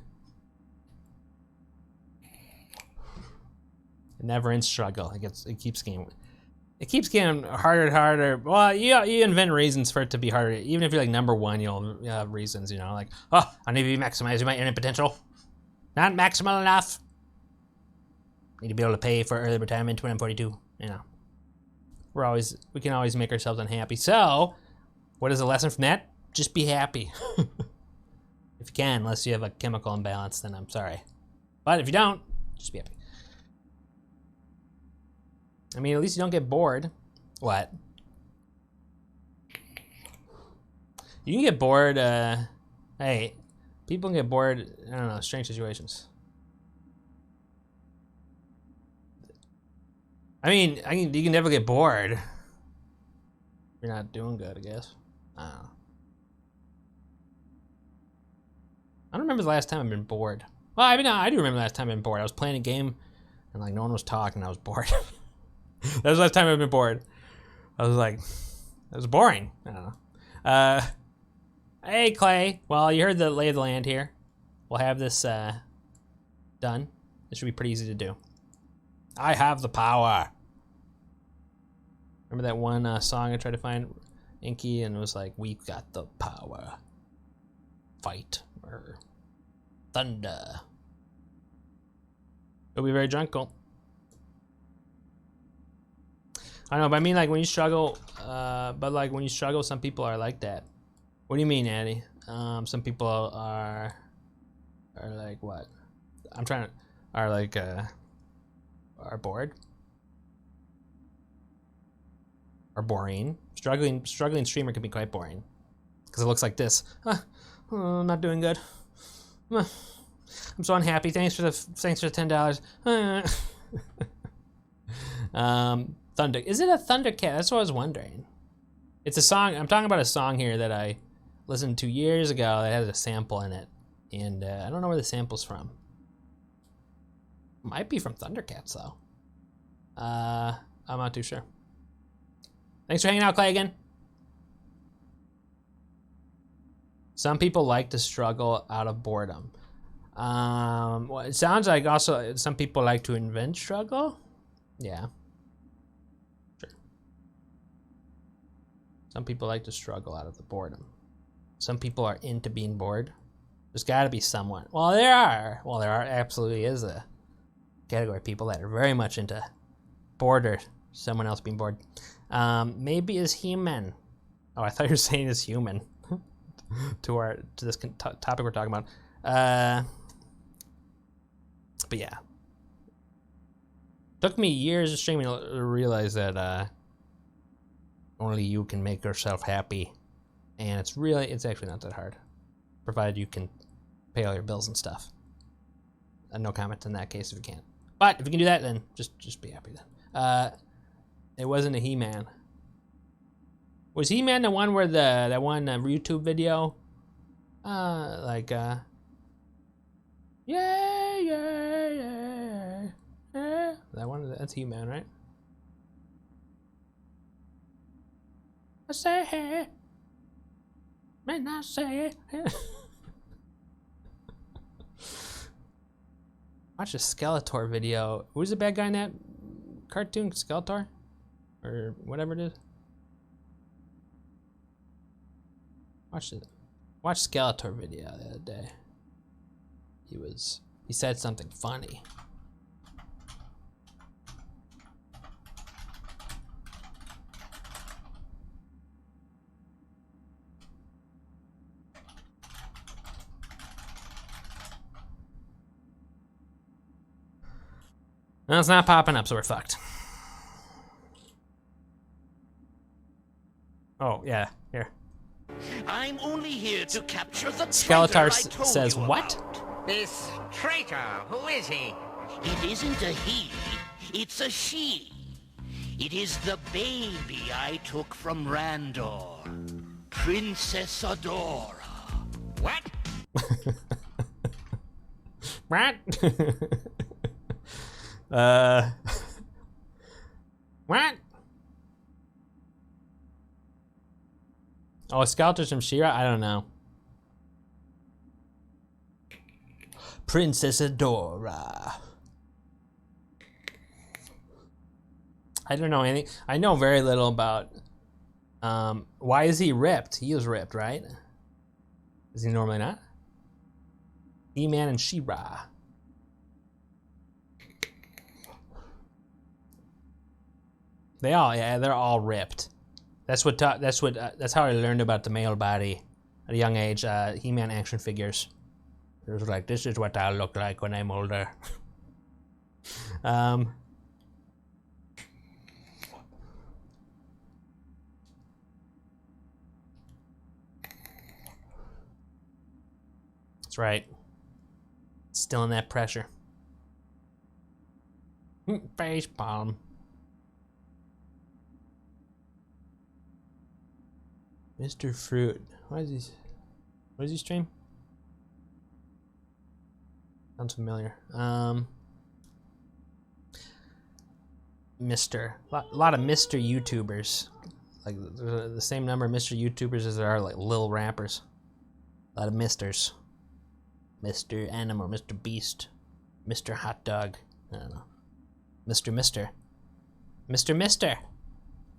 It never ends struggle. It keeps getting harder and harder. Well, you invent reasons for it to be harder. Even if you're like number one, you'll have reasons, like, oh, I need to be maximizing my earning potential. Not maximal enough. Need to be able to pay for early retirement when I'm 42, we can always make ourselves unhappy. So, what is the lesson from that? Just be happy. If you can, unless you have a chemical imbalance, then I'm sorry. But if you don't, just be happy. I mean, at least you don't get bored. What? You can get bored, hey, people can get bored, I don't know, strange situations. I mean, you can never get bored. You're not doing good, I guess. I don't know. I don't remember the last time I've been bored. Well, I mean, I do remember the last time I've been bored. I was playing a game, and like no one was talking. I was bored. That was the last time I've been bored. I was like, it was boring. I don't know. Hey, Clay. Well, you heard the lay of the land here. We'll have this done. This should be pretty easy to do. I have the power. Remember that one song I tried to find, Inky, and it was like, we've got the power. Fight. Or thunder. You'll be very drunk, Cole. I know, but I mean, like, when you struggle, some people are like that. What do you mean, Addy? Some people are like, what? Are bored? Are boring? Struggling streamer can be quite boring. Because it looks like this. Oh, not doing good. I'm so unhappy. Thanks for the $10. Thunder. Is it a Thundercat? That's what I was wondering. It's a song. I'm talking about a song here that I listened to years ago that has a sample in it. And I don't know where the sample's from. Might be from Thundercats, though. I'm not too sure. Thanks for hanging out, Clay, again. Some people like to struggle out of boredom. Well, it sounds like also some people like to invent struggle. Yeah. Sure. Some people like to struggle out of the boredom. Some people are into being bored. There's got to be someone. Well, there absolutely is a category of people that are very much into bored or someone else being bored. Maybe is human. Oh, I thought you were saying is human. to this topic we're talking about. But yeah. Took me years of streaming to realize that only you can make yourself happy. And it's actually not that hard. Provided you can pay all your bills and stuff. No comment in that case if you can't. But if you can do that, then just be happy then. It wasn't a He-Man. Was He-Man the one where that one YouTube video? Yeah, that one, that's He-Man, right? I say hey, man, I say it. Watch a Skeletor video. Who's the bad guy in that cartoon? Skeletor? Or whatever it is? Watch Skeletor video the other day. He said something funny. No, it's not popping up, so we're fucked. Oh, yeah, here. I'm only here to capture the Skeletor traitor I told says, you what? about. This traitor, who is he? It isn't a he, it's a she. It is the baby I took from Randor. Princess Adora. What? What? What? Oh, Skeletor's from She-Ra? I don't know. Princess Adora. I don't know anything. I know very little about. Why is he ripped? He is ripped, right? Is he normally not? He-Man and She-Ra. They're all ripped. That's how I learned about the male body at a young age. He-Man action figures. It was like, this is what I'll look like when I'm older. That's right. Still in that pressure. Face palm. Mr. Fruit. What is he stream? Sounds familiar. Mr. A lot of Mr. YouTubers. Like the same number of Mr. YouTubers as there are like little rappers. A lot of Misters. Mr. Animal, Mr. Beast, Mr. Hot Dog. I don't know. Mr.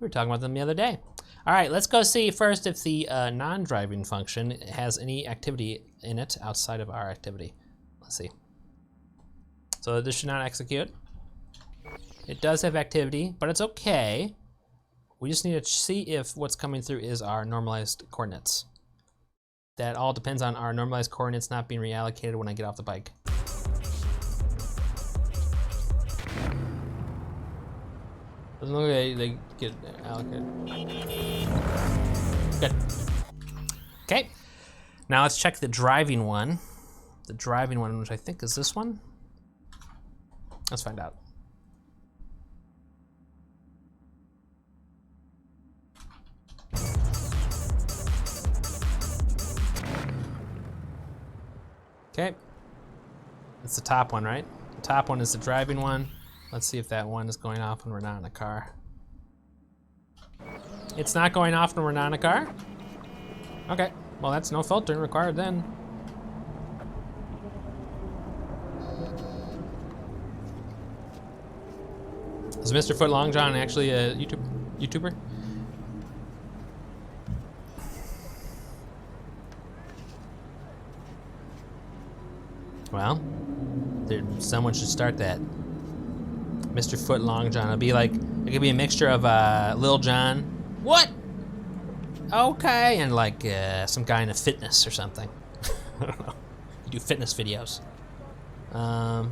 We were talking about them the other day. All right, let's go see first if the non-driving function has any activity in it outside of our activity. Let's see. So this should not execute. It does have activity, but it's okay. We just need to see if what's coming through is our normalized coordinates. That all depends on our normalized coordinates not being reallocated when I get off the bike. Doesn't look like they get allocated. Good. Okay. Now let's check the driving one. The driving one, which I think is this one. Let's find out. Okay, it's the top one, right? The top one is the driving one. Let's see if that one is going off when we're not in a car. It's not going off when we're not in a car? Okay, well that's no filtering required then. Is Mr. Foot Long John actually a YouTuber? Well, someone should start that. Mr. Foot Long John. It'll be like, it could be a mixture of Lil Jon. What? Okay, and like some guy in a fitness or something. I don't know. You do fitness videos. Huh?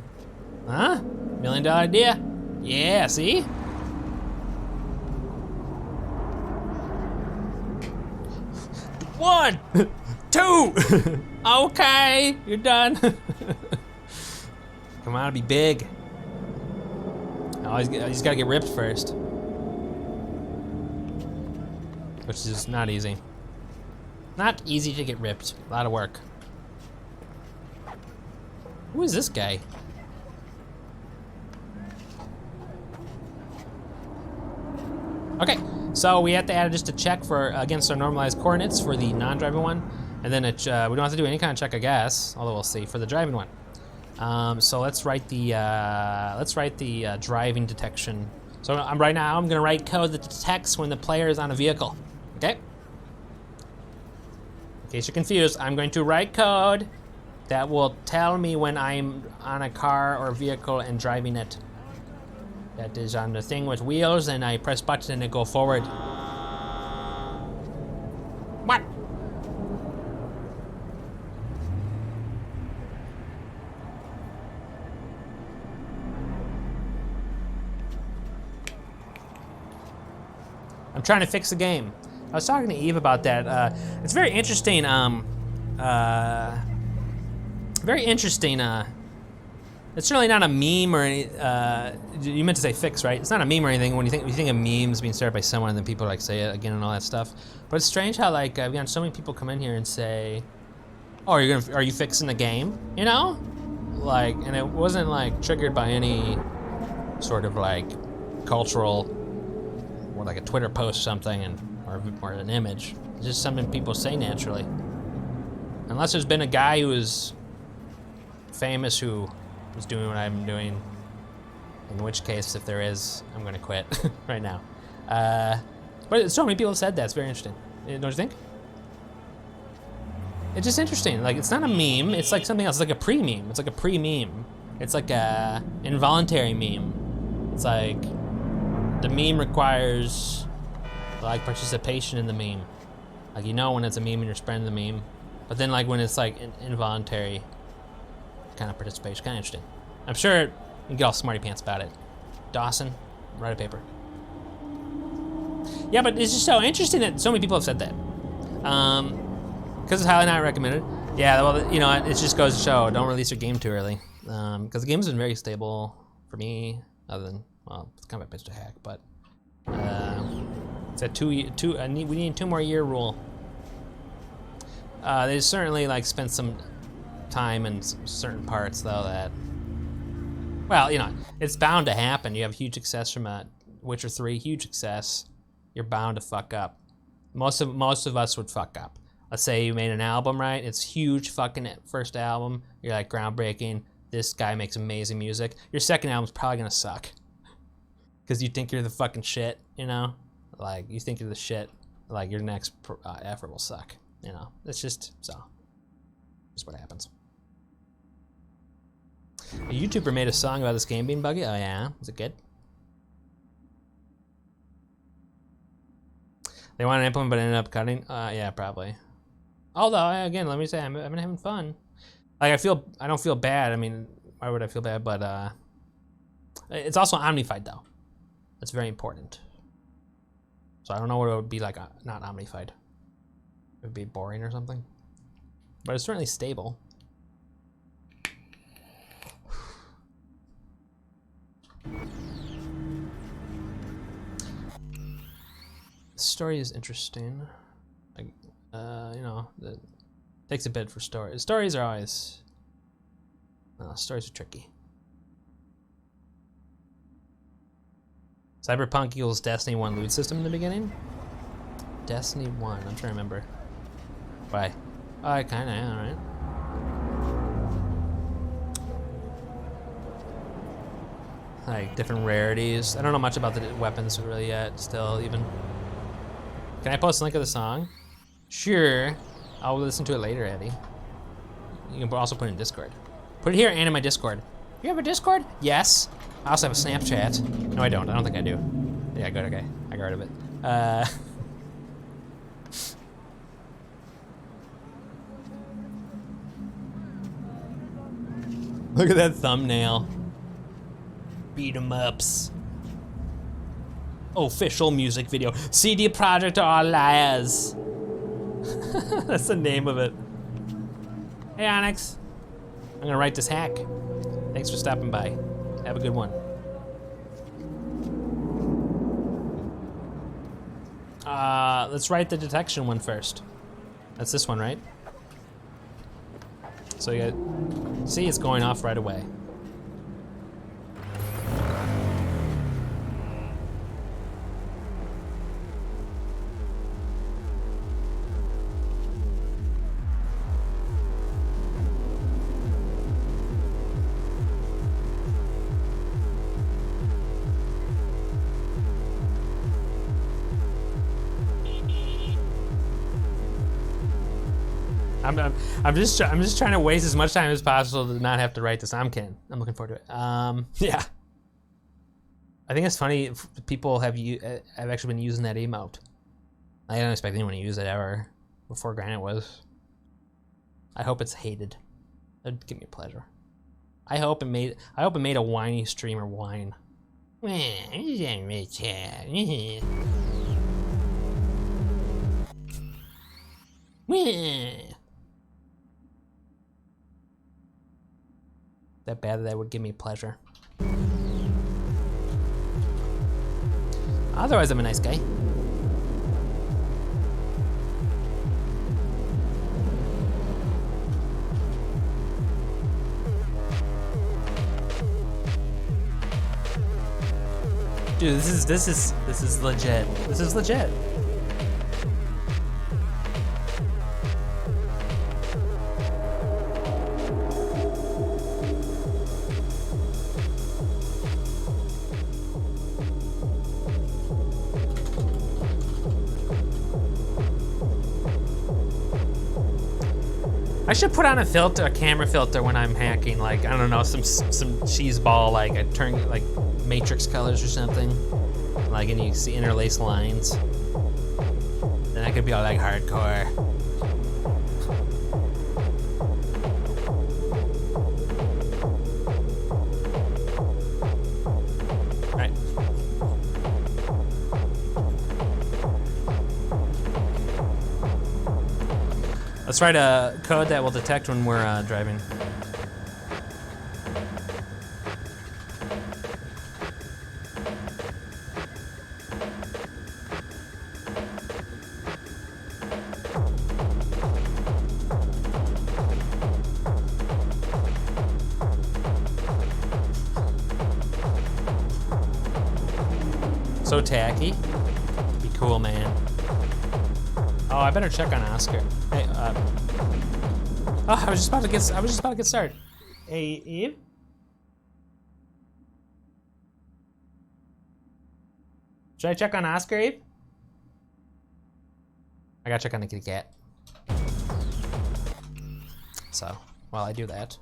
$1 million idea? Yeah, see? One, two. Okay, you're done. Come on, be big. Oh, he's got to get ripped first, which is not easy. Not easy to get ripped. A lot of work. Who is this guy? Okay, so we have to add just a check for against our normalized coordinates for the non-driving one, and then we don't have to do any kind of check, I guess. Although we'll see for the driving one. So let's write the driving detection. So right now I'm gonna write code that detects when the player is on a vehicle. Okay. In case you're confused, I'm going to write code that will tell me when I'm on a car or vehicle and driving it. That is on the thing with wheels, and I press button and it go forward. What? I'm trying to fix the game. I was talking to Eve about that. It's very interesting. Very interesting. It's certainly not a meme or any. You meant to say fix, right? It's not a meme or anything. When you think of memes being started by someone, and then people like say it again and all that stuff. But it's strange how like I've gotten so many people come in here and say, "Oh, are you fixing the game?" You know, like, and it wasn't like triggered by any sort of like cultural or like a Twitter post or something, or an image. It's just something people say naturally. Unless there's been a guy who was famous who was doing what I'm doing, in which case, if there is, I'm gonna quit right now. But so many people have said that. It's very interesting. Don't you think? It's just interesting. Like, it's not a meme. It's like something else. It's like a pre-meme. It's like a pre-meme. It's like a involuntary meme. It's like the meme requires like participation in the meme. Like, you know when it's a meme and you're spreading the meme, but then like when it's like involuntary kind of participation, kind of interesting. I'm sure you can get all smarty pants about it. Dawson, write a paper. Yeah, but it's just so interesting that so many people have said that. Because it's highly not recommended. Yeah, well, you know, it just goes to show, don't release your game too early. Because the game's been very stable for me, other than, well, it's kind of a bitch to hack, but it's a we need a 2 more year rule. They certainly like spent some time in some certain parts though that, well, you know, it's bound to happen. You have huge success from Witcher 3, huge success. You're bound to fuck up. Most of us would fuck up. Let's say you made an album, right? It's huge fucking first album. You're like groundbreaking. This guy makes amazing music. Your second album's probably gonna suck. Because you think you're the fucking shit, you know? Like, you think you're the shit. Like, your next effort will suck, you know? It's just, so. That's what happens. A YouTuber made a song about this game being buggy. Oh yeah? Was it good? They wanted to implement but ended up cutting? Yeah, probably. Although, again, let me say, I've been having fun. Like, I don't feel bad. I mean, why would I feel bad? But, it's also Omnified, though. That's very important. So I don't know what it would be like, not Omnified. It would be boring or something. But it's certainly stable. The story is interesting. Like, you know, it takes a bit for stories. Stories are always, stories are tricky. Cyberpunk equals Destiny 1 loot system in the beginning? Destiny 1, I'm trying to remember. Why? Oh, I kinda am, right? Like, different rarities. I don't know much about the weapons really yet, still, even. Can I post a link of the song? Sure. I'll listen to it later, Eddie. You can also put it in Discord. Put it here and in my Discord. You have a Discord? Yes. I also have a Snapchat. No, I don't. I don't think I do. Yeah, good, okay. I got rid of it. Look at that thumbnail. Beat 'em ups. Official music video. CD Projekt are liars. That's the name of it. Hey, Onyx. I'm gonna write this hack. Thanks for stopping by. Have a good one. Let's write the detection one first. That's this one, right? So you got, see, it's going off right away. I'm just trying to waste as much time as possible to not have to write this. I'm kidding. I'm looking forward to it. Yeah. I think it's funny. People have actually been using that emote. I don't expect anyone to use it ever. Before Granite was. I hope it's hated. That'd give me pleasure. I hope it made a whiny streamer whine. That bad that would give me pleasure. Otherwise, I'm a nice guy. Dude, this is legit. This is legit. I should put on a filter, a camera filter when I'm hacking, like, I don't know, some cheese ball, like I turn like matrix colors or something, like, and you see interlaced lines. Then I could be all like hardcore. All right. Let's write a code that will detect when we're driving. So tacky. Be cool, man. Oh, I better check on Oscar. Hey, oh, I was just about to get started. Hey, Eve? Should I check on Oscar, Eve? I gotta check on the kitty cat. So, while I do that.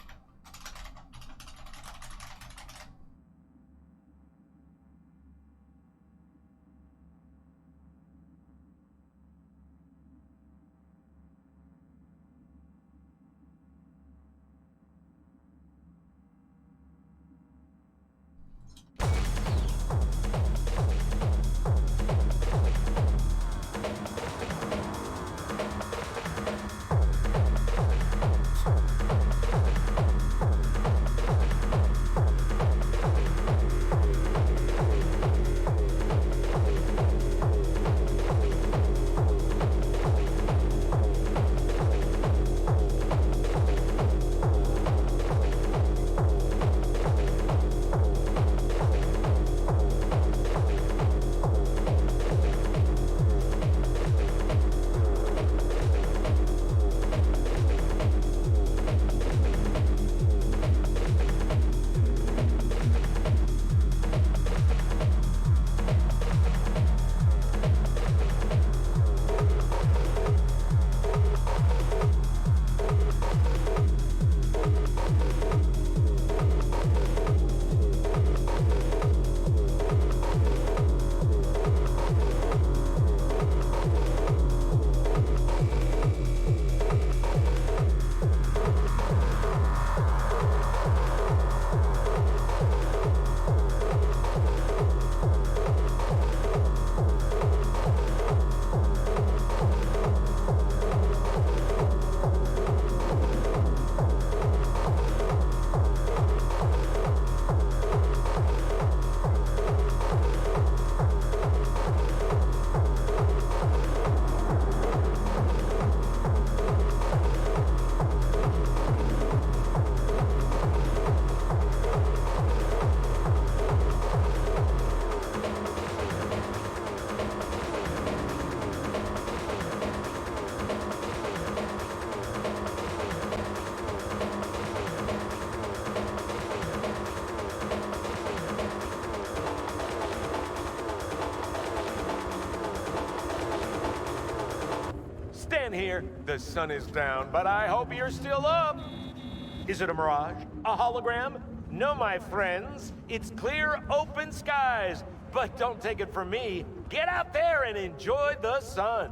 Here, the sun is down, but I hope you're still up. Is it a mirage? A hologram? No, my friends. It's clear, open skies. But don't take it from me. Get out there and enjoy the sun.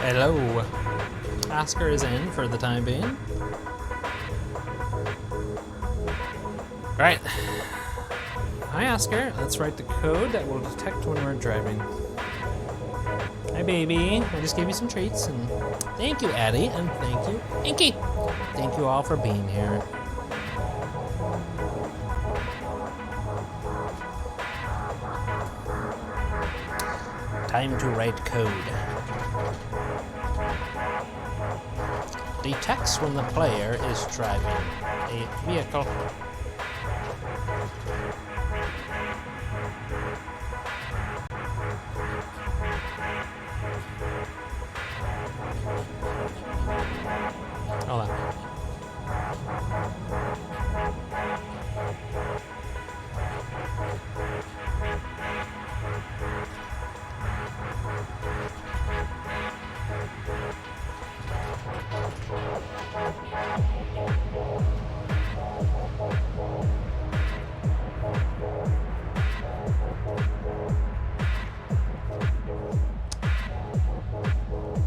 Hello. Oscar is in for the time being. Alright. Hi, Oscar. Let's write the code that will detect when we're driving. Hi, baby. I just gave you some treats, and thank you, Addie, and thank you, Inky. Thank you all for being here. Time to write code. Detects when the player is driving a vehicle. Hold on.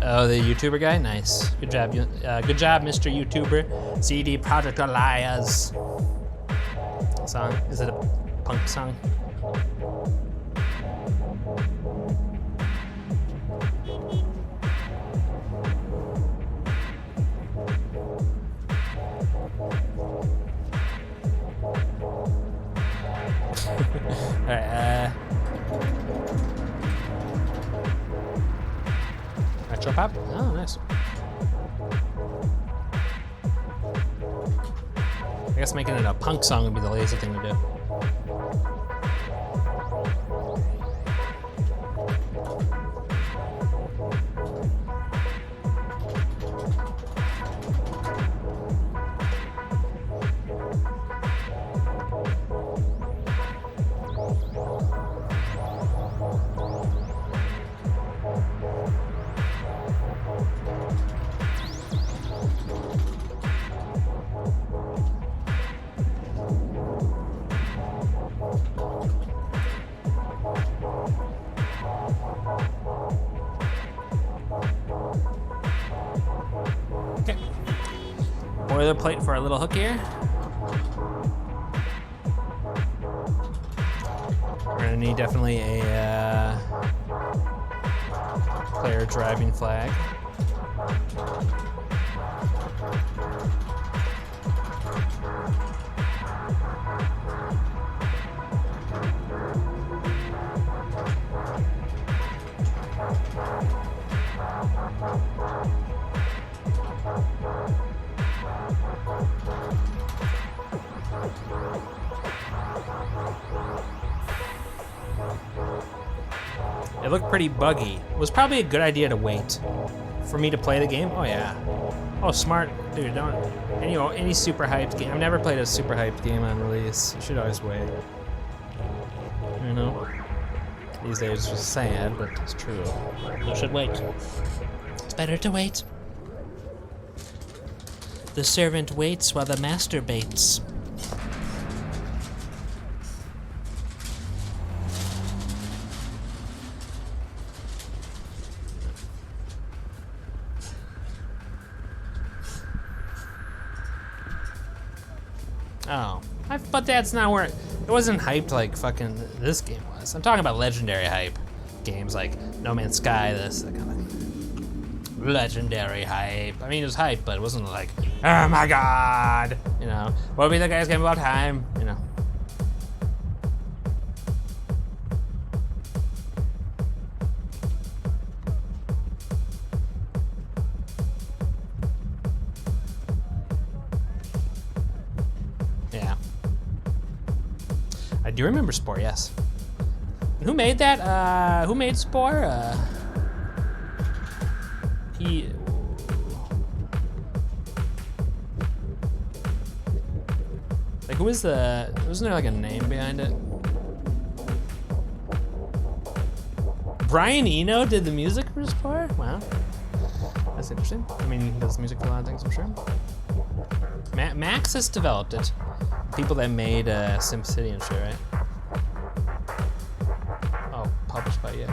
Oh, the YouTuber guy? Nice. Good job, Mr. YouTuber. CD Projekt Elias. Song? Is it a punk song? Alright, Retro pop? Oh, nice. I guess making it a punk song would be the lazy thing to do. Boilerplate for our little hook here. We're gonna need definitely a player driving flag. It looked pretty buggy. It was probably a good idea to wait for me to play the game. Oh yeah. Oh, smart Dude, don't any super hyped game. I've never played a super hyped game on release. You should always wait. You know? These days it's just sad, but it's true. You should wait. It's better to wait. The servant waits while the master baits. Oh, but that's not where it wasn't hyped like fucking this game was. I'm talking about legendary hype games like No Man's Sky, that kind of thing. Legendary hype. I mean, it was hype, but it wasn't like, oh my god, you know. What would be the guy's game about time, you know? I do remember Spore, yes. Who made that? Who made Spore? Like, who is the... Wasn't there like a name behind it? Brian Eno did the music for Spore? Wow. That's interesting. I mean, he does music for a lot of things, I'm sure. Maxis developed it. People that made SimCity and shit, right? Oh, published by you.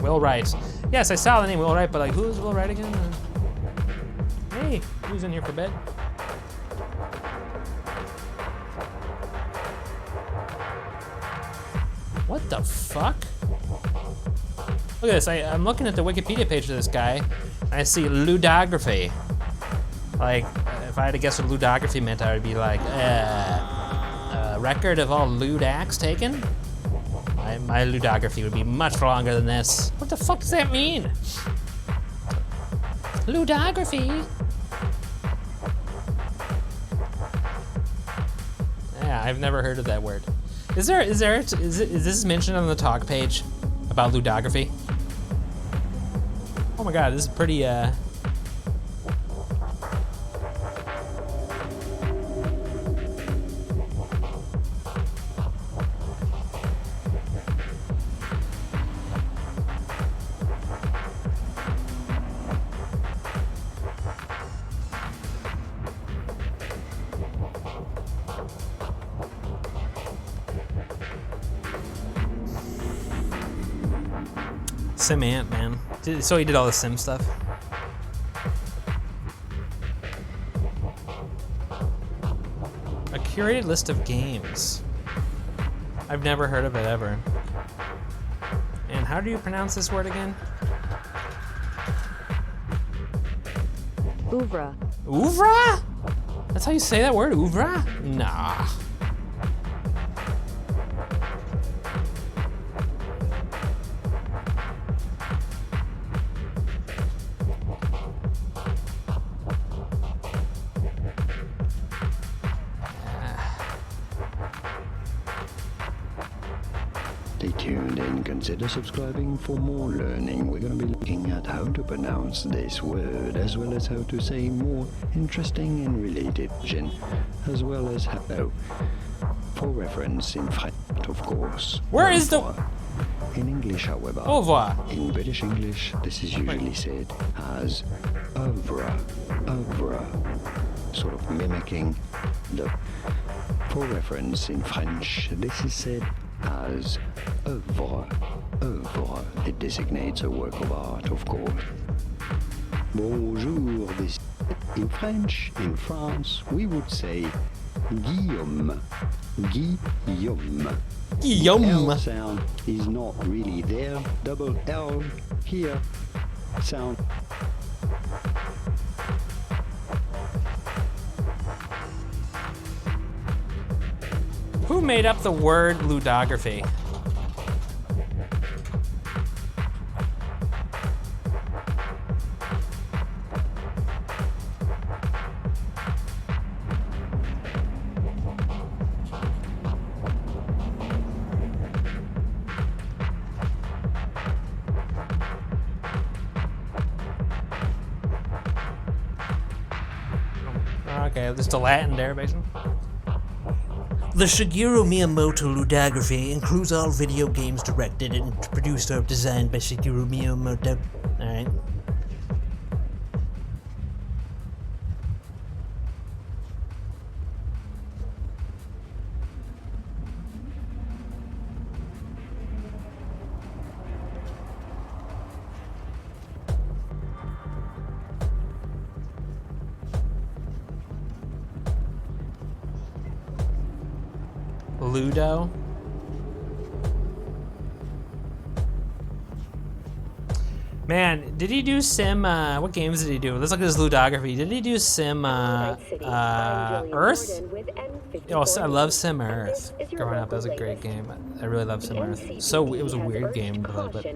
Will Wright. Yes, I saw the name Will Wright, but like, who's Will Wright again? Hey, who's in here for bed? What the fuck? Look at this, I'm looking at the Wikipedia page of this guy, and I see ludography. Like, if I had to guess what ludography meant, I would be like, a record of all lewd acts taken? My ludography would be much longer than this. What the fuck does that mean? Ludography? Yeah, I've never heard of that word. Is this mentioned on the talk page about ludography? Oh my god, this is pretty, Sim Ant, man. So he did all the Sim stuff. A curated list of games. I've never heard of it ever. And how do you pronounce this word again? Ouvra. Ouvra? That's how you say that word, ouvra? Nah. Stay tuned and consider subscribing for more learning. We're going to be looking at how to pronounce this word, as well as how to say more interesting and related gen, as well as how, for reference in French, of course. Where is the... In English, however, au revoir. In British English, this is usually said as oeuvre, sort of mimicking the... For reference in French, this is said as œuvre. It designates a work of art, of course. Bonjour, this in French, in France, we would say Guillaume. Guillaume. Guillaume. The L sound is not really there. Double L here. Sound. Who made up the word ludography? just a Latin derivation. The Shigeru Miyamoto ludography includes all video games directed and produced or designed by Shigeru Miyamoto. Alright. Ludo. Man, did he do Sim, what games did he do? Let's look at his ludography. Did he do Sim, Earth? Oh, I love Sim Earth. Growing up, that was a great game. I really love Sim Earth. So, it was a weird game to play,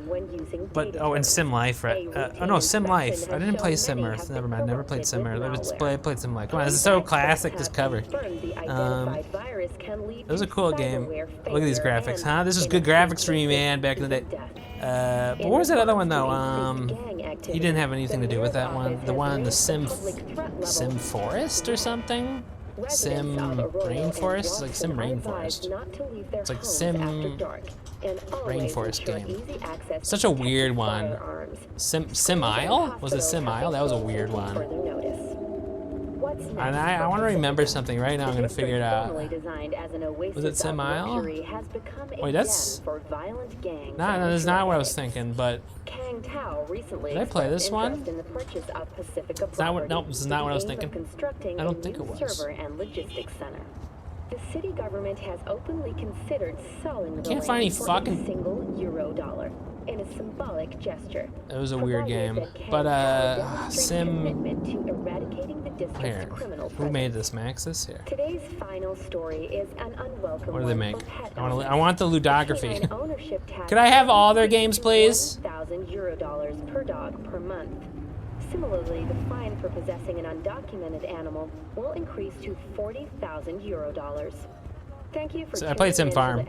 but oh, and Sim Life, right? Oh no, Sim Life. I didn't play Sim Earth. Never mind, never played Sim Earth. I played Sim Life. Come on, this is so classic, this cover. It was a cool game. Look at these graphics, huh? This was good graphics for me, man, back in the day. But what was that other one though? He didn't have anything to do with that one. The one, the Sim Forest or something? Sim Rainforest? It's like Sim Rainforest. It's like Sim Rainforest game. Such a weird one. Sim Isle? Was it Sim Isle? That was a weird one. And I want to remember something right now. I'm going to figure it out. Was it Sim Isle? Wait, that's... No, that's not what I was thinking, but... Did I play this one? Nope, this is not what I was thinking. I don't think it was. The city government has openly considered selling the Can't find any fucking single euro-dollar in a symbolic gesture. It was a weird game, but Sim. Here, who made this? Maxis here. Today's final story is an unwelcome. What do they make? I want the ludography. Could I have all their games, please? €1,000 per dog per month. Similarly, the fine for possessing an undocumented animal will increase to €40,000. Thank you for I played Sim Farm.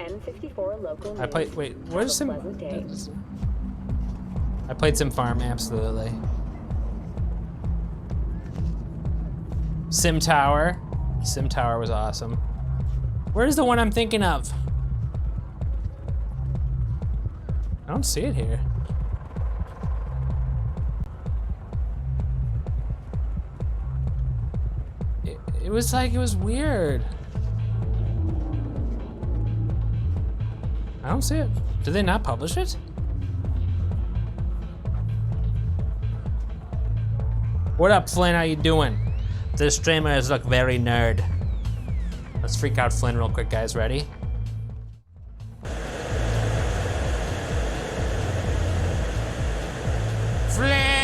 I played. Wait, where's Sim? I played Sim Farm, absolutely. Sim Tower. Sim Tower was awesome. Where's the one I'm thinking of? I don't see it here. It was like, it was weird. I don't see it. Did they not publish it? What up, Flynn? How you doing? This streamers look very nerd. Let's freak out Flynn real quick, guys. Ready? Flynn!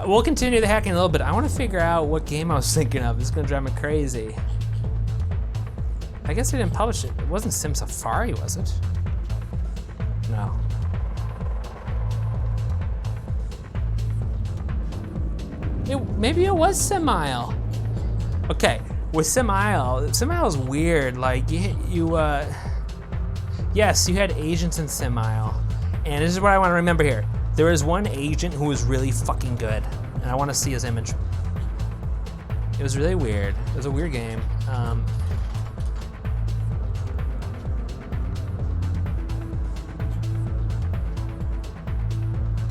We'll continue the hacking a little bit. I want to figure out what game I was thinking of. It's gonna drive me crazy. I guess they didn't publish it. It wasn't Sim Safari, was it? No. Maybe it was Sim Isle. Okay, with Sim Isle is weird. Like yes, you had agents in Sim Isle, and this is what I want to remember here. There is one agent who was really fucking good, and I want to see his image. It was really weird. It was a weird game.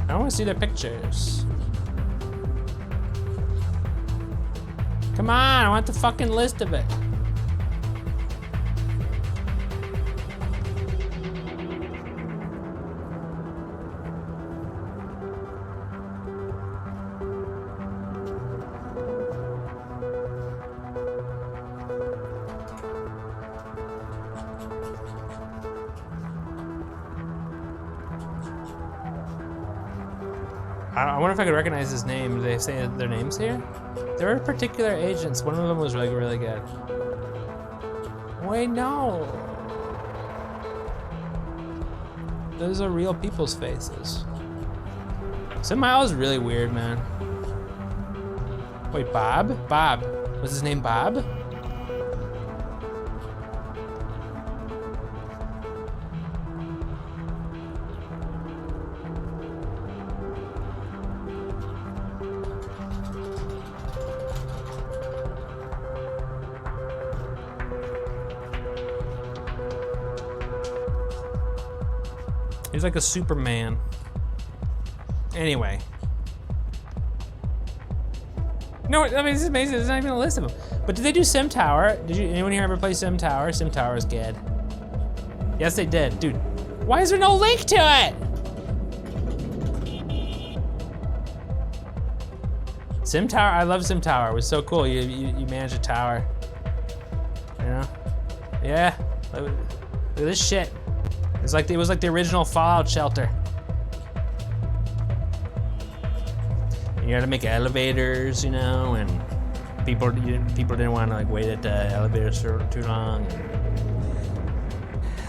I want to see their pictures. Come on, I want the fucking list of it. I wonder if I could recognize his name. Do they say their names here? There were particular agents. One of them was really, really good. Wait, no. those are real people's faces. Sim Miles is really weird, man. Wait, Bob? Bob. Was his name Bob? He's like a Superman. Anyway. No, I mean, this is amazing. There's not even a list of them. But did they do Sim Tower? Did anyone here ever play Sim Tower? Sim Tower is good. Yes, they did. Dude, why is there no link to it? Sim Tower, I love Sim Tower. It was so cool. You manage a tower. You know? Yeah. Look at this shit. It was like the original Fallout shelter. You had to make elevators, you know, and people didn't want to like wait at the elevators for too long.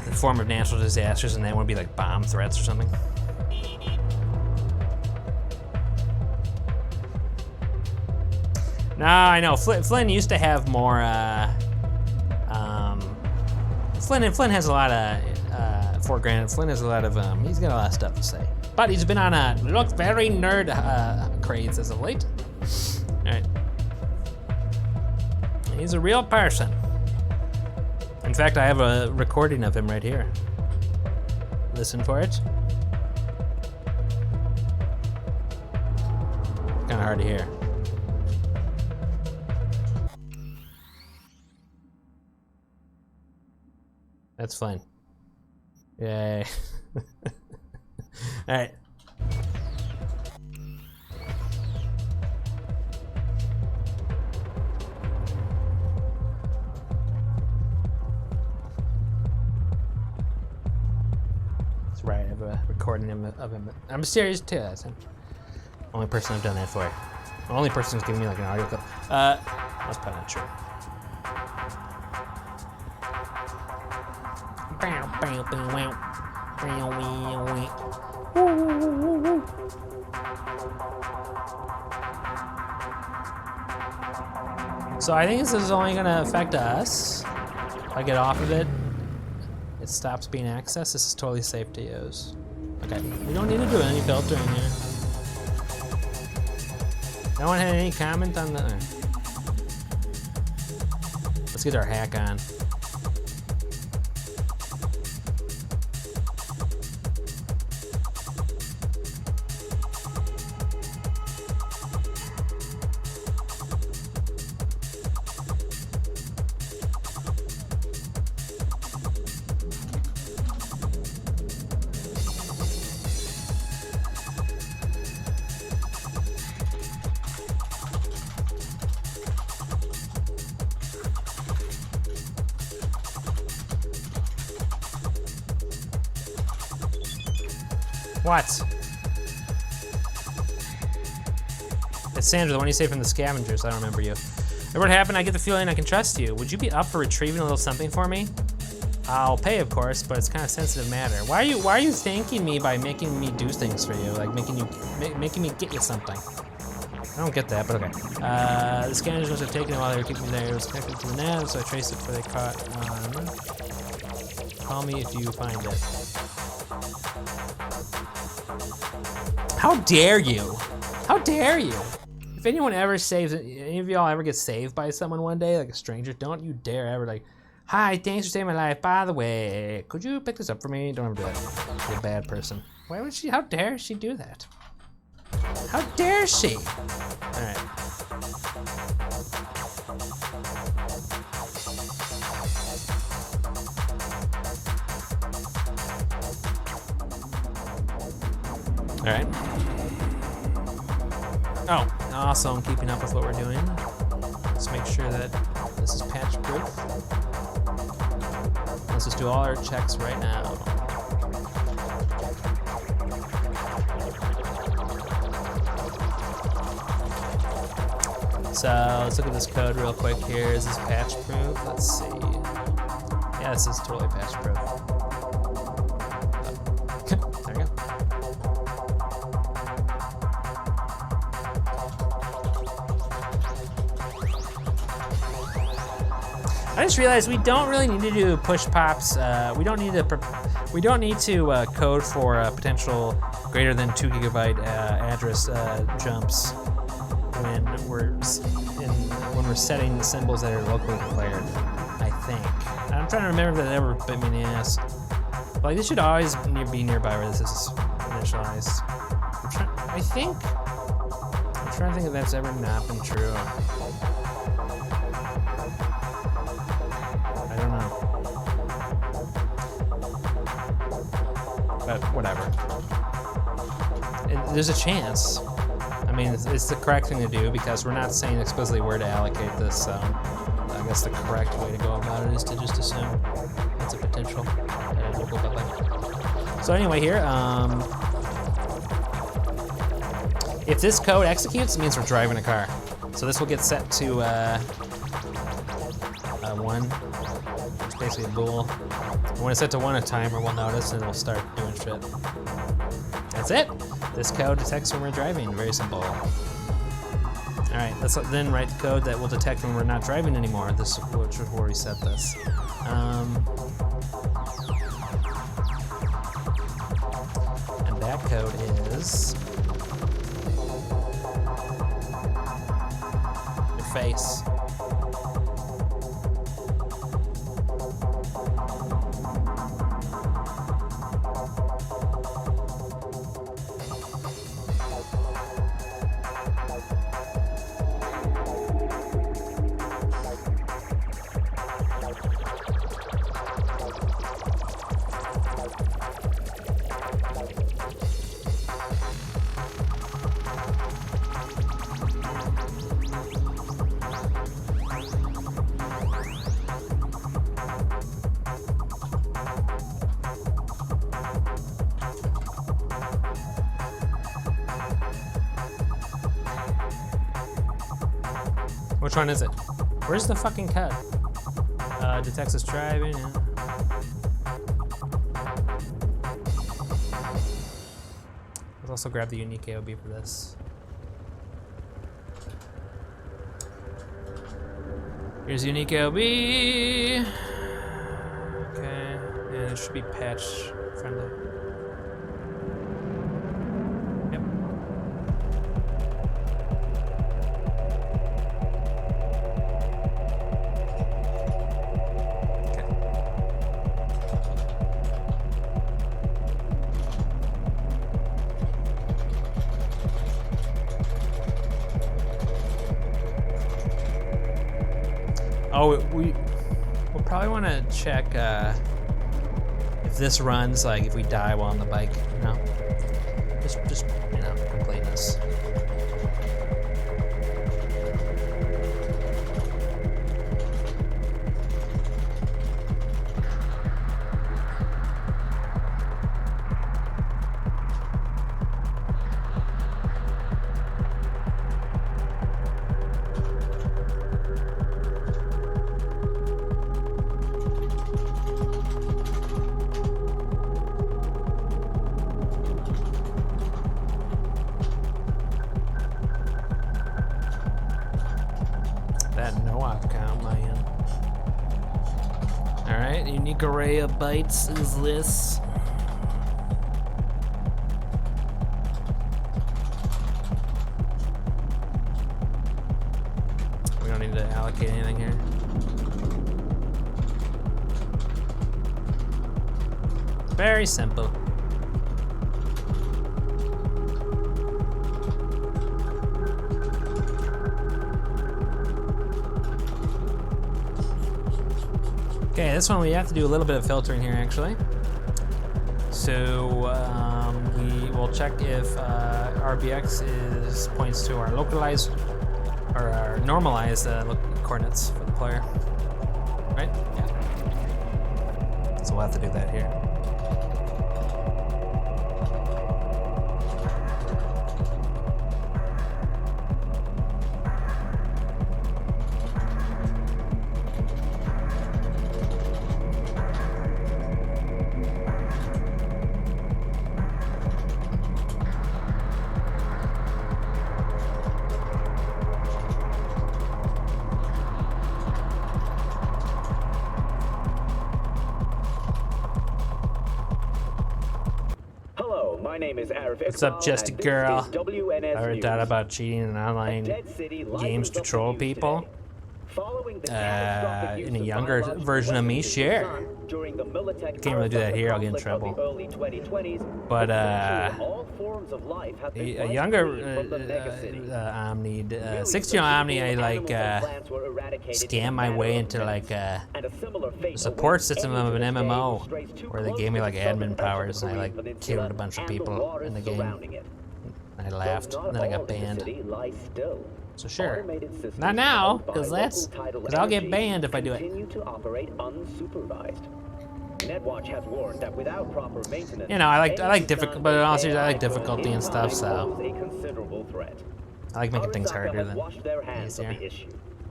The form of natural disasters, and that would be like bomb threats or something. No, I know. Flynn used to have more. Flynn has a lot of. For granted, Flynn has a lot of. He's got a lot of stuff to say. But he's been on a very nerd craze as of late. All right. He's a real person. In fact, I have a recording of him right here. Listen for it. Kind of hard to hear. That's fine. Yay. All right. That's right, I have a recording of him. I'm serious too. That's the only person I've done that for. The only person who's giving me like an audio clip. That's probably not true. So I think this is only gonna affect us. If I get off of it, it stops being accessed. This is totally safe to use. Okay, we don't need to do any filtering here. No one had any comment on the... Let's get our hack on. What? It's Sandra, the one you saved from the scavengers. I don't remember you. Remember what happened? I get the feeling I can trust you. Would you be up for retrieving a little something for me? I'll pay, of course, but it's kind of a sensitive matter. Why are you thanking me by making me do things for you? Like making me get you something. I don't get that, but okay. The scavengers must have taken it while they were keeping me there. It was connected to the net, so I traced it before they caught on. Call me if you find it. How dare you? How dare you? If anyone ever saves, any of y'all ever get saved by someone one day, like a stranger, don't you dare ever like, hi, thanks for saving my life. By the way, could you pick this up for me? Don't ever do that. You're a bad person. Why would she, how dare she do that? How dare she? All right. All right. Oh, awesome, keeping up with what we're doing. Let's make sure that this is patch proof. Let's just do all our checks right now. So let's look at this code real quick here. Is this patch proof? Let's see. Yeah, this is totally patch proof. just realized we don't really need to do push pops. We don't need to code for potential greater than 2 GB address jumps when we're setting the symbols that are locally declared. I think. I'm trying to remember if that ever bit me in the ass. But like, this should always be nearby where this is initialized. I'm trying to think if that's ever not been true. I don't know. But whatever. There's a chance. I mean, it's the correct thing to do because we're not saying explicitly where to allocate this, so I guess the correct way to go about it is to just assume it's a potential local building. So anyway, here, if this code executes, it means we're driving a car. So this will get set to 1. It's basically a bool. And when it's set to 1, a timer will notice and it'll start doing shit. That's it. This code detects when we're driving. Very simple. All right, let's then write the code that will detect when we're not driving anymore. This which is where we set this. And that code is your face. Which one is it? Where's the fucking code? Detects us driving. Yeah. Let's also grab the unique AOB for this. Here's unique AOB. Okay, and it should be patch friendly. Yep. Oh, we'll probably want to check if this runs, like if we die while on the bike, you know, just you know, completeness. That no-op count, man. Alright, unique array of bytes is this. We don't need to allocate anything here. Very simple. Okay, this one we have to do a little bit of filtering here, actually. So we will check if RBX points to our localized or our normalized coordinates for the player, right? Yeah. So we'll have to do that here. Hello, my name is Arif. What's up, just a girl? WNS I heard that about cheating in online games to troll people. In a younger version of me, sure. Can't really do that here, I'll get in trouble. But a younger Omni, 16-year-old Omni, I like scam my way into like a support system of an MMO where they gave me like admin powers and I like killed a bunch of people in the game. I laughed, and then I got banned. So sure, not now, because I'll get banned if I do it. Netwatch has warned that without proper maintenance, you know, I like difficult, but honestly, I like difficulty and stuff. So I like making things harder than easier.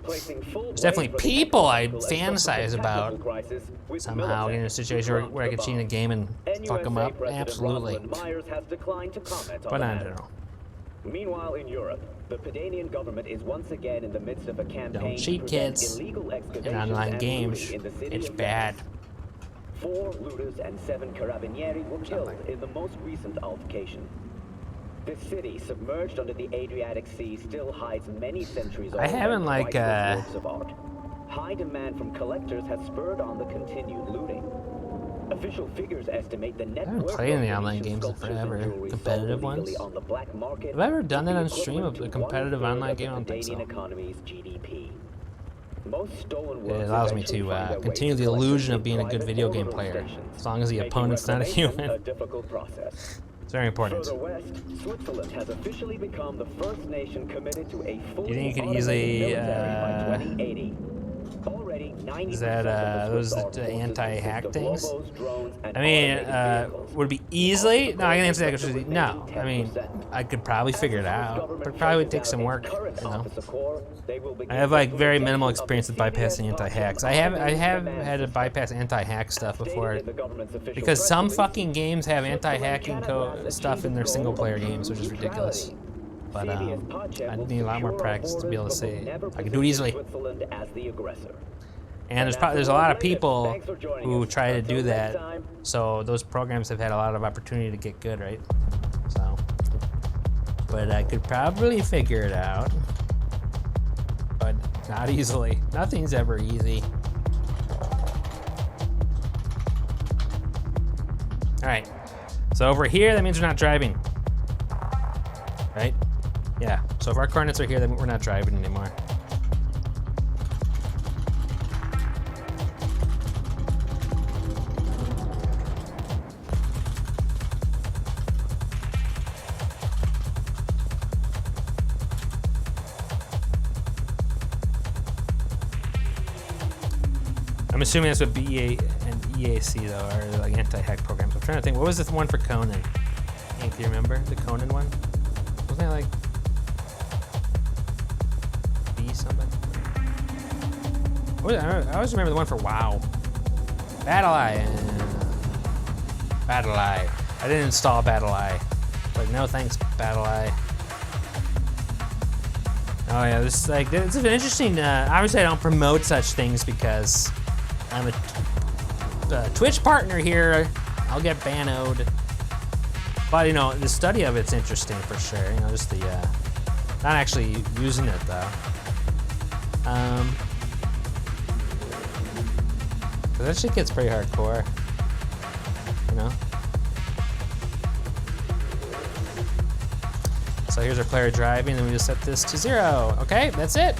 There's definitely people I fantasize about somehow getting in a situation where I could cheat in a game and fuck them up. Absolutely, but I don't know. Meanwhile, in Europe, the Pedanian government is once again in the midst of a campaign. Don't cheat, kids. In online games, it's bad. 4 looters and 7 carabinieri were killed in the most recent altercation. This city, submerged under the Adriatic Sea, still hides many centuries old works of art. High demand from collectors has spurred on the continued looting. Official figures estimate the net I haven't played any online games in forever. Competitive ones? Have I ever done that on stream, a competitive online game? I don't think so. It allows me to continue the illusion of being a good video game player, as long as the opponent's not a human. It's very important. Switzerland has officially become the first nation committed to a Do you think you could easily is that those anti-hack things? I mean, would it be easily? No, I can answer that question. No, I mean, I could probably figure it out, but it probably would take some work. You know, I have like very minimal experience with bypassing anti-hacks. I have had to bypass anti-hack stuff before, because some fucking games have anti-hacking stuff in their single-player games, which is ridiculous. But I need a lot more practice to be able to say I can do it easily. And there's a lot of people who try to do that, so those programs have had a lot of opportunity to get good, right? So, but I could probably figure it out, but not easily. Nothing's ever easy. All right, so over here, that means we're not driving, right? Yeah, so if our coordinates are here, then we're not driving anymore. I'm assuming that's what BEA and EAC though are, like anti-hack programs. I'm trying to think. What was the one for Conan? Hank, do you remember the Conan one? Wasn't that like B something? I always remember the one for WoW. BattlEye. BattlEye. I didn't install BattlEye. Like, no thanks, BattlEye. Oh yeah, this is like, it's an interesting. Obviously, I don't promote such things because I'm a Twitch partner here. I'll get banned. But you know, the study of it's interesting for sure. You know, just the not actually using it though. That shit gets pretty hardcore. You know. So here's our player driving, and we just set this to 0. Okay, that's it.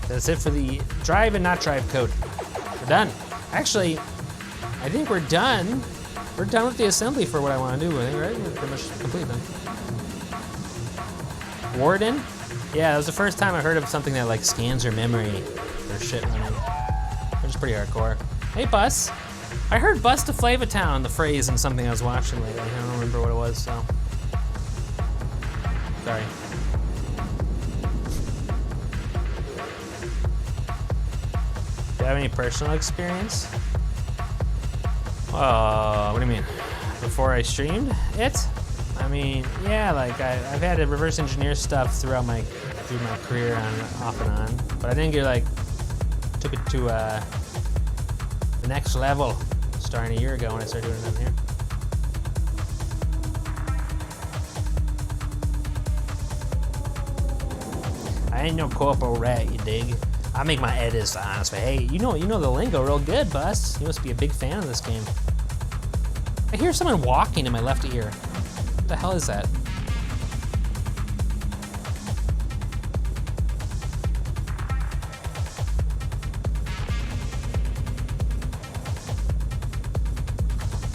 That's it for the drive and not drive code. We're done. Actually, I think we're done. We're done with the assembly for what I want to do, I think, right? We're pretty much complete then. Warden? Yeah, that was the first time I heard of something that like scans your memory for shit running. Which is pretty hardcore. Hey, Bus. I heard Bus to Flavatown, the phrase in something I was watching lately. I don't remember what it was, so. Sorry. Do you have any personal experience? What do you mean? Before I streamed it? I mean, yeah, like I've had to reverse engineer stuff through my career off and on, but I didn't get took it to the next level starting a year ago when I started doing it down here. ain't no corporal rat, you dig? I make my edits honest, but hey, you know the lingo real good, Bus. You must be a big fan of this game. I hear someone walking in my left ear. What the hell is that?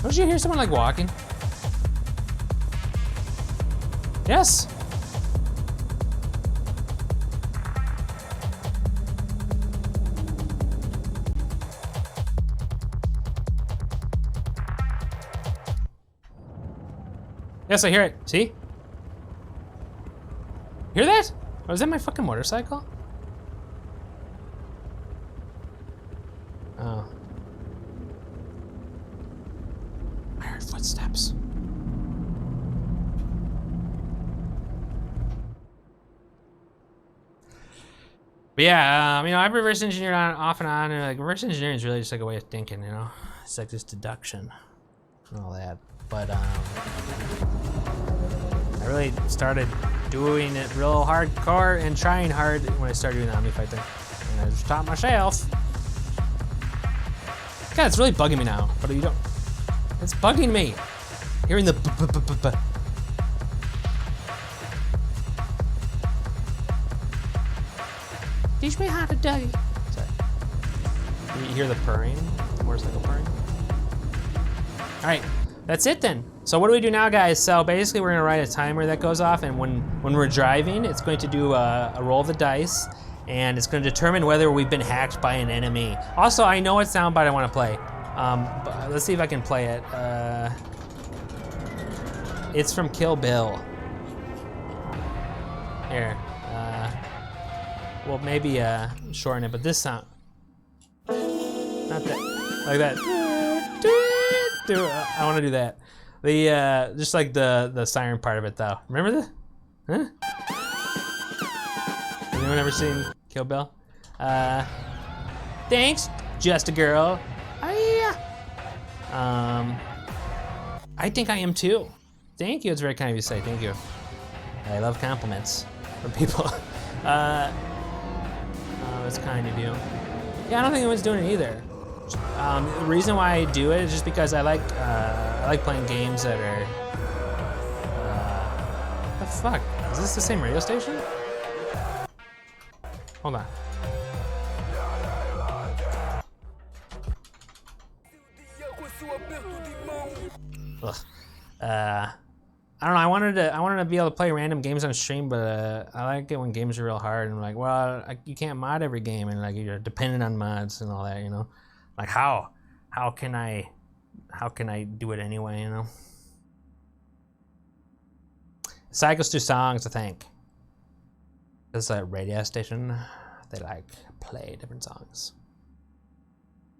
Don't you hear someone like walking? Yes. Yes, I hear it. See? Hear that? Oh, is that my fucking motorcycle? Oh. I heard footsteps. But yeah, you know, I've reverse engineered on off and on, and like reverse engineering is really just like a way of thinking, you know? It's like just deduction and all that. But I really started doing it real hardcore and trying hard when I started doing the Omnified thing. And I just taught myself. God, it's really bugging me now, but you don't. It's bugging me. Hearing the b-b-b-b-b. Teach me how to do. Sorry. You hear the purring? The motorcycle purring? Alright, that's it then. So what do we do now, guys? So basically we're gonna write a timer that goes off, and when we're driving, it's going to do a roll of the dice, and it's gonna determine whether we've been hacked by an enemy. Also, I know what soundbite I wanna play. But let's see if I can play it. It's from Kill Bill. Here. Well, maybe shorten it, but this sound. Not that. Like that. I want to do that. The just like the siren part of it, though. Remember the? Huh? Has anyone ever seen Kill Bill? Thanks, just a girl. I think I am too. Thank you. It's very kind of you to say. Thank you. I love compliments from people. It's kind of you. Yeah, I don't think anyone's doing it either. The reason why I do it is just because I like playing games that are. What the fuck? Is this the same radio station? Hold on. Ugh. I don't know. I wanted to be able to play random games on stream, but I like it when games are real hard. And I'm like, well, you can't mod every game, and like you're dependent on mods and all that, you know. Like how can I do it anyway, you know? Cycles through songs, I think. This is a radio station. They like play different songs.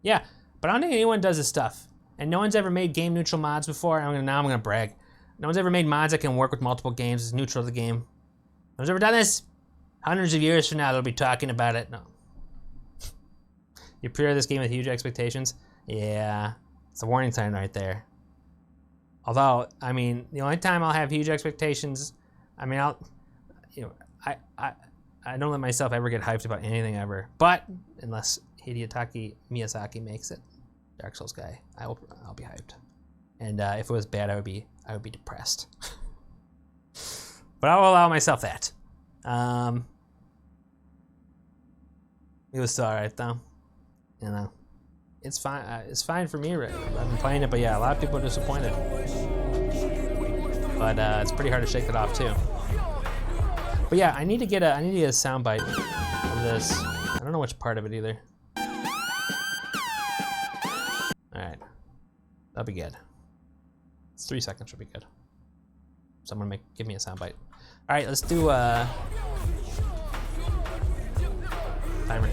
Yeah, but I don't think anyone does this stuff, and no one's ever made game neutral mods before. Now I'm gonna brag. No one's ever made mods that can work with multiple games. It's neutral to the game. No one's ever done this. Hundreds of years from now, they'll be talking about it. No. You pre-order this game with huge expectations? Yeah, it's a warning sign right there. Although, I mean, the only time I'll have huge expectations, I mean, I don't let myself ever get hyped about anything ever. But unless Hidetaka Miyazaki makes it, Dark Souls guy, I'll be hyped. And if it was bad, I would be depressed. But I will allow myself that. It was still alright though. You know, it's fine. It's fine for me. I've been playing it, but yeah, a lot of people are disappointed. But it's pretty hard to shake it off too. But yeah, I need to get a soundbite of this. I don't know which part of it either. All right, that'll be good. 3 seconds should be good. Someone give me a soundbite. All right, let's do timer.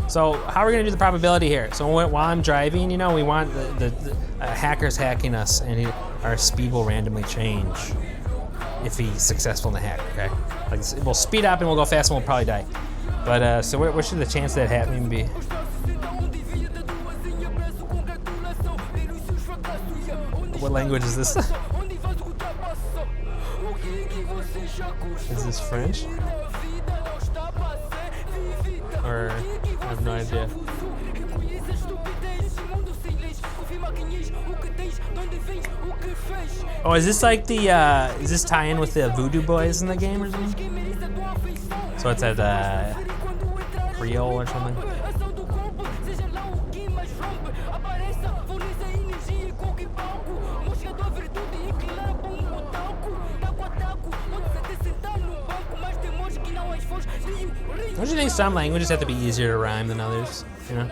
So how are we gonna do the probability here? So while I'm driving, you know, we want the hacker's hacking us, and our speed will randomly change if he's successful in the hack. Okay, like we'll speed up and we'll go fast and we'll probably die. But so what should the chance of that happening be? What language is this? Is this French? Or I have no idea. Oh, is this like the is this tie in with the Voodoo Boys in the game or something? So it's at Creole or something? Don't you think some languages have to be easier to rhyme than others? You know?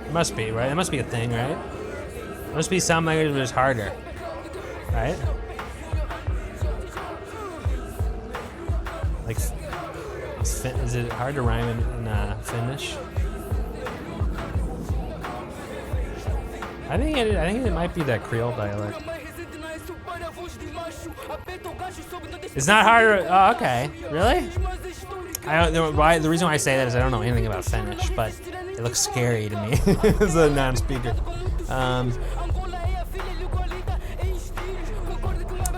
It must be, right? It must be a thing, right? There must be some languages that is harder, right? Like, is it hard to rhyme in Finnish? I think it might be that Creole dialect. It's not hard. Oh, okay. Really? The reason why I say that is I don't know anything about Finnish, but it looks scary to me as a non-speaker.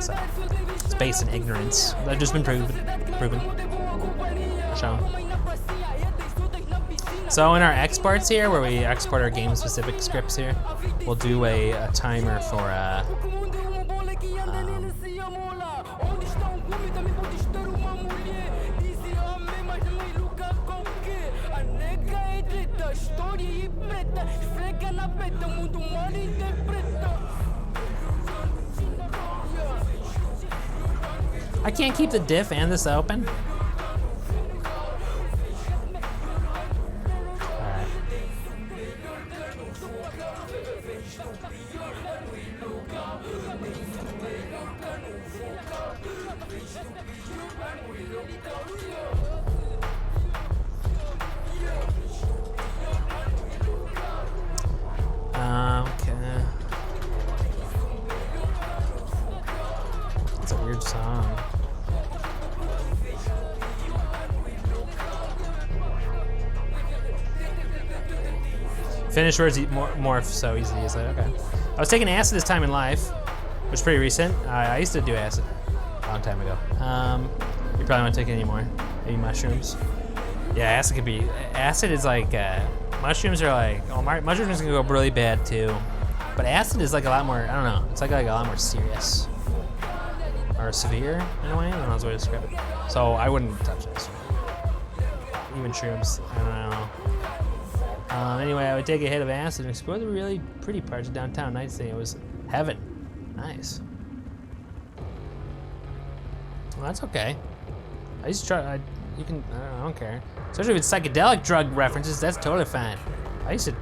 So it's based in ignorance. That's just been proven. Shown. So in our exports here, where we export our game-specific scripts here, we'll do a timer for I can't keep the diff and this open. Okay. It's a weird song. Finish words morph so easily. Is that okay? I was taking acid this time in life, which is pretty recent. I used to do acid a long time ago. You probably won't take it anymore. Maybe mushrooms. Yeah, acid could be. Acid is like mushrooms are like. Oh, mushrooms can go really bad too, but acid is like a lot more. I don't know. It's like a lot more serious or severe in a way. I don't know how to describe it. So I wouldn't touch this. Even shrooms. I don't know. Anyway, I would take a hit of acid and explore the really pretty parts of downtown. Nice thing, it was heaven. Nice. Well, that's okay. I used to try. You can. I don't care. Especially if it's psychedelic drug references, that's totally fine. That used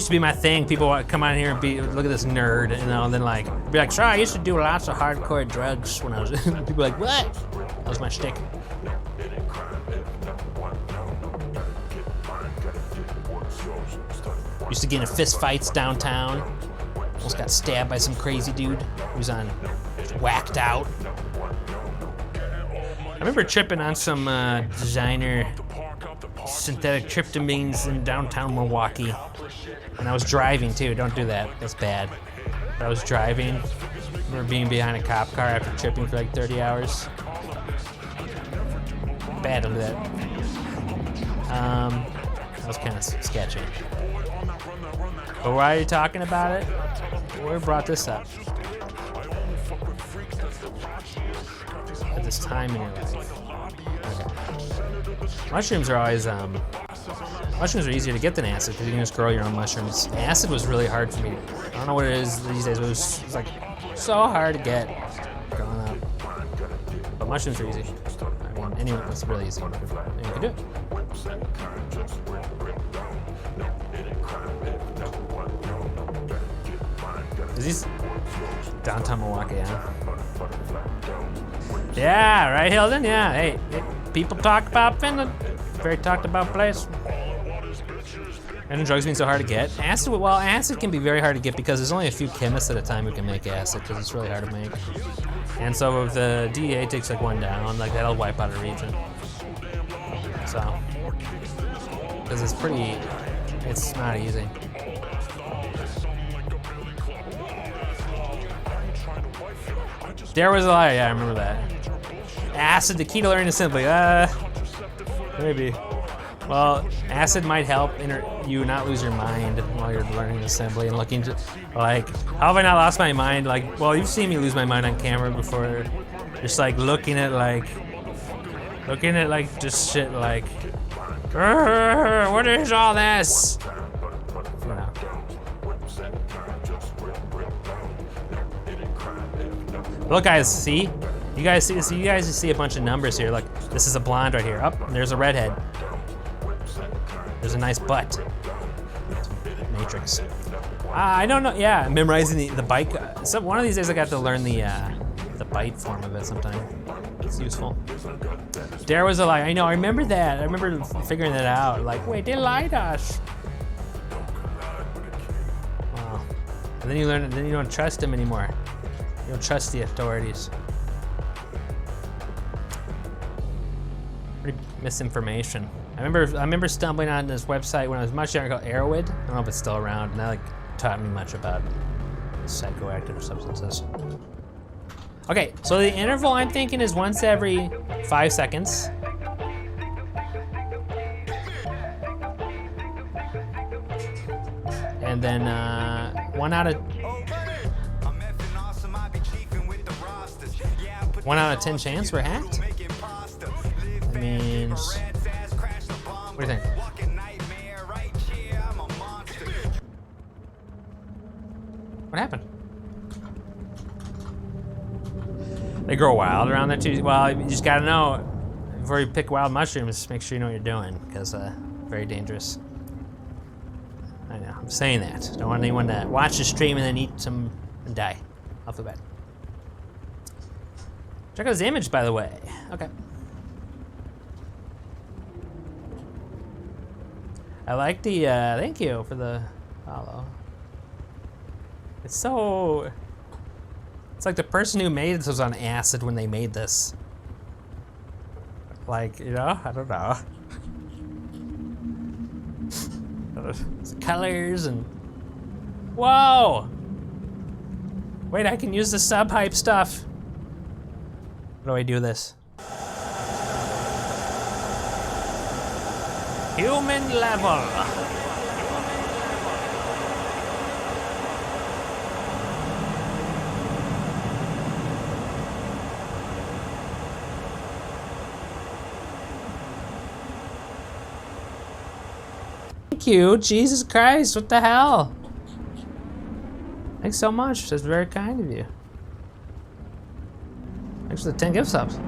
to be my thing. People would come on here and look at this nerd, you know, and then like be like, "Sure, I used to do lots of hardcore drugs when I was." People were like, "What?" That was my shtick. Used to get in fist fights downtown. Almost got stabbed by some crazy dude who was whacked out. I remember tripping on some designer synthetic tryptamines in downtown Milwaukee. And I was driving too, don't do that, that's bad. But I was driving. I remember being behind a cop car after tripping for like 30 hours. Bad to do that. That was kind of sketchy. But why are you talking about it? Who brought this up? At this time in your life. Okay. Mushrooms are always, mushrooms are easier to get than acid because you can just grow your own mushrooms. Acid was really hard for me. I don't know what it is these days, but it was like so hard to get growing up. But mushrooms are easy. I mean, anyway, it's really easy. And you can do it. Is these downtown Milwaukee, yeah? Yeah, right, Hilden? Yeah, hey, people talk about Finland. Very talked about place. And drugs being so hard to get. Acid, well, acid can be very hard to get because there's only a few chemists at a time who can make acid because it's really hard to make. And so if the DEA takes like one down, like that'll wipe out a region. So, because it's not easy. There was a lie. Yeah, I remember that. Acid, the key to learning assembly. Maybe. Well, acid might help you not lose your mind while you're learning assembly and looking to, like, how have I not lost my mind? Like, well, you've seen me lose my mind on camera before. Just like looking at just shit like, what is all this? You know. Look, guys, see? You guys see a bunch of numbers here. Look, this is a blonde right here. Up, there's a redhead. There's a nice butt. Matrix. I don't know. Yeah, memorizing the bike. One of these days I got to learn the bite form of it sometime. It's useful. There was a lie. I know. I remember that. I remember figuring that out. Like, wait, they lied to us. Wow. And then you learn. Then you don't trust them anymore. You don't trust the authorities. Pretty misinformation. I remember stumbling on this website when I was much younger called Arrowhead. I don't know if it's still around, and that like taught me much about psychoactive substances. Okay, so the interval I'm thinking is once every 5 seconds. And then 1 out of 10 chance we're hacked. That means. What do you think? What happened? They grow wild around there too. Well, you just gotta know before you pick wild mushrooms. Make sure you know what you're doing, because very dangerous. I know. I'm saying that. Don't want anyone to watch the stream and then eat some and die. Off the bed. Check out his image, by the way. Okay. I like the, thank you for the follow. It's like the person who made this was on acid when they made this. Like, you know, I don't know. Colors and, whoa! Wait, I can use the sub-hype stuff. How do I do this? Human level. Thank you, Jesus Christ, what the hell? Thanks so much, that's very kind of you. Thanks for the 10 gift subs.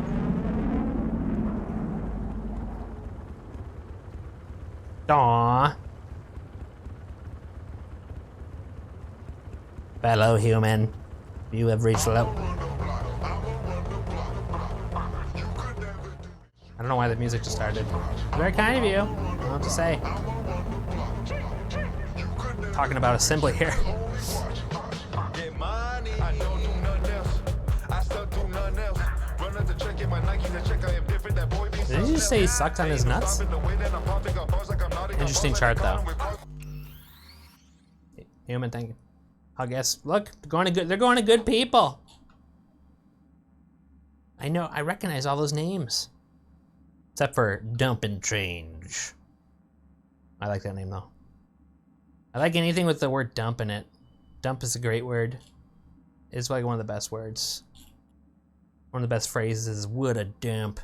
Aww. Fellow human, you have reached level. I don't know why the music just started. Very kind of you. I don't know what to say. Talking about assembly here. Did he just say he sucked on his nuts? Interesting chart though. Human, thank you. I guess, look, they're going to good people. I know, I recognize all those names. Except for Dump and Change. I like that name though. I like anything with the word dump in it. Dump is a great word. It's like one of the best words. One of the best phrases is, what a dump.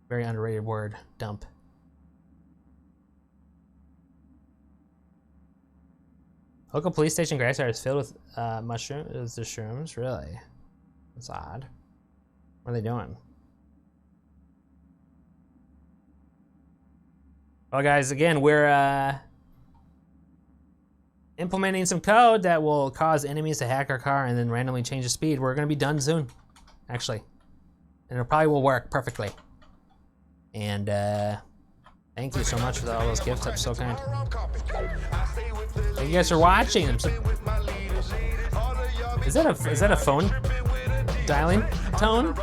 Very underrated word, dump. Local police station grassyard is filled with mushrooms, really? That's odd. What are they doing? Well guys, again, we're implementing some code that will cause enemies to hack our car and then randomly change the speed. We're gonna be done soon, actually. And it probably will work perfectly. And thank you so much for all those gifts, that's so kind. Thank you guys for watching. Is that a phone dialing tone?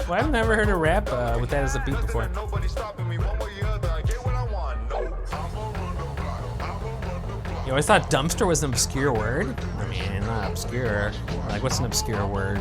Well, I've never heard a rap with that as a beat before. You always thought dumpster was an obscure word? I mean, obscure. Like, what's an obscure word?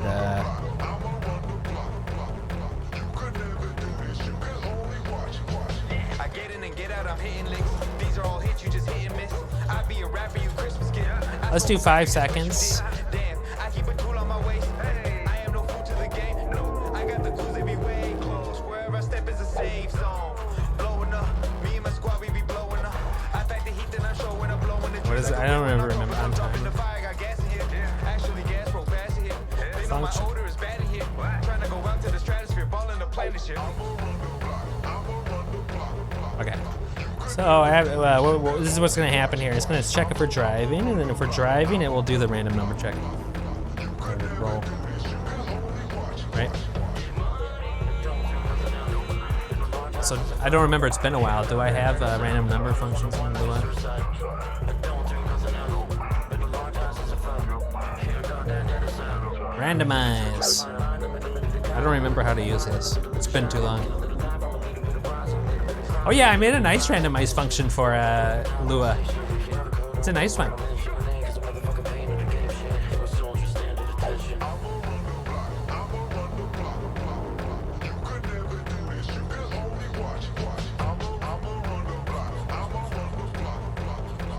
I get in and get out, I'm hitting licks. These are all hits, you just hit and miss. I be a rapper, you Christmas gift. Let's do 5 seconds. Damn, I keep a tool on my waist. I am no fool to the game. No, I got the tools, they be way close. Wherever I step is a safe zone. Blowing up, me and my squad, we be blowing up. I pack the heat, then I'm showing up, blowing the. What is it? I don't remember on time. Actually, gas roll fast here. They know my odor is bad in here. Trying to go out to the stratosphere, balling the planet shit. Okay. So I have, this is what's going to happen here. It's going to check if we're driving, and then if we're driving, it will do the random number check. Roll. Right? So I don't remember. It's been a while. Do I have random number functions on the left? Randomize. I don't remember how to use this. It's been too long. Oh yeah, I made a nice randomize function for Lua. It's a nice one.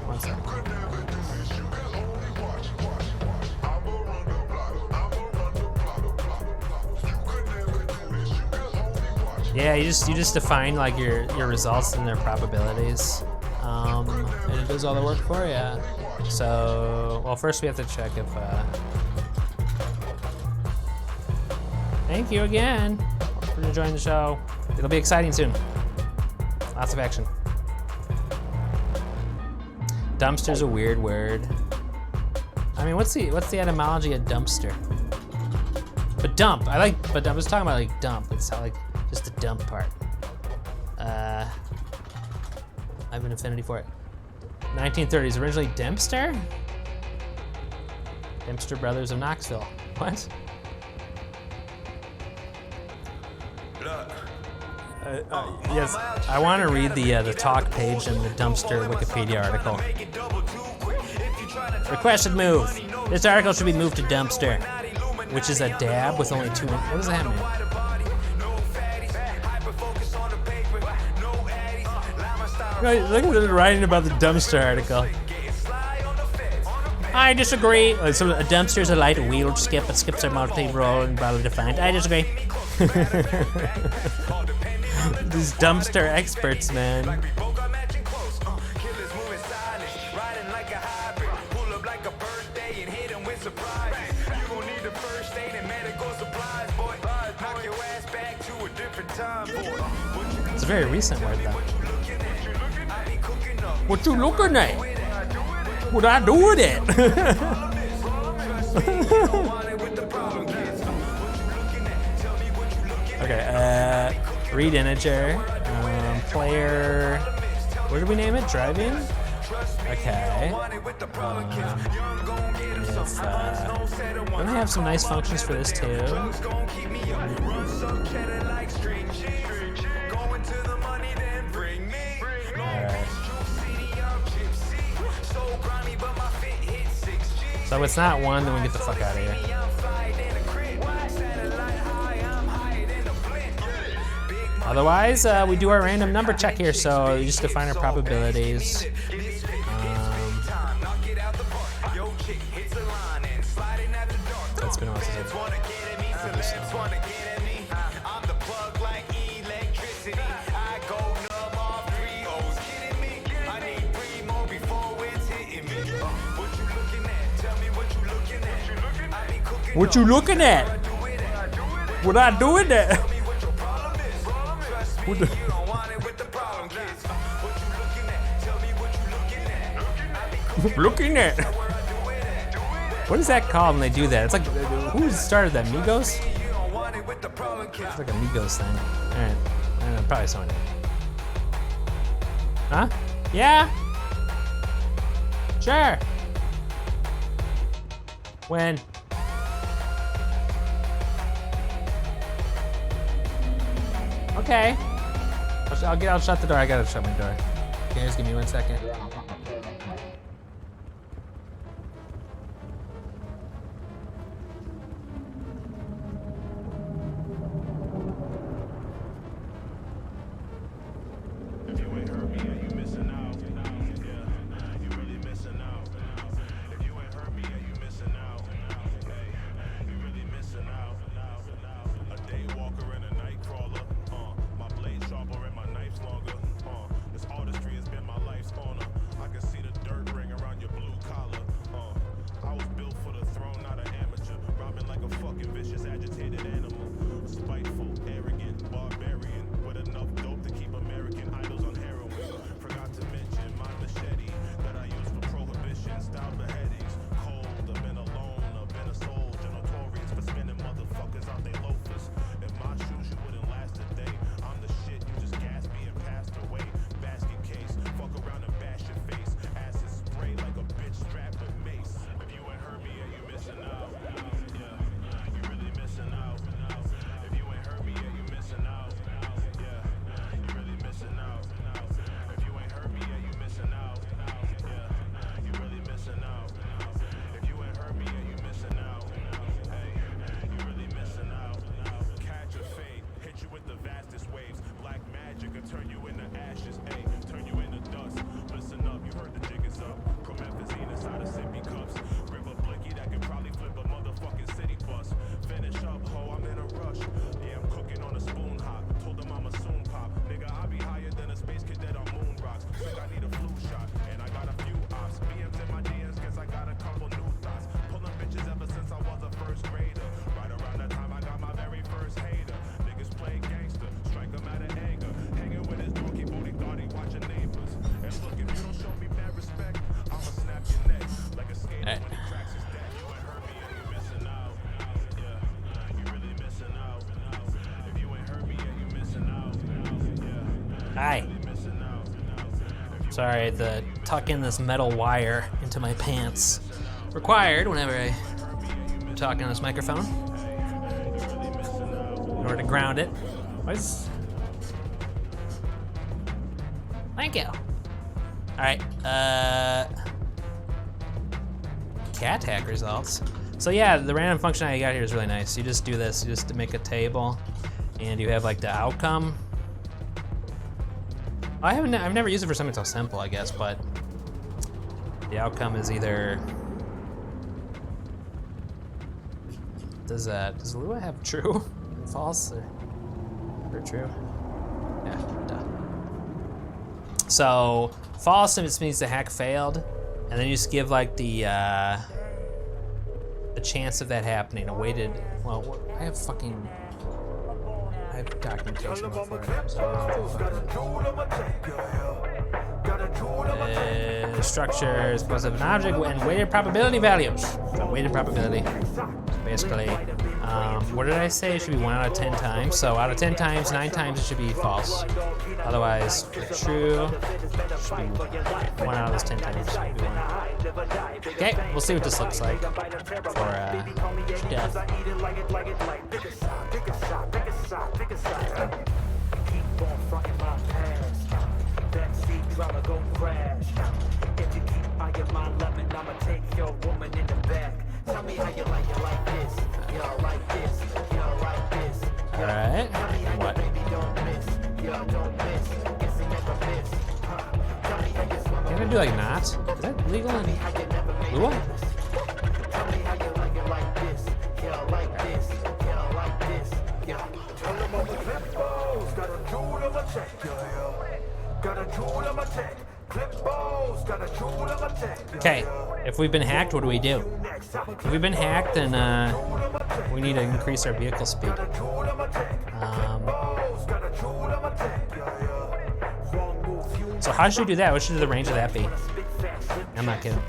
One second. Yeah, you just define like your results and their probabilities, and it does all the work for you. So, well, first we have to check if. Thank you again for joining the show. It'll be exciting soon. Lots of action. Dumpster's a weird word. I mean, what's the etymology of dumpster? But dump, but I was talking about like dump. It's not like just the dump part. I have an affinity for it. 1930s, originally Dempster? Dempster Brothers of Knoxville. What? Yes, I want to read the talk page in the Dumpster Wikipedia article. Requested move. This article should be moved to Dumpster, which is a dab with only 2. What does that mean? Look at the writing about the Dumpster article. I disagree. So a dumpster is a light wheeled skip, but skips are multi-role and broadly defined. I disagree. These dumpster experts, man. It's a very recent word, though. What you looking at? What I do with it? Okay, read integer, player, what did we name it? Driving? Okay. Don't they have some nice functions for this too? So if it's not 1, then we get the fuck out of here. Otherwise, we do our random number check here, so you just define our probabilities. That's been a while since I've did this. What you looking at? What I doing that? What the? Looking at? What is that called when they do that? It's like, who started that? Migos? It's like a Migos thing. Alright, probably someone. Huh? Yeah? Sure. When? Okay. I'll shut the door. I gotta shut my door. Can you just give me 1 second? vicious, agitated animal. Spiteful, arrogant, barbarian. With enough dope to keep American idols on heroin. Forgot to mention my machete that I use for prohibition. Style beheadings. Cold, I've been alone, I've been a soldier. Notorious for spinning motherfuckers out they loafers. In my shoes, you wouldn't last a day. I'm the shit, you just gasped me and passed away. Basket case, fuck around and bash your face. Acid spray like a bitch strapped with mace. If you ain't heard me, yeah, you missing out. Yeah, you really missing out. If you ain't heard me, yeah, you missing out. Yeah, you really missing out. If you ain't heard me, yeah, you missing out. Yeah, you really missing out. If you ain't heard me, yeah, you missing out. Hey, you really missing out. Catch a fade, hit you with the vastest waves. Black magic can turn you into ashes, ayy, turn you into dust. Listen up, you heard the jig is up. Promethazine inside of sippy cups. Rip a blicky that can probably flip a motherfucking city bus. Finish up, ho, I'm in a rush. Yeah, I'm cooking on a spoon hop. Told them I'ma soon pop. Nigga, I be higher than a space cadet on moon rocks. Think I need a flu shot, and I got a few ops. BMs in my DMs, guess I got a couple new thoughts. Pulling bitches ever since I was a first grader. Right around that time I got my very first hater. Niggas play gangster, strike them out of anger. Hanging with his donkey booty, thought he watching neighbors. And look, if you don't show me mad respect, I'ma snap your neck like a skater when he cracks his deck. You ain't heard me, yeah, you missing out. Yeah, you really missing out. If you ain't heard me, yeah, you missing out. Yeah, Hi. you really missing out. Sorry, I had to tuck in this metal wire into my pants. Required whenever I'm talking on this microphone. In order to ground it. Thank you. Alright, cat hack results. So yeah, the random function I got here is really nice. You just do this, you just make a table, and you have like the outcome. I've never used it for something so simple, I guess, but the outcome is either does Lua have true, false, or true? Yeah, duh. So false means the hack failed, and then you just give like the chance of that happening, a weighted. Well, I have documentation about that. Structure is composed of an object and weighted probability values. So weighted probability. So basically, what did I say? It should be 1 out of 10 times. So out of 10 times, 9 times it should be false. Otherwise, true, it should be 1 out of those 10 times. Should be 1. Okay, we'll see what this looks like for death. Drama gon' crash. If you keep eyeing my lemon, I'ma take your woman in the back. Tell me how you like this. You like this. You like this. Alright. What? Can I do like knots? Is that legal in Lua? Tell me how you like this. You like this. You like this. Tell them I'm a clip-bows. Got a jewel of a check. Got a jewel of a tech. Clip-bows. Got a jewel of a tech. Okay, if we've been hacked, what do we do? If we've been hacked, then we need to increase our vehicle speed. So how should we do that? What should the range of that be? I'm not kidding.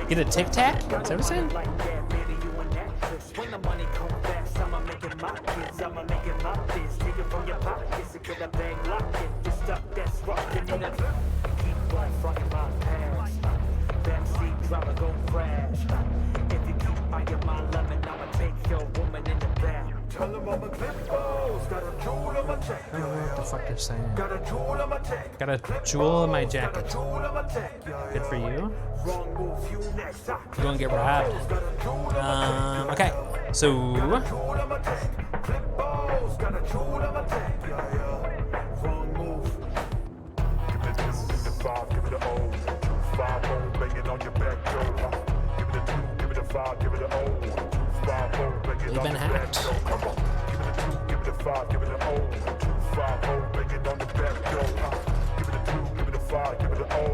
Get a tic tac? Is that what I'm saying? I don't know what the fuck you're saying. Got a jewel in my jacket. Good for you. You're gonna get robbed. Okay, so you've been hacked. Give it an O, 2-5-0, banging on the back door. Give it a 2, give it a 5, give it an O,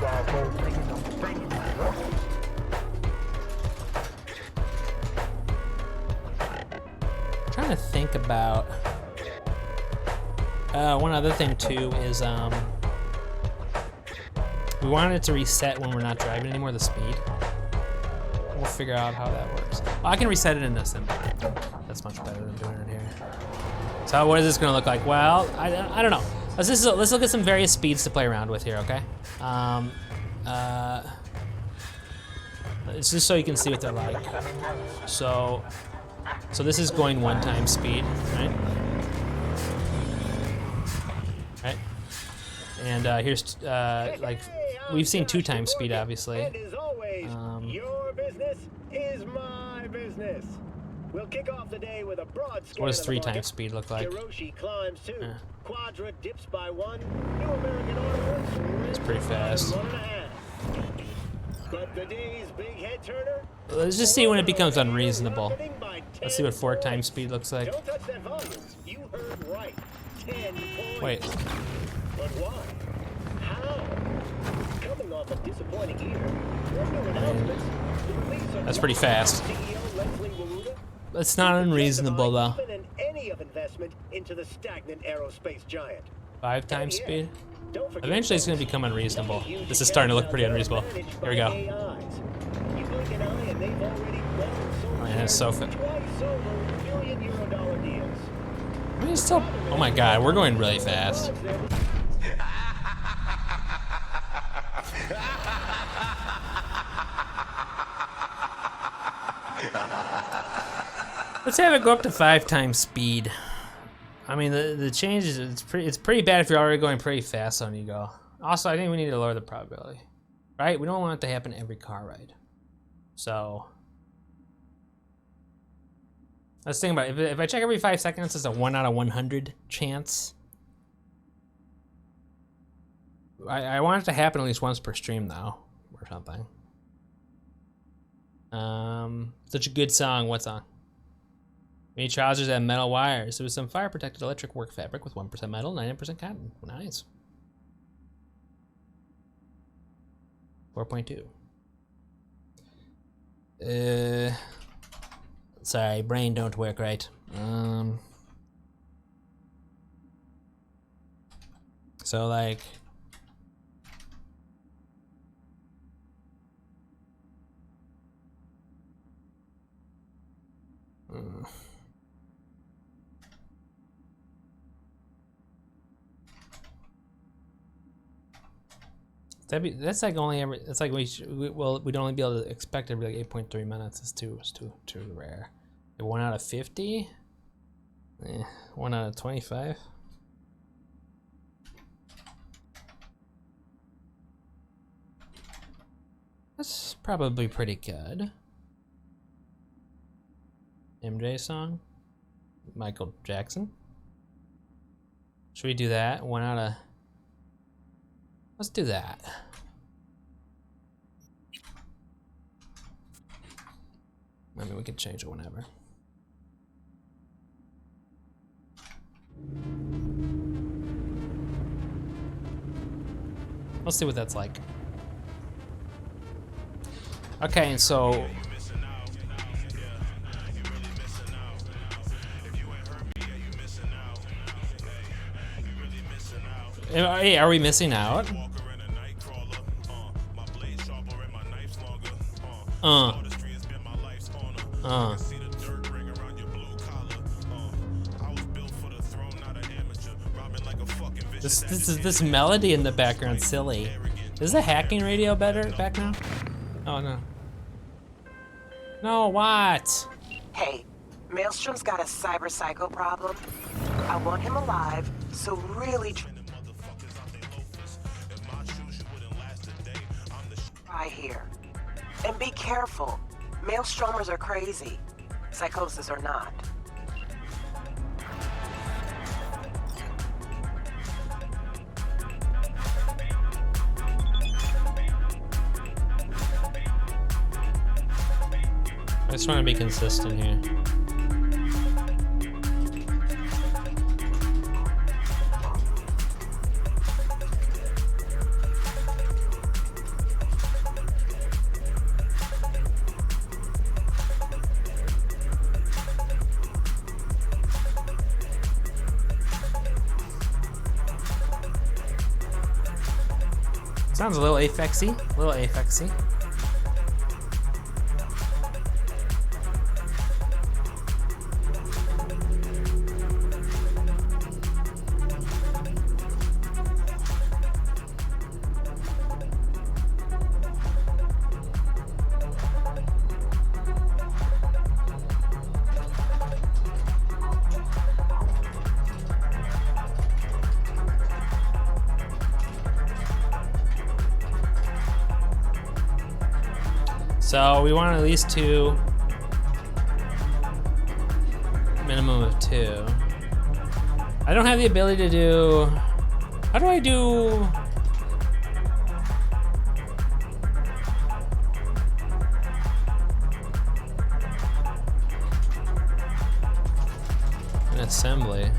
2-5. Trying to think about one other thing too is we want it to reset when we're not driving anymore, the speed. We'll figure out how that works. Oh, I can reset it in this sim. That's much better than doing it here. So what is this gonna look like? Well, I don't know. Let's look at some various speeds to play around with here, okay? It's just so you can see what they're like. So this is going 1x speed, right? Right. And here's like we've seen 2x speed, obviously. And as always, your business is my business. We'll kick off the day with a broad scan. What does 3x speed look like? Hiroshi climbs 2. Quadra dips by 1. New American onwards. It's pretty fast. 1.5. But the day's big head turner. Let's just see when it becomes unreasonable. Let's see what 4x speed looks like. Don't touch that volume. You heard right. 10 points. Wait. But why? How? Coming off a disappointing year. New announcements. The release of That's pretty fast. CEO Leslie Waluda. It's not unreasonable though. Even an any of investment into the stagnant aerospace giant. 5x speed? Eventually it's gonna become unreasonable. This is starting to look pretty unreasonable. Here we go. Oh man, it's so fit. I mean, it's still, oh my god, we're going really fast. Let's have it go up to 5x speed. I mean, the changes, it's pretty bad if you're already going pretty fast on you go. Also, I think we need to lower the probability, right? We don't want it to happen every car ride. So let's think about it. If I check every 5 seconds, it's a 1 out of 100 chance. I want it to happen at least once per stream though, or something. Such a good song. What song? Many trousers have metal wires. There was some fire-protected electric work fabric with 1% metal, 90% cotton. Nice. 4.2. Sorry, brain don't work right. So like. That's like only every. It's like we'd only be able to expect every like 8.3 minutes. It's too rare. 1 out of 50. 1 out of 25. That's probably pretty good. MJ song. Michael Jackson. Should we do that? 1 out of. Let's do that. I mean, we can change it whenever. Let's see what that's like. Okay, and so hey, are we missing out? This melody in the background silly. Is the hacking radio better back now? Oh no. No, what? Hey, Maelstrom's got a cyber psycho problem. I want him alive, so really try here. And be careful. Maelstromers are crazy. Psychosis or not. I just want to be consistent here. Sounds a little Apexy, a little Apexy. So we want at least 2. Minimum of 2. I don't have the ability to do... How do I do... an assembly?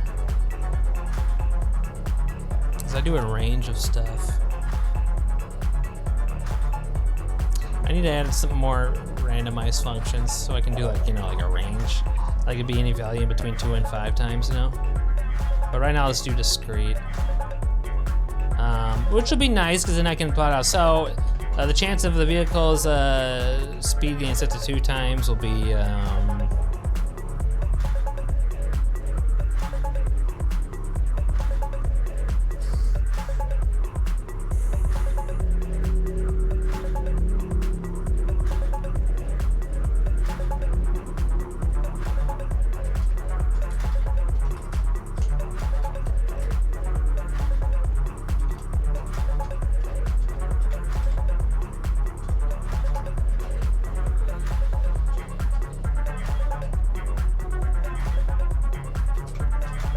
Because I do a range of stuff. I need to add some more randomized functions so I can do like, you know, like a range. Like it'd be any value in between 2 and 5 times, you know? But right now let's do discrete. Which will be nice because then I can plot out. So the chance of the vehicle's speed getting set to 2 times will be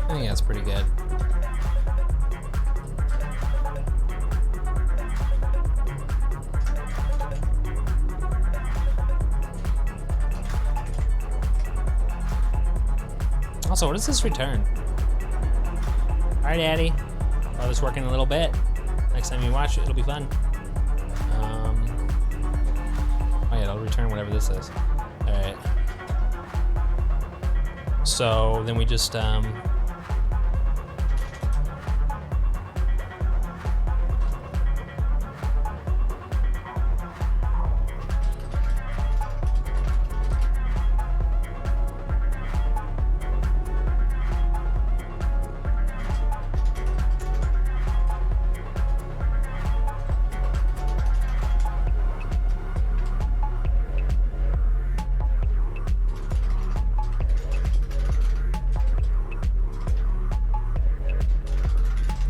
I think that's pretty good. Also, what does this return? Alright, Daddy. I'll just work in a little bit. Next time you watch it, it'll be fun. Oh yeah, it'll return whatever this is. Alright. So then we just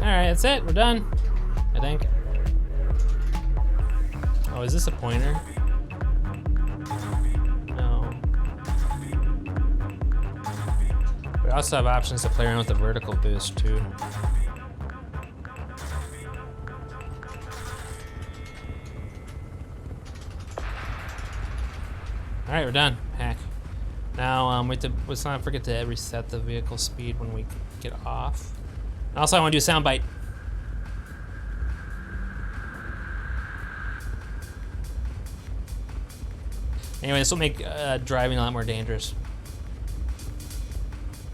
Alright, that's it. We're done. I think. Oh, is this a pointer? No. We also have options to play around with the vertical boost, too. Alright, we're done. Hack. Now, let's not forget to reset the vehicle speed when we get off. Also, I want to do a soundbite. Anyway, this will make driving a lot more dangerous.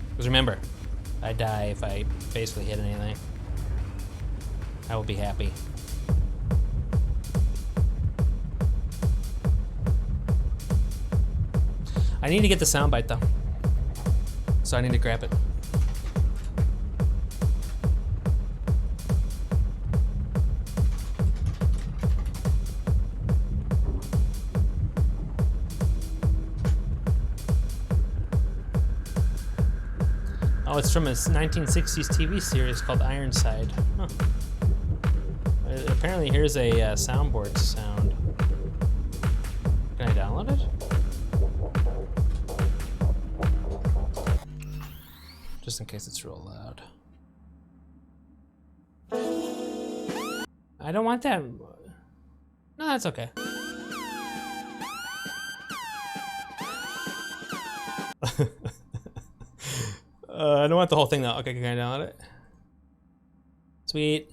Because remember, I die if I basically hit anything. I will be happy. I need to get the soundbite though. So I need to grab it. Oh, it's from a 1960s TV series called Ironside. Huh. Apparently, here's a soundboard sound. Can I download it? Just in case it's real loud. I don't want that. No, that's okay. I don't want the whole thing though. Okay, can I download it? Sweet.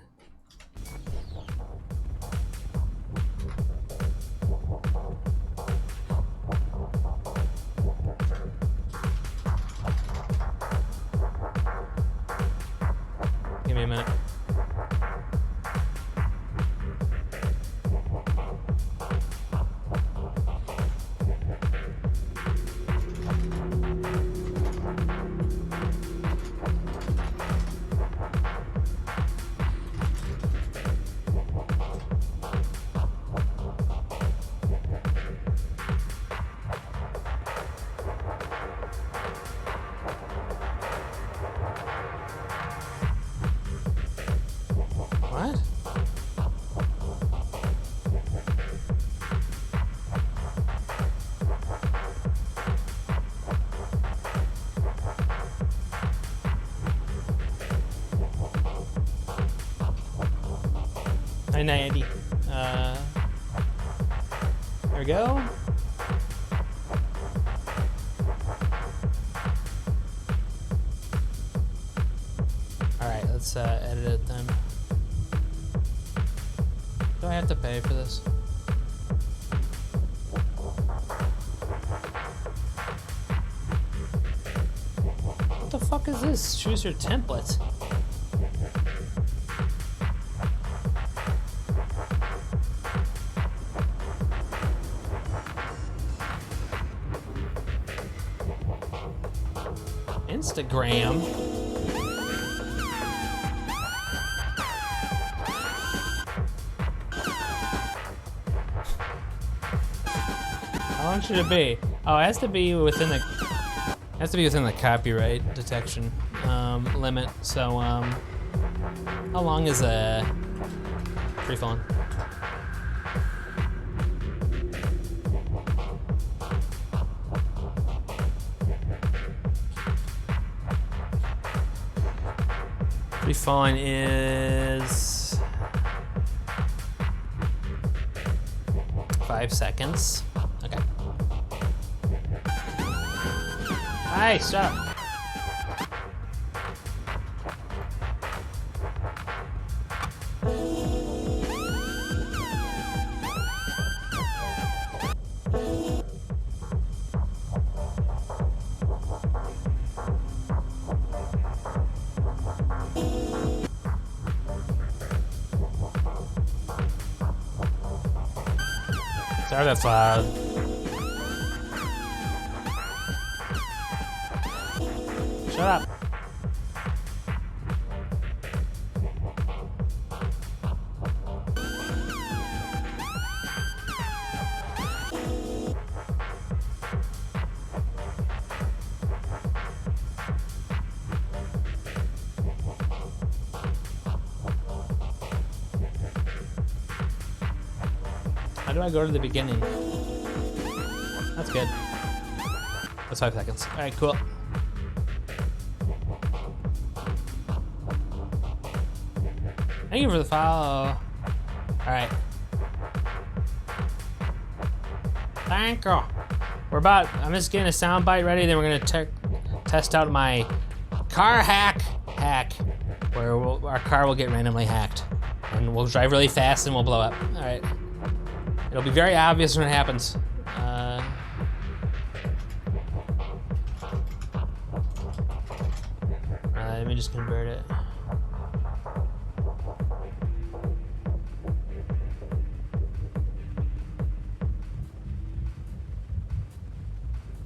Give me a minute. 2090. There we go. Alright, let's edit it then. Do I have to pay for this? What the fuck is this? Choose your template. Instagram. How long should it be? Oh, it has to be within the copyright detection limit. So how long is a free phone? Free phone is 5 seconds. Okay. Hey, stop. Sorry, that's loud. Shut up. How do I go to the beginning? That's good. That's 5 seconds. All right, cool. Thank you for the follow. All right. Thank you. I'm just getting a soundbite ready, then we're gonna test out my car hack, where our car will get randomly hacked. And we'll drive really fast and we'll blow up. All right. It'll be very obvious when it happens. Let me just convert it.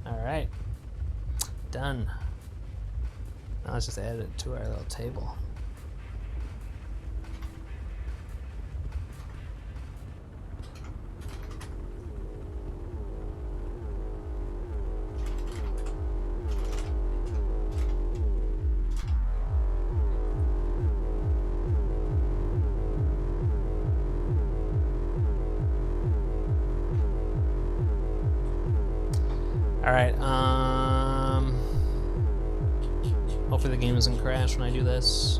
All right, done. Now let's just add it to our little table. All right, hopefully the game doesn't crash when I do this.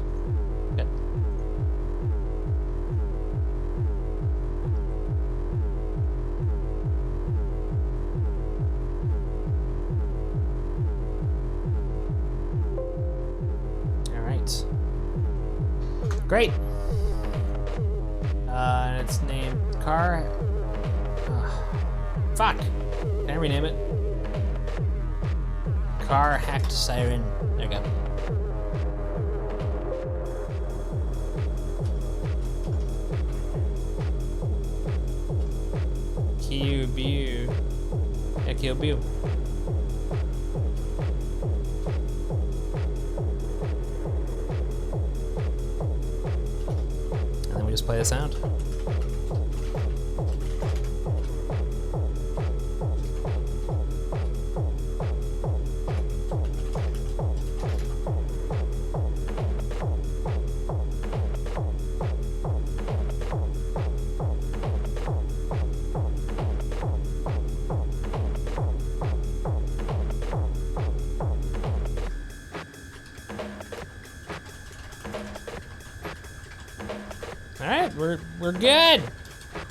Good. All right. Great. And it's named Car. Fuck. Can I rename it? Car hacked siren. There we go. Q-Bew. Yeah, Q-Bew. And then we just play the sound. we're good.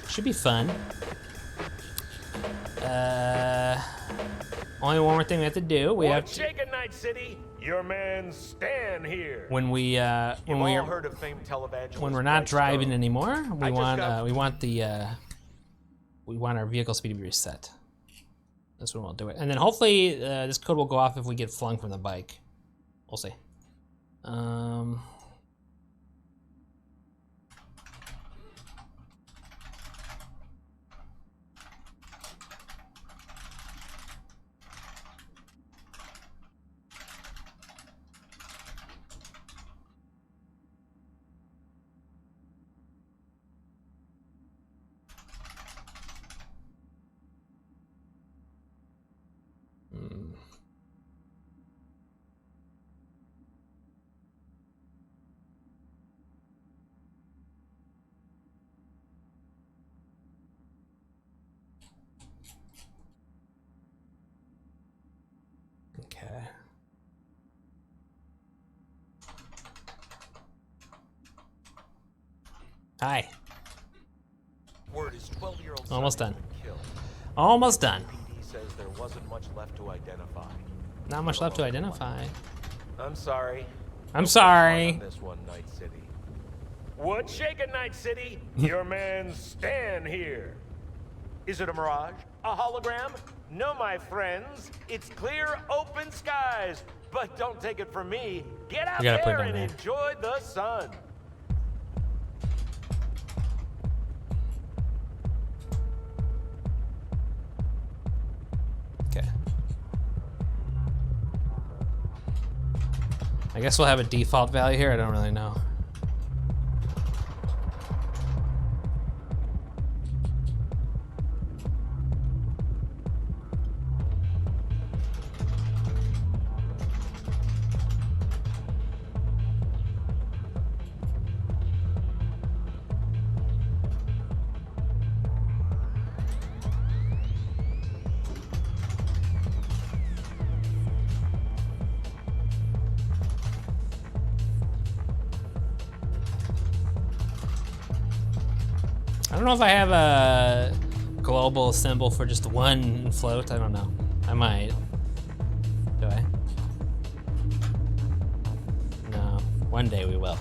Should be fun. Only one more thing we have to do. We have to. Shaken Night City, your man Stan here. When we all heard of famed televangelist when we're not White driving Stone. anymore, we want got- our vehicle speed to be reset. That's when we'll do it. And then hopefully this code will go off if we get flung from the bike. We'll see. Okay. Hi. Word is 12-year-old Almost son done. has been killed. Almost done. PD says there wasn't much left to identify. Not much left to identify. I'm sorry. I'm sorry. On this one, Night City. What's shaking, Night City? Your man Stan here. Is it a mirage? A hologram? No, my friends. It's clear, open skies. But don't take it from me. Get out You gotta put it there down and there. enjoy the sun. Okay. I guess we'll have a default value here. I don't really know. I don't know if I have a global symbol for just one float. I don't know. I might. Do I? No. One day we will.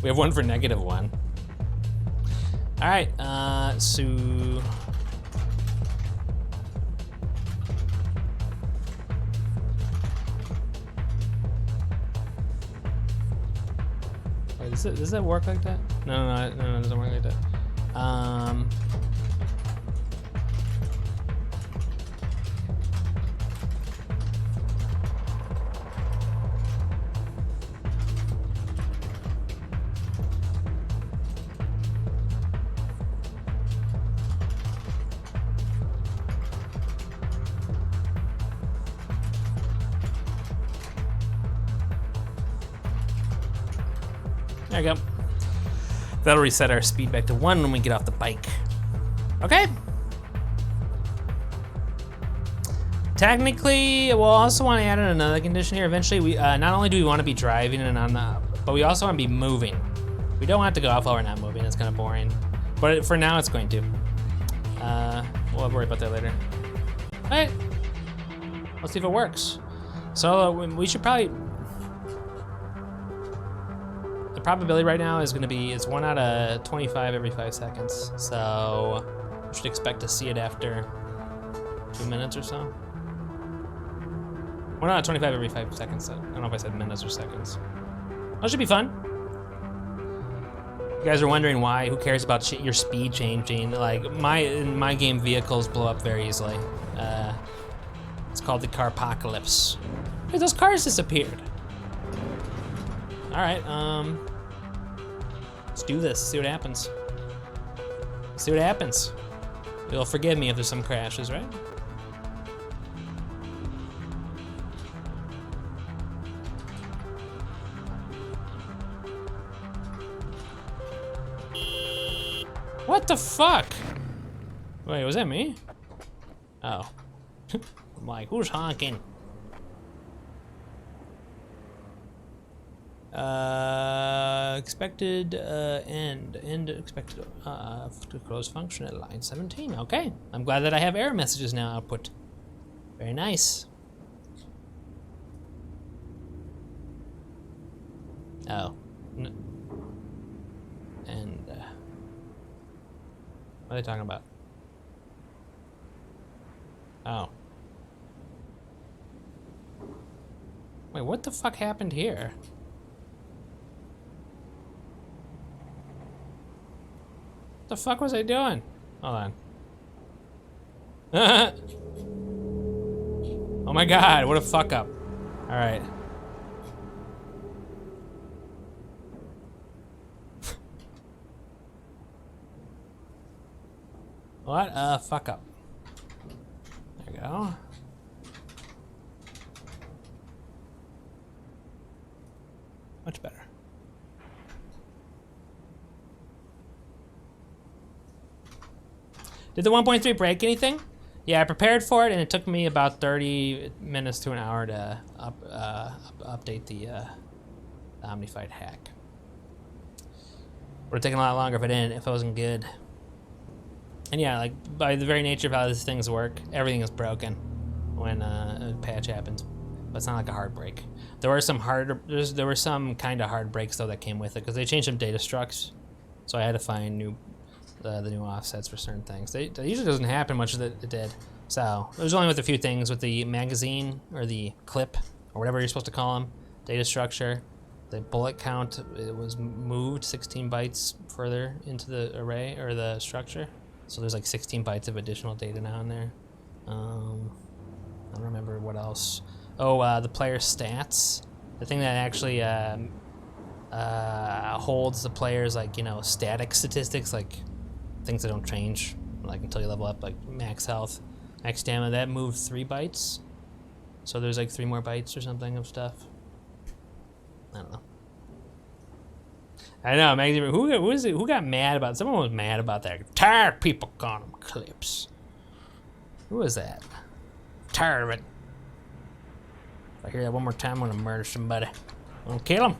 We have one for -1. All right. So. Wait, does it work like that? No, it doesn't work like that. There you go. That'll reset our speed back to 1 when we get off the bike. Okay. Technically, we'll also want to add in another condition here. Eventually, we not only do we want to be driving and on the, but we also want to be moving. We don't want to go off while we're not moving. It's kind of boring. But for now, it's going to. We'll worry about that later. All right. Let's see if it works. So we should probably. The probability right now is going to be, it's 1 out of 25 every 5 seconds. So we should expect to see it after 2 minutes or so. 1 out of 25 every 5 seconds. I don't know if I said minutes or seconds. That should be fun. You guys are wondering why, who cares about your speed changing? Like in my game, vehicles blow up very easily. It's called the Carpocalypse. Hey, those cars disappeared. All right, let's do this, see what happens. See what happens. You'll forgive me if there's some crashes, right? What the fuck? Wait, was that me? Oh. I'm like, who's honking? Expected end expected to close function at line 17. Okay, I'm glad that I have error messages now output. Very nice. Oh, and what are they talking about? Oh. Wait, what the fuck happened here? What the fuck was I doing? Hold on. Oh my god, what a fuck up. Alright. What a fuck up. There we go. Much better. Did the 1.3 break anything? Yeah, I prepared for it, and it took me about 30 minutes to an hour to update the Omnified hack. Would have taken a lot longer if it wasn't good. And yeah, like by the very nature of how these things work, everything is broken when a patch happens. But it's not like a hard break. There were some there were some kind of hard breaks though that came with it because they changed some data structs, so I had to find the new offsets for certain things. That usually doesn't happen much that it did. So it was only with a few things with the magazine or the clip or whatever you're supposed to call them, data structure. The bullet count, it was moved 16 bytes further into the array or the structure. So there's like 16 bytes of additional data now in there. I don't remember what else. Oh, the player stats. The thing that actually holds the player's, like, you know, static statistics, like things that don't change, like until you level up, like max health, max stamina. That moved 3 bytes. So there's like 3 more bytes or something of stuff. I don't know. I know, magazine. Who got mad about? Someone was mad about that. Tired of people calling them clips. Who was that? Tired of it. If I hear that one more time, I'm gonna murder somebody. I'm gonna kill him.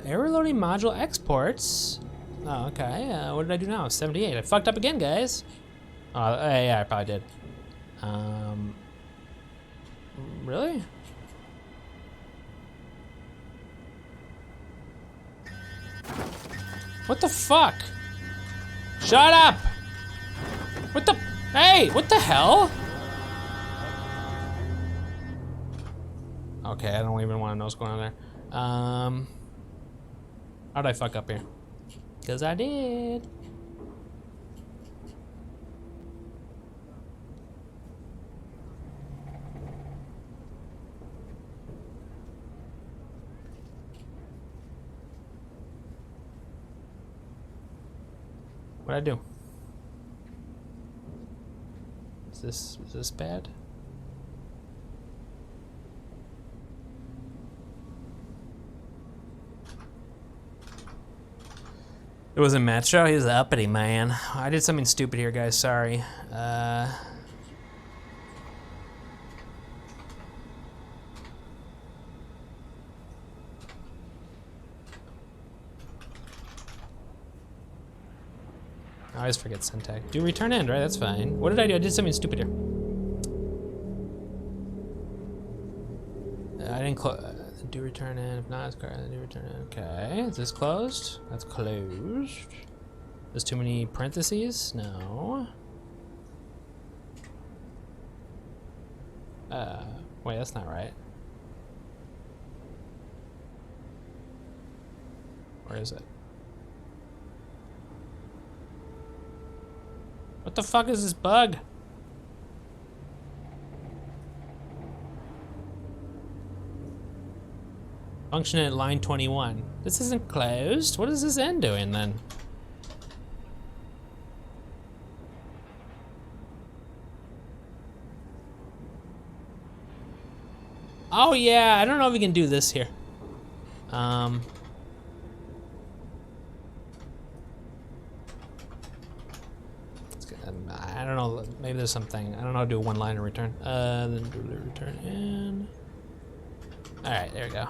Error loading module exports. Oh, okay. What did I do now? 78. I fucked up again, guys. Oh, yeah, I probably did. Really? What the fuck? Shut up! What the? Hey, what the hell? Okay, I don't even want to know what's going on there. How'd I fuck up here? Because I did. What'd I do? Is this bad? It wasn't Metro, he was the uppity man. I did something stupid here, guys, sorry. I always forget syntax. Do return end, right? That's fine. What did I do? I did something stupid here. I didn't close. Do return end. If not, it's correct. Do return end. Okay. Is this closed? That's closed. There's too many parentheses? No. Wait, that's not right. Where is it? What the fuck is this bug? Function at line 21. This isn't closed. What is this end doing then? Oh yeah, I don't know if we can do this here. I don't know. Maybe there's something. I don't know how to do a one-liner return. Then do the return in. All right, there we go.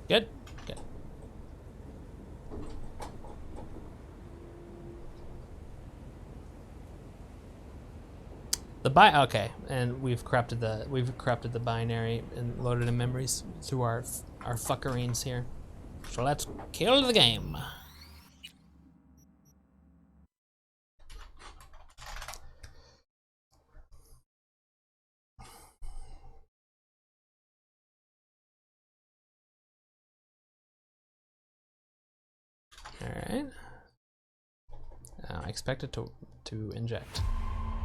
Good. Good. Okay, and we've corrupted the binary and loaded in memories through our fuckerines here. So let's kill the game. All right. Now I expect it to inject.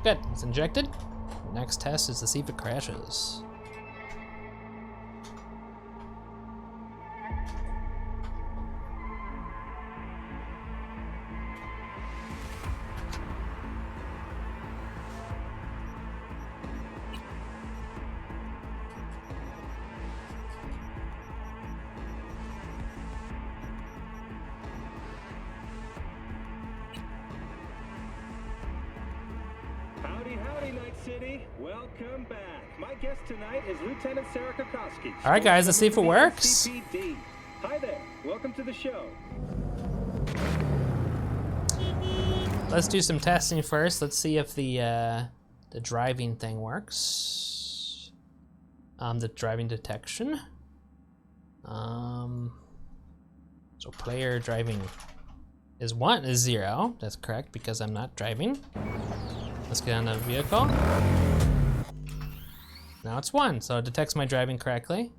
Good, it's injected. Next test is to see if it crashes. Welcome back. My guest tonight is Lieutenant Sarah Kokoski. All right, guys, let's see if it works. CPD. Hi there. Welcome to the show. Let's do some testing first. Let's see if the driving thing works. The driving detection. So player driving is 0. That's correct because I'm not driving. Let's get on the vehicle. Now it's 1, so it detects my driving correctly.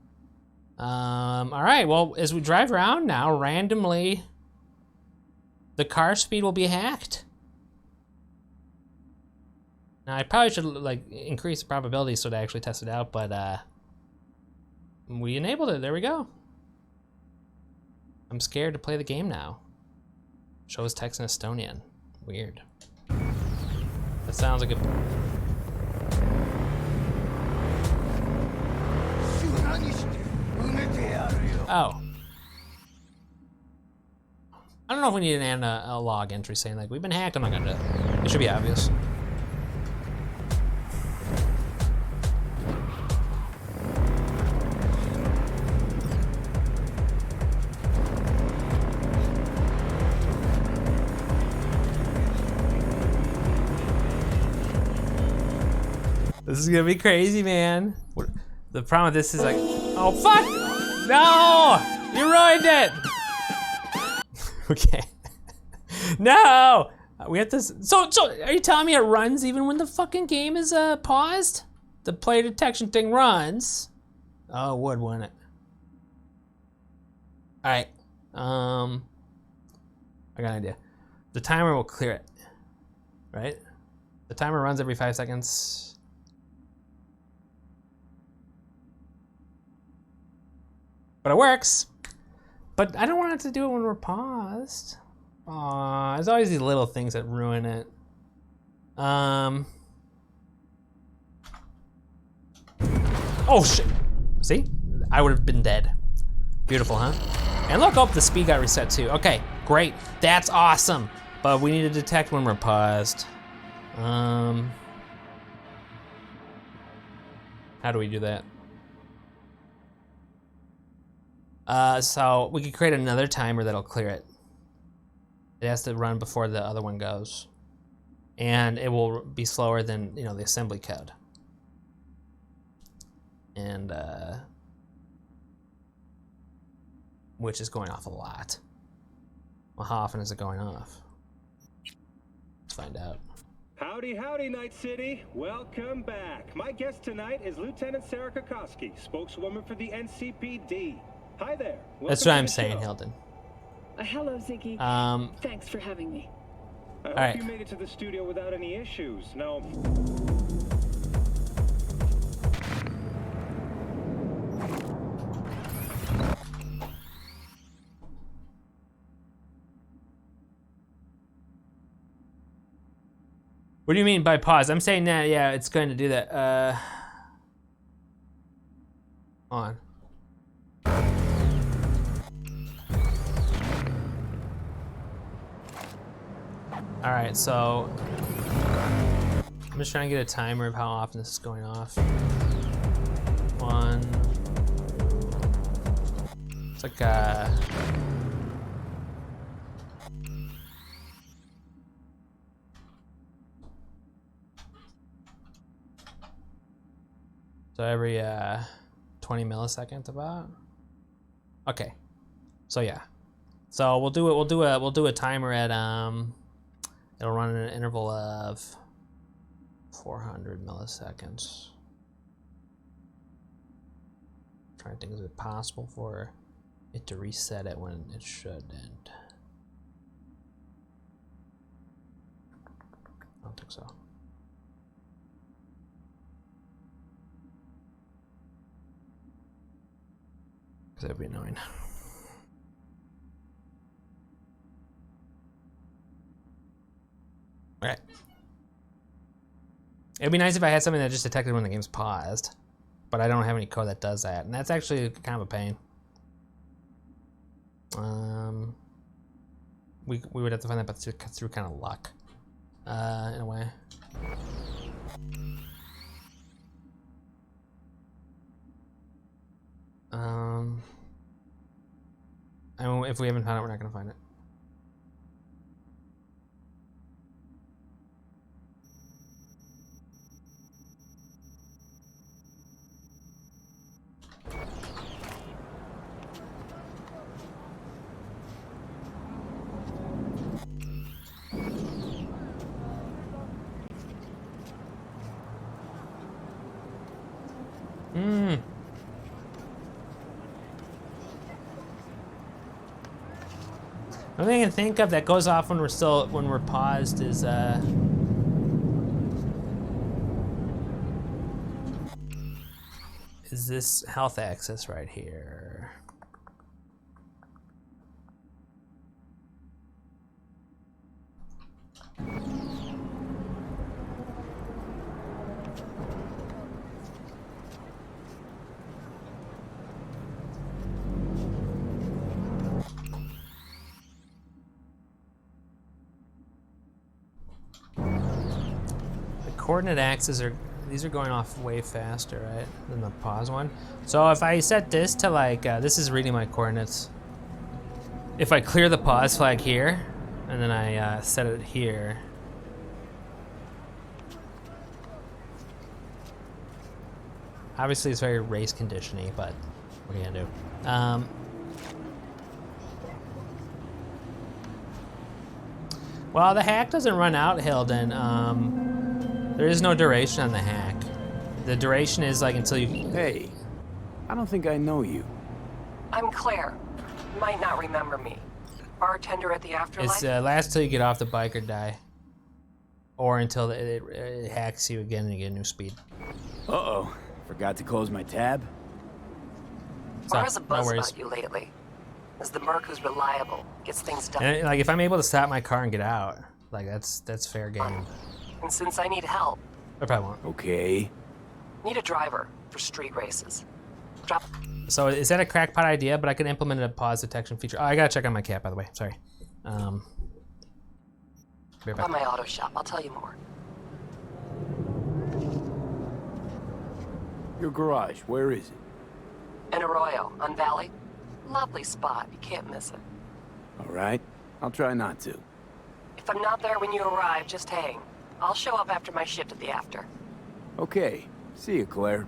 All right, well, as we drive around now, randomly, the car speed will be hacked. Now I probably should like increase the probability so to actually test it out, but we enabled it. There we go. I'm scared to play the game now. Shows text in Estonian. Weird. That sounds like a... Oh. I don't know if we need a log entry saying like, we've been hacked. I'm not gonna do it. It should be obvious. This is gonna be crazy, man. The problem with this is like, oh fuck! No! You ruined it! Okay. No! We have to, so are you telling me it runs even when the fucking game is paused? The player detection thing runs. Oh, it would, wouldn't it? All right, I got an idea. The timer will clear it, right? The timer runs every 5 seconds. But it works. But I don't want it to do it when we're paused. Aw, there's always these little things that ruin it. Oh shit. See? I would have been dead. Beautiful, huh? And look, oh, the speed got reset too. Okay, great. That's awesome. But we need to detect when we're paused. How do we do that? So we could create another timer that'll clear it. It has to run before the other one goes. And it will be slower than, you know, the assembly code. And, which is going off a lot. Well, how often is it going off? Let's find out. Howdy, howdy, Night City. Welcome back. My guest tonight is Lieutenant Sarah Kokoski, spokeswoman for the NCPD. Hi there. That's what I'm saying, Hilton. Hello, Ziggy. Thanks for having me. I hope you made it to the studio without any issues. Now... What do you mean by pause? I'm saying that, yeah, it's going to do that. On. All right, so I'm just trying to get a timer of how often this is going off. 1. It's like so every 20 milliseconds about. Okay. So yeah. So we'll do a timer at it'll run in an interval of 400 milliseconds. I'm trying to think, is it possible for it to reset it when it shouldn't? I don't think so. Because that'd be annoying. Alright. It'd be nice if I had something that just detected when the game's paused, but I don't have any code that does that, and that's actually kind of a pain. We would have to find that, but through kind of luck, in a way. I mean, if we haven't found it, we're not gonna find it. The only thing I can think of that goes off when we're paused is this health access right here. Coordinate axes these are going off way faster, right, than the pause one. So if I set this to like, this is reading my coordinates. If I clear the pause flag here, and then I set it here. Obviously it's very race conditioning, but what are you gonna do? Well, the hack doesn't run out, Hilden. There is no duration on the hack. The duration is like until you... Hey, I don't think I know you. I'm Claire. You might not remember me. Bartender at the Afterlife? It's lasts till you get off the bike or die. Or until it hacks you again and you get a new speed. Uh-oh. Forgot to close my tab? There's a buzz about you lately. As the merc who's reliable, gets things done. And like if I'm able to stop my car and get out, like that's fair game. And since I need help... I probably won't. Okay. Need a driver for street races. Drop... So is that a crackpot idea? But I could implement a pause detection feature. Oh, I gotta check on my cat, by the way. Sorry. Be right back. At my auto shop, I'll tell you more. Your garage, where is it? In Arroyo, on Valley. Lovely spot, you can't miss it. All right, I'll try not to. If I'm not there when you arrive, just hang. I'll show up after my shift at the After. Okay, see you, Claire.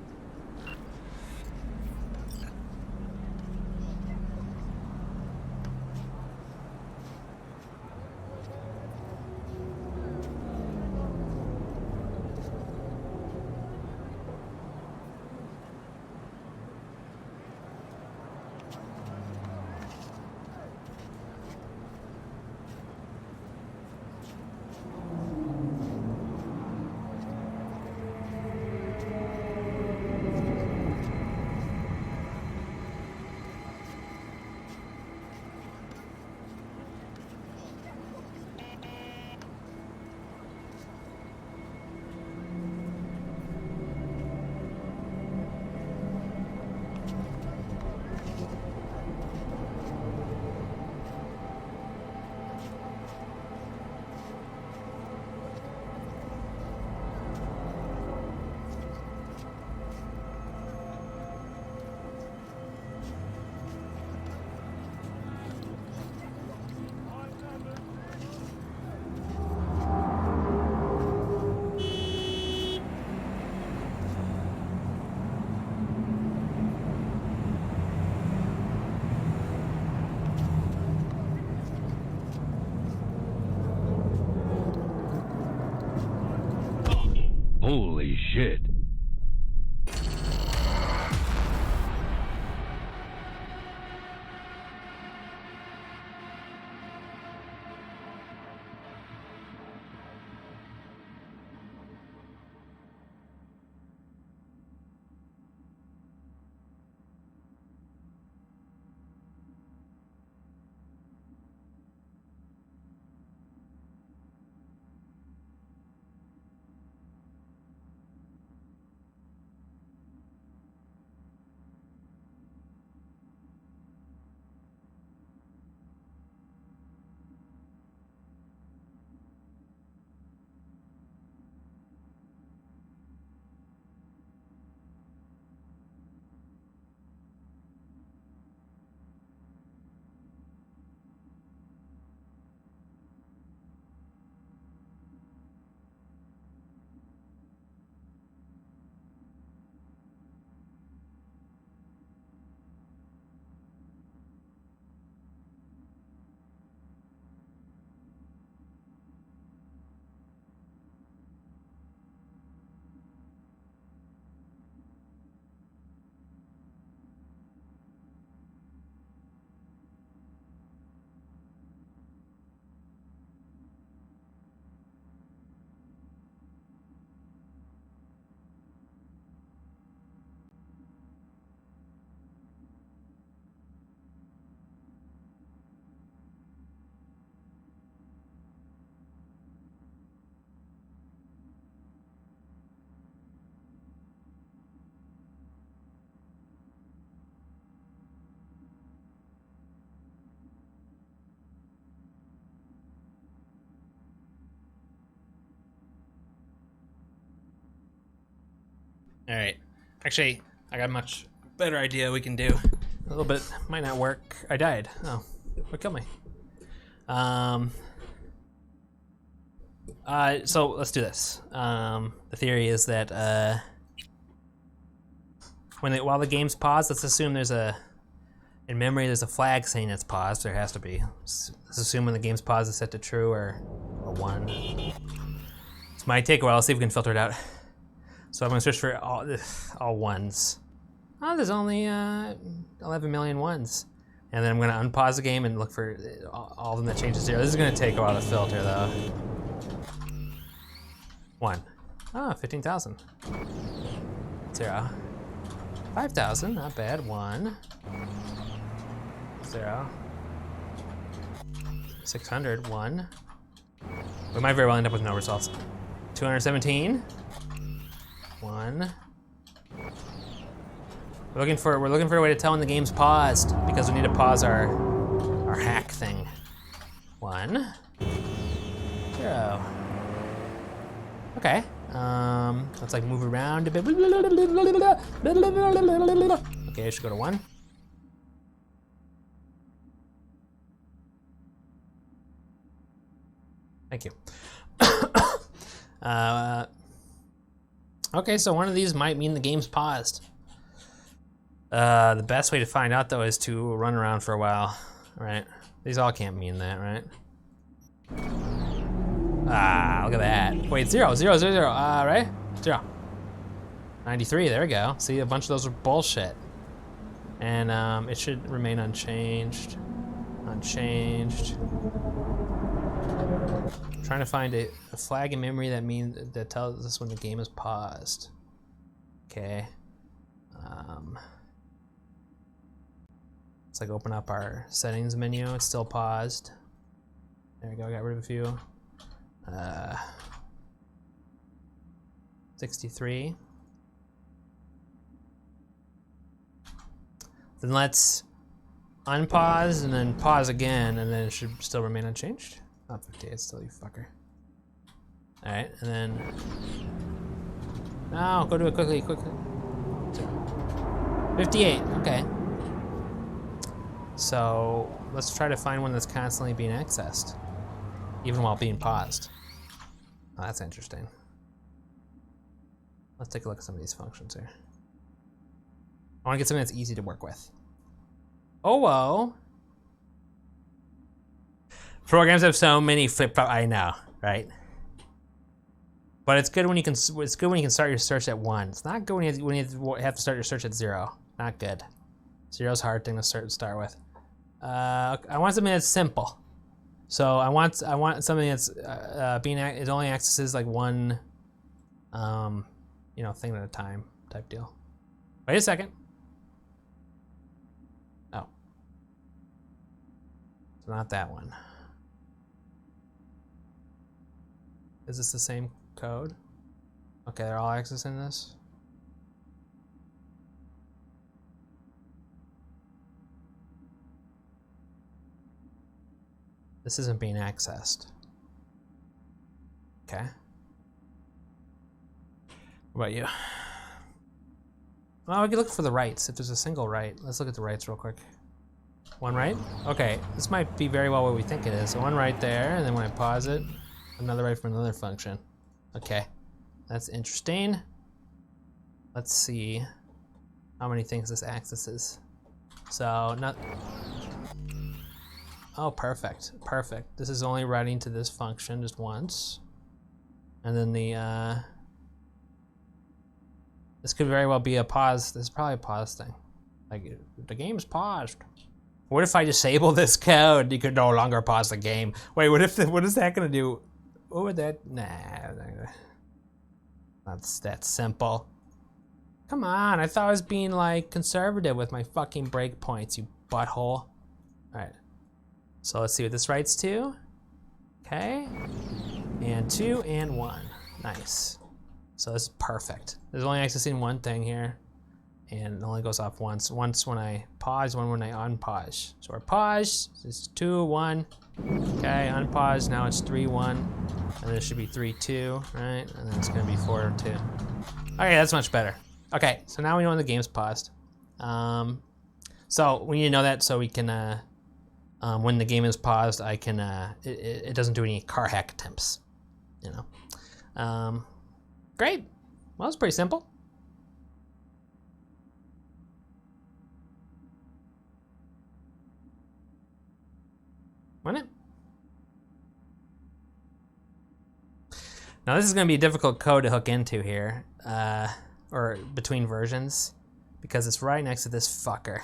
All right. Actually, I got a much better idea we can do. A little bit might not work. I died. Oh, what killed me? So let's do this. The theory is that while the game's paused, let's assume there's in memory there's a flag saying it's paused. There has to be. Let's assume when the game's paused it's set to true or 1. This might take a while. Let's see if we can filter it out. So I'm gonna search for all ones. Oh, there's only 11 million ones. And then I'm gonna unpause the game and look for all of them that change to 0. This is gonna take a while to filter though. 1. Oh, 15,000. 0. 5,000, not bad. 1. 0. 600, 1. We might very well end up with no results. 217. 1. We're looking for a way to tell when the game's paused because we need to pause our hack thing. 1. 0. Okay. Let's like move around a bit. Okay, I should go to 1. Thank you. Okay, so one of these might mean the game's paused. The best way to find out though is to run around for a while, right? These all can't mean that, right? Ah, look at that. Wait, 0, 0, 0, 0, right? 0. 93, there we go. See, a bunch of those are bullshit. And it should remain unchanged. Unchanged. I'm trying to find a flag in memory that tells us when the game is paused. Okay. Let's like open up our settings menu. It's still paused. There we go, got rid of a few. 63. Then let's unpause and then pause again, and then it should still remain unchanged. Not 58 still, you fucker. All right, and then no, go do it quickly. 58. Okay. So let's try to find one that's constantly being accessed, even while being paused. Oh, that's interesting. Let's take a look at some of these functions here. I want to get something that's easy to work with. Oh, whoa. Programs have so many flip-flop. I know, right? But it's good when you can. It's good when you can start your search at 1. It's not good when you have to start your search at 0. Not good. 0's a hard thing to start with. I want something that's simple. So I want something that's it only accesses like one, thing at a time type deal. Wait a second. Oh, it's not that one. Is this the same code? Okay, they're all accessing this. This isn't being accessed. Okay. What about you? Well, we can look for the rights. If there's a single right, let's look at the rights real quick. One right? Okay, this might be very well what we think it is. So one right there, and then when I pause it, another right from another function. Okay, that's interesting. Let's see how many things this accesses. So not. Oh, perfect, perfect. This is only writing to this function just once. And then this could very well be a pause. This is probably a pause thing. Like, the game's paused. What if I disable this code? You could no longer pause the game. Wait, what is that gonna do? What would that, nah. That's that simple. Come on, I thought I was being like conservative with my fucking breakpoints, you butthole. All right. So let's see what this writes to. Okay, and 2 and 1, nice. So this is perfect. There's only accessing one thing here, and it only goes off once. Once when I pause, one when I unpause. So our pause is 2, 1. Okay, unpause, now it's 3, 1. And then it should be 3, 2, right? And then it's gonna be 4, 2. Okay, that's much better. Okay, so now we know when the game's paused. So we need to know that so we can, when the game is paused, I can, it doesn't do any car hack attempts, you know. Great. Well, it's pretty simple. Wasn't it? Now this is going to be a difficult code to hook into here, or between versions, because it's right next to this fucker.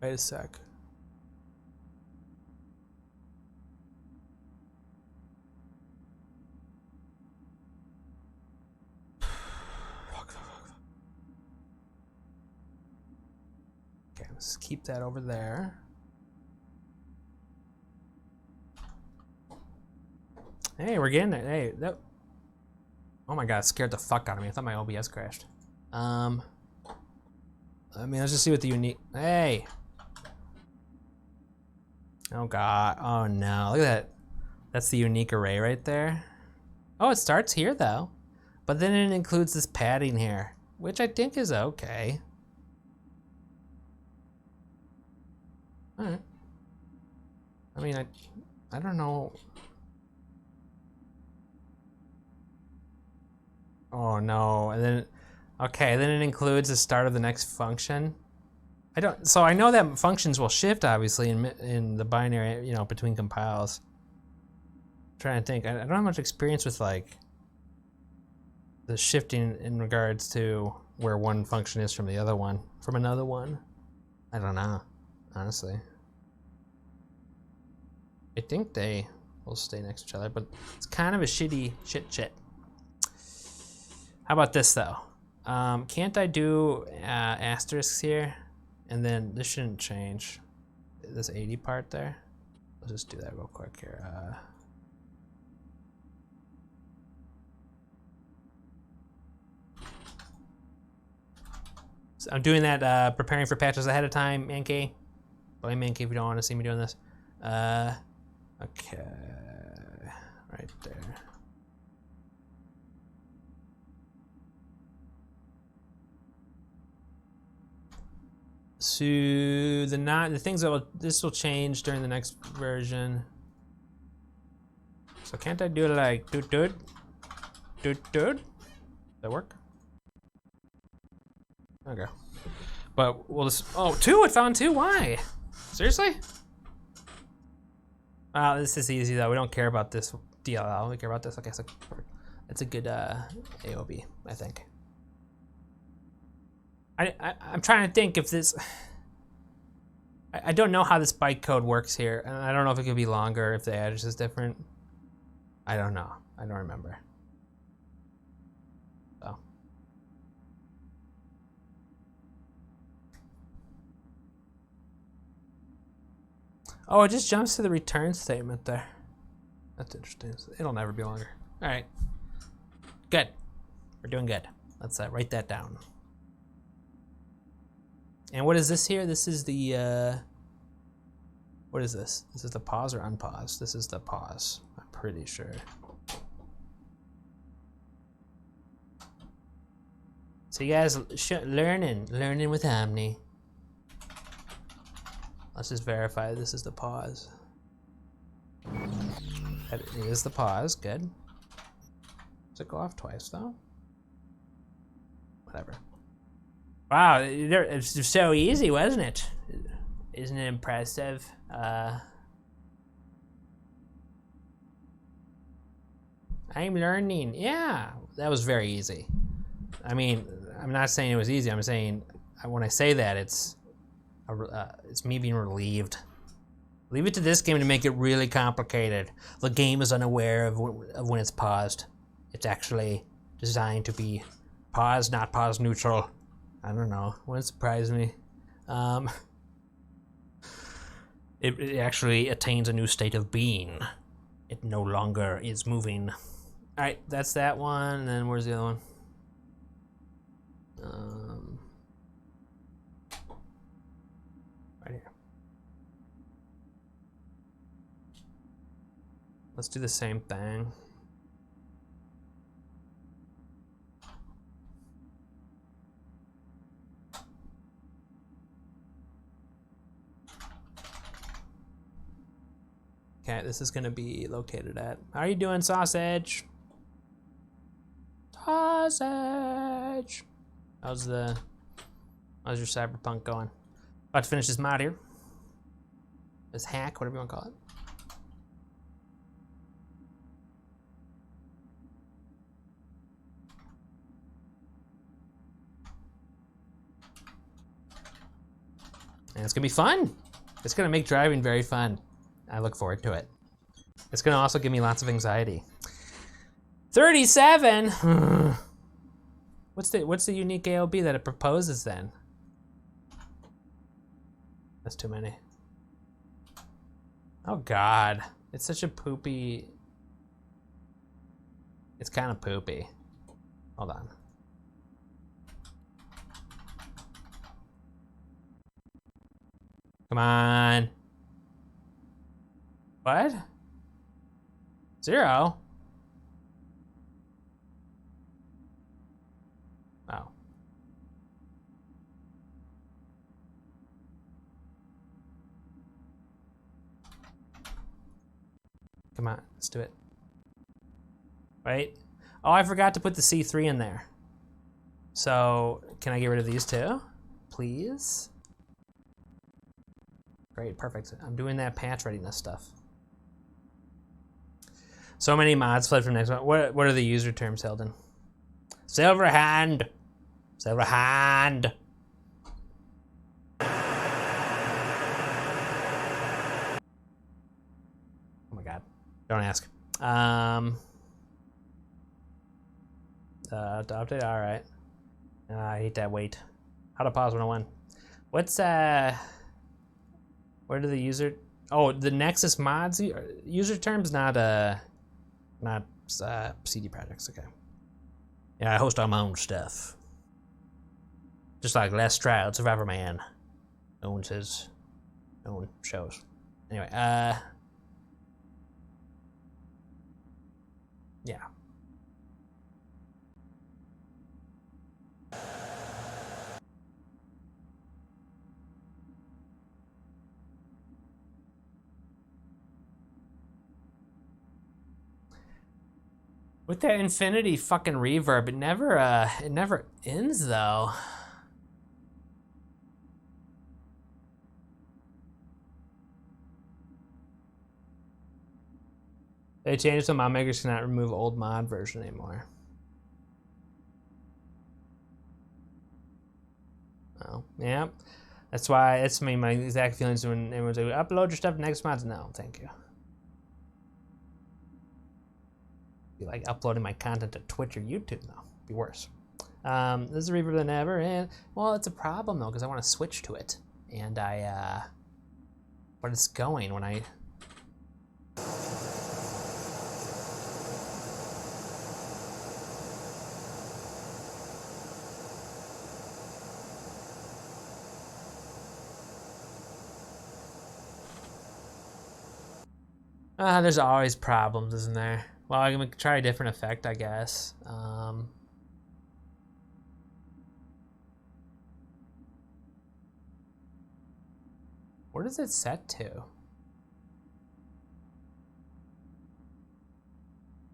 Wait a sec. Okay, let's keep that over there. Hey, we're getting it. Hey, that. Oh my god, it scared the fuck out of me. I thought my OBS crashed. I mean, let's just see what the unique. Hey. Oh god. Oh no. Look at that. That's the unique array right there. Oh, it starts here though. But then it includes this padding here, which I think is okay. Alright. I mean, I don't know. Oh no. And then, okay, then it includes the start of the next function. So I know that functions will shift obviously in the binary, you know, between compiles. I'm trying to think. I don't have much experience with like the shifting in regards to where one function is from the other one, from another one. I don't know, honestly. I think they will stay next to each other, but it's kind of a shitty shit. How about this though? Can't I do asterisks here? And then this shouldn't change. This 80 part there. Let's just do that real quick here. So I'm doing that, preparing for patches ahead of time, Mankey. Blame Mankey if you don't want to see me doing this. Okay, right there. So the things that this will change during the next version. So can't I do it like doot? Does that work? Okay. But we'll just, oh, 2, it found 2, why? Seriously? Wow, this is easy though, we don't care about this DLL, we care about this, okay, so it's a good AOB, I think. I'm trying to think if this, I don't know how this bytecode works here, and I don't know if it could be longer if the address is different. I don't know, I don't remember. So. Oh, it just jumps to the return statement there. That's interesting. It'll never be longer. All right, good. We're doing good. Let's write that down. And what is this here? This is the, what is this? This is the pause or unpause? This is the pause, I'm pretty sure. So you guys learning with Omni. Let's just verify this is the pause. That is the pause, good. Does it go off twice though? Whatever. Wow, it's so easy, wasn't it? Isn't it impressive? I'm learning. Yeah, that was very easy. I mean, I'm not saying it was easy. I'm saying when I say that, it's me being relieved. Leave it to this game to make it really complicated. The game is unaware of when it's paused. It's actually designed to be paused, not pause neutral. I don't know. Wouldn't surprise me. It actually attains a new state of being. It no longer is moving. All right, that's that one. And then where's the other one? Right here. let's do the same thing. Okay, this is gonna be located at. How are you doing, sausage? Sausage. How's your cyberpunk going? About to finish this mod here. This hack, whatever you want to call it. And it's gonna be fun. It's gonna make driving very fun. I look forward to it. It's gonna also give me lots of anxiety. 37. What's the unique AOB that it proposes then? That's too many. Oh God, it's such a poopy. It's kind of poopy. Hold on. Come on. What? 0? Oh. Come on, let's do it. Right? Oh, I forgot to put the C3 in there. So, can I get rid of these two? Please? Great, perfect. I'm doing that patch readiness stuff. So many mods fled from next one. What are the user terms, Hilden? Silverhand! Silverhand! Oh my God. Don't ask. Adopted? Alright. I hate that wait. How to pause 101. What's, where do the user... Oh, the Nexus mods? User terms, not CD projects, okay. Yeah, I host all my own stuff. Just like Les Stroud, Survivor Man, owns his own shows. Anyway, yeah. With that infinity fucking reverb, it never ends though. They changed so mod makers cannot remove old mod version anymore. Oh, yeah. That's why it's my exact feelings when everyone's like, upload your stuff to next mods. No, thank you. Be like uploading my content to Twitch or YouTube though. Be worse. This is a reverb that never ends. Well, it's a problem though, because I want to switch to it. And but it's going when I there's always problems, isn't there? Well, I'm gonna try a different effect, I guess. Where does it set to?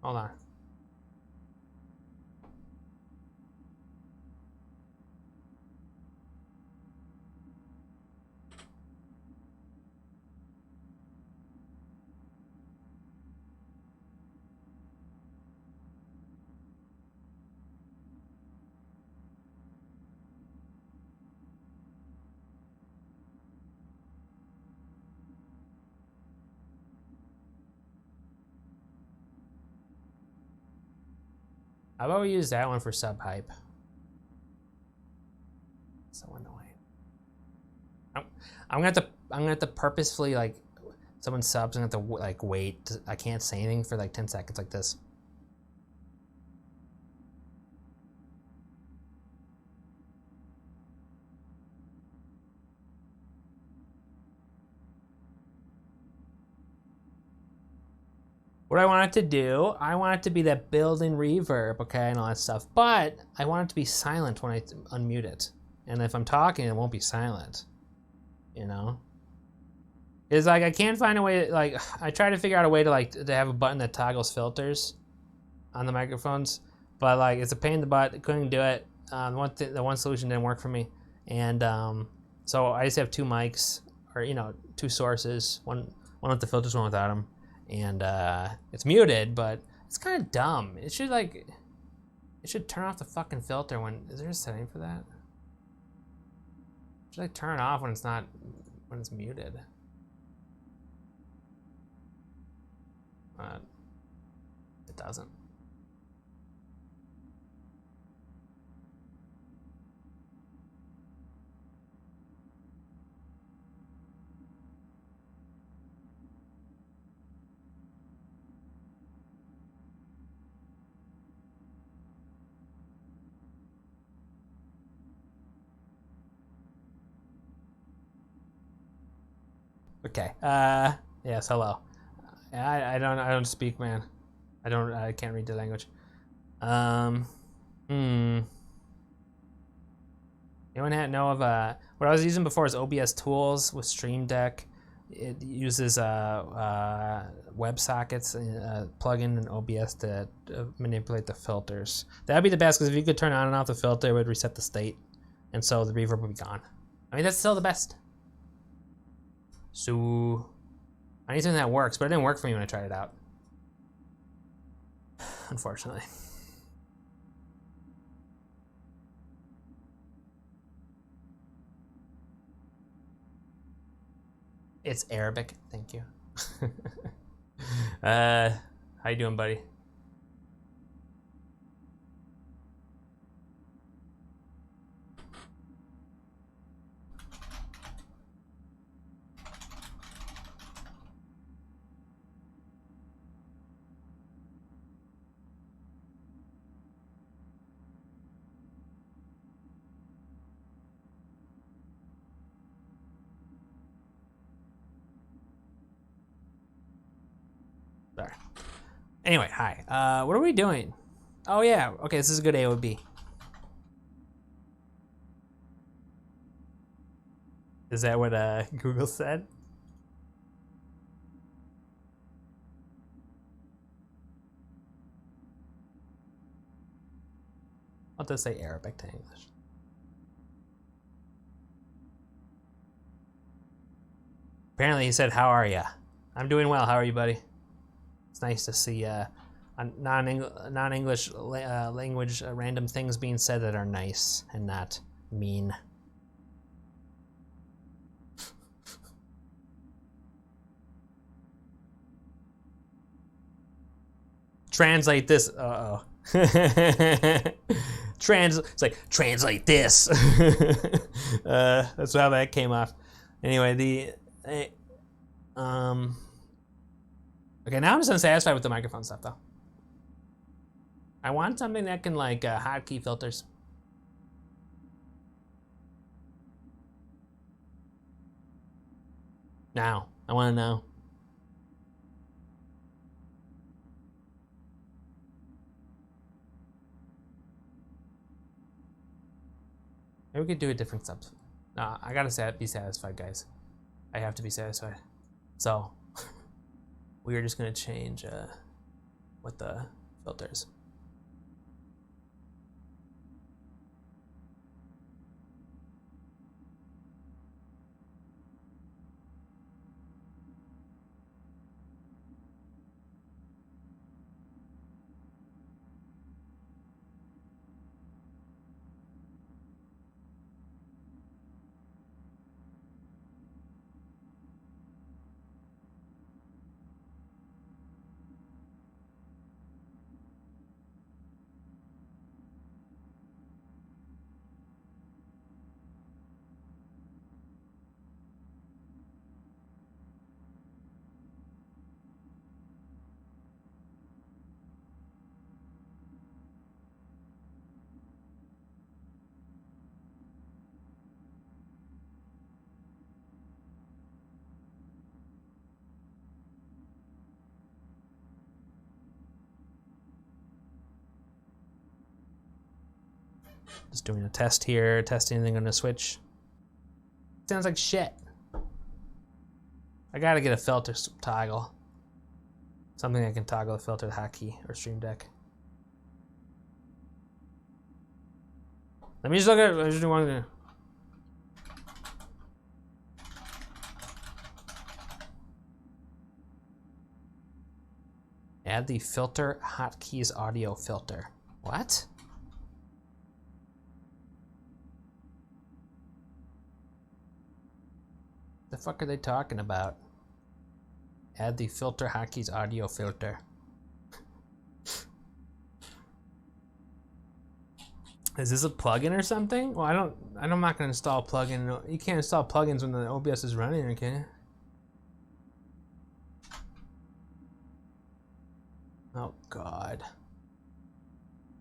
Hold on. How about we use that one for sub hype? So annoying. I'm gonna have to purposefully, like, someone subs and have to like wait. I can't say anything for like 10 seconds like this. what I want it to do, I want it to be that building reverb, okay, and all that stuff. But I want it to be silent when I unmute it. And if I'm talking, it won't be silent. You know? It's like I can't find a way to, like, I try to figure out a way to like to have a button that toggles filters on the microphones, but like it's a pain in the butt. I couldn't do it. The one solution didn't work for me, and so I just have two mics, or you know, two sources. One with the filters, one without them, and it's muted, but it's kind of dumb. It should turn off the fucking filter when. Is there a setting for that? It should like turn it off when it's muted. It doesn't. Okay. Yes. Hello. I don't speak, man. I can't read the language. Anyone know of what I was using before is OBS Tools with Stream Deck. It uses WebSockets plugin in OBS to manipulate the filters. That'd be the best, because if you could turn on and off the filter, it would reset the state, and so the reverb would be gone. I mean, that's still the best. So I need something that works, but it didn't work for me when I tried it out. Unfortunately. It's Arabic, thank you. How you doing, buddy? Sorry. Anyway, hi. What are we doing? Oh yeah, okay, this is a good AOB. Is that what Google said? I'll just say Arabic to English. Apparently he said, how are ya? I'm doing well, how are you, buddy? It's nice to see non-English language random things being said that are nice and not mean. Translate this. Uh-oh. It's like, translate this. That's how that came off. Anyway, okay, now I'm just unsatisfied with the microphone stuff, though. I want something that can, like, hotkey filters. Now. I want to know. Maybe we could do a different sub. No, I gotta be satisfied, guys. I have to be satisfied. So, we are just gonna change what the filters. Just doing a test here, testing anything on the Switch. Sounds like shit. I gotta get a filter toggle. Something I can toggle the filter hotkey or Stream Deck. Let me just look at it. I just do one. Add the filter hotkeys audio filter. What? The fuck are they talking about? Add the filter hotkeys audio filter. Is this a plugin or something? Well, I'm not gonna install a plugin. You can't install plugins when the OBS is running, can you? Oh God.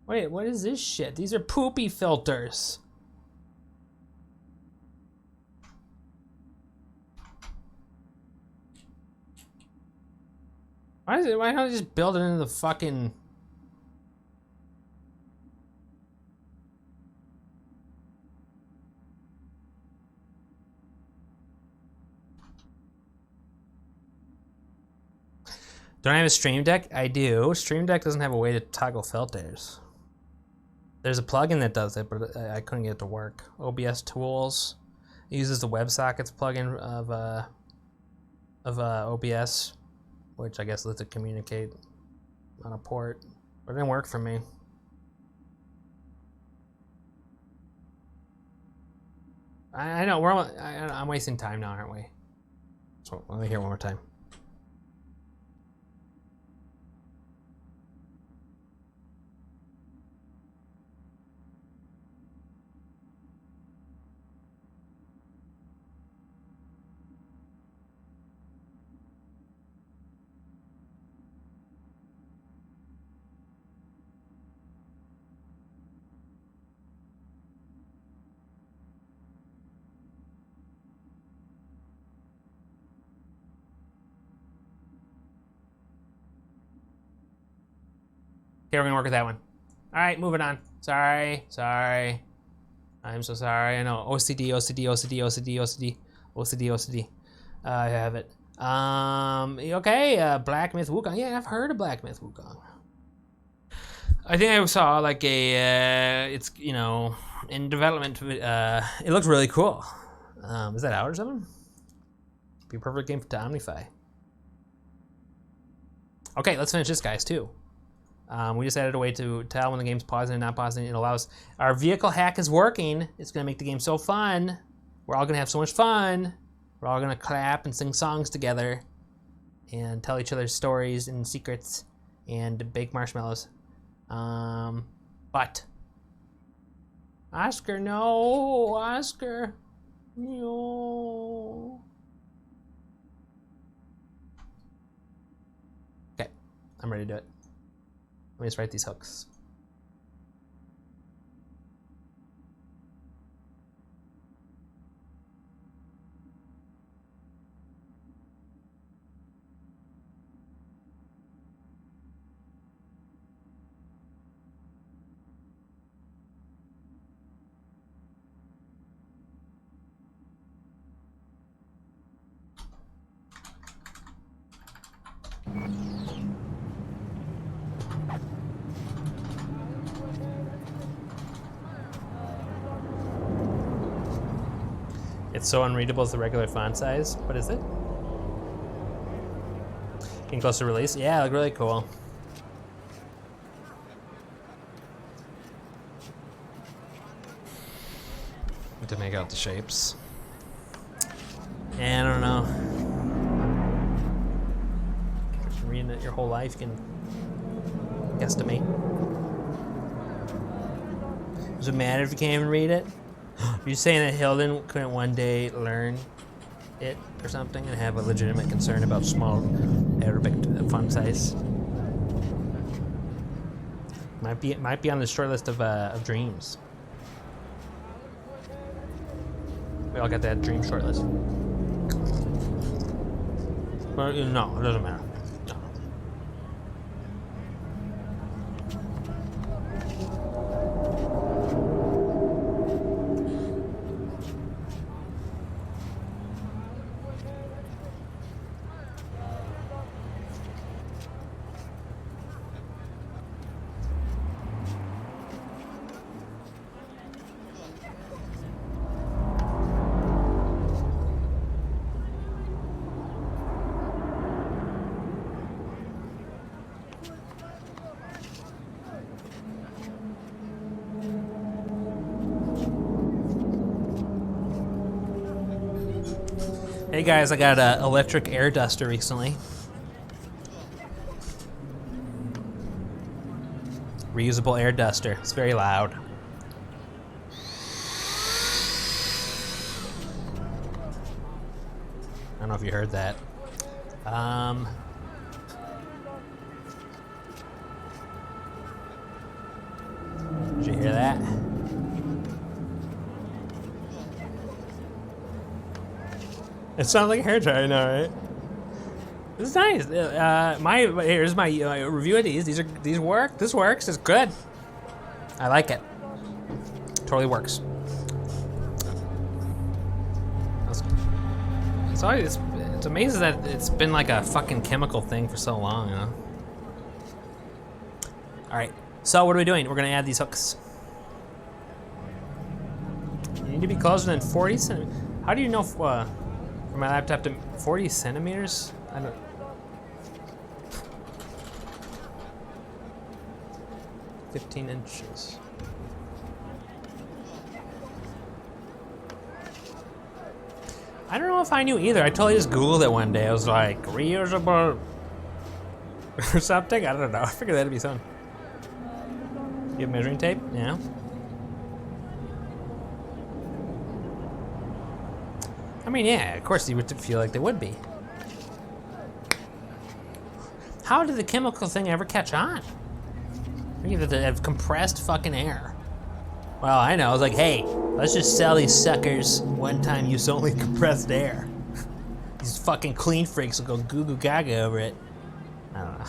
Wait, what is this shit? These are poopy filters. Why don't I just build it into the fucking... Don't I have a Stream Deck? I do. Stream Deck doesn't have a way to toggle filters. There's a plugin that does it, but I couldn't get it to work. OBS Tools. It uses the WebSockets plugin of OBS, which I guess lets it communicate on a port. But it didn't work for me. I know, I'm wasting time now, aren't we? So let me hear it one more time. Okay, we're gonna work with that one. All right, moving on. Sorry. I'm so sorry. I know. OCD. I have it. Okay, Black Myth Wukong. Yeah, I've heard of Black Myth Wukong. I think I saw like a, it's, you know, in development. It looks really cool. Is that out or something? Be a perfect game to Omnify. Okay, let's finish this, guys, too. We just added a way to tell when the game's pausing and not pausing. It allows, our vehicle hack is working. It's gonna make the game so fun. We're all gonna have so much fun. We're all gonna clap and sing songs together and tell each other stories and secrets and bake marshmallows. But Oscar, no, Oscar, no. Okay, I'm ready to do it. Let me just write these hooks. It's so unreadable as the regular font size. What is it? Getting close to release? Yeah, it looked really cool. To make out the shapes. And I don't know. If you're reading it your whole life, you can guesstimate. Does it matter if you can't even read it? Are you saying that Hilden couldn't one day learn it or something and have a legitimate concern about small Arabic font size? Might be on the short list of dreams. We all got that dream short list. But no, it doesn't matter. No. Hey guys, I got an electric air duster recently. Reusable air duster. It's very loud. I don't know if you heard that. Did you hear that? It sounds like a hair dryer now, right? This is nice. Here's my review of these. These work. This works. It's good. I like it. Totally works. It's amazing that it's been like a fucking chemical thing for so long, you know? All right. So what are we doing? We're gonna add these hooks. You need to be closer than 40 centimeters. How do you know for my laptop to 40 centimeters? I don't. 15 inches. I don't know if I knew either. I totally just Googled it one day. I was like, reusable or something? I don't know. I figured that'd be something. You have measuring tape? Yeah. I mean, yeah, of course you would feel like they would be. How did the chemical thing ever catch on? You have to have compressed fucking air. Well, I know. I was like, hey, let's just sell these suckers one-time use only compressed air. These fucking clean freaks will go goo goo gaga over it. I don't know.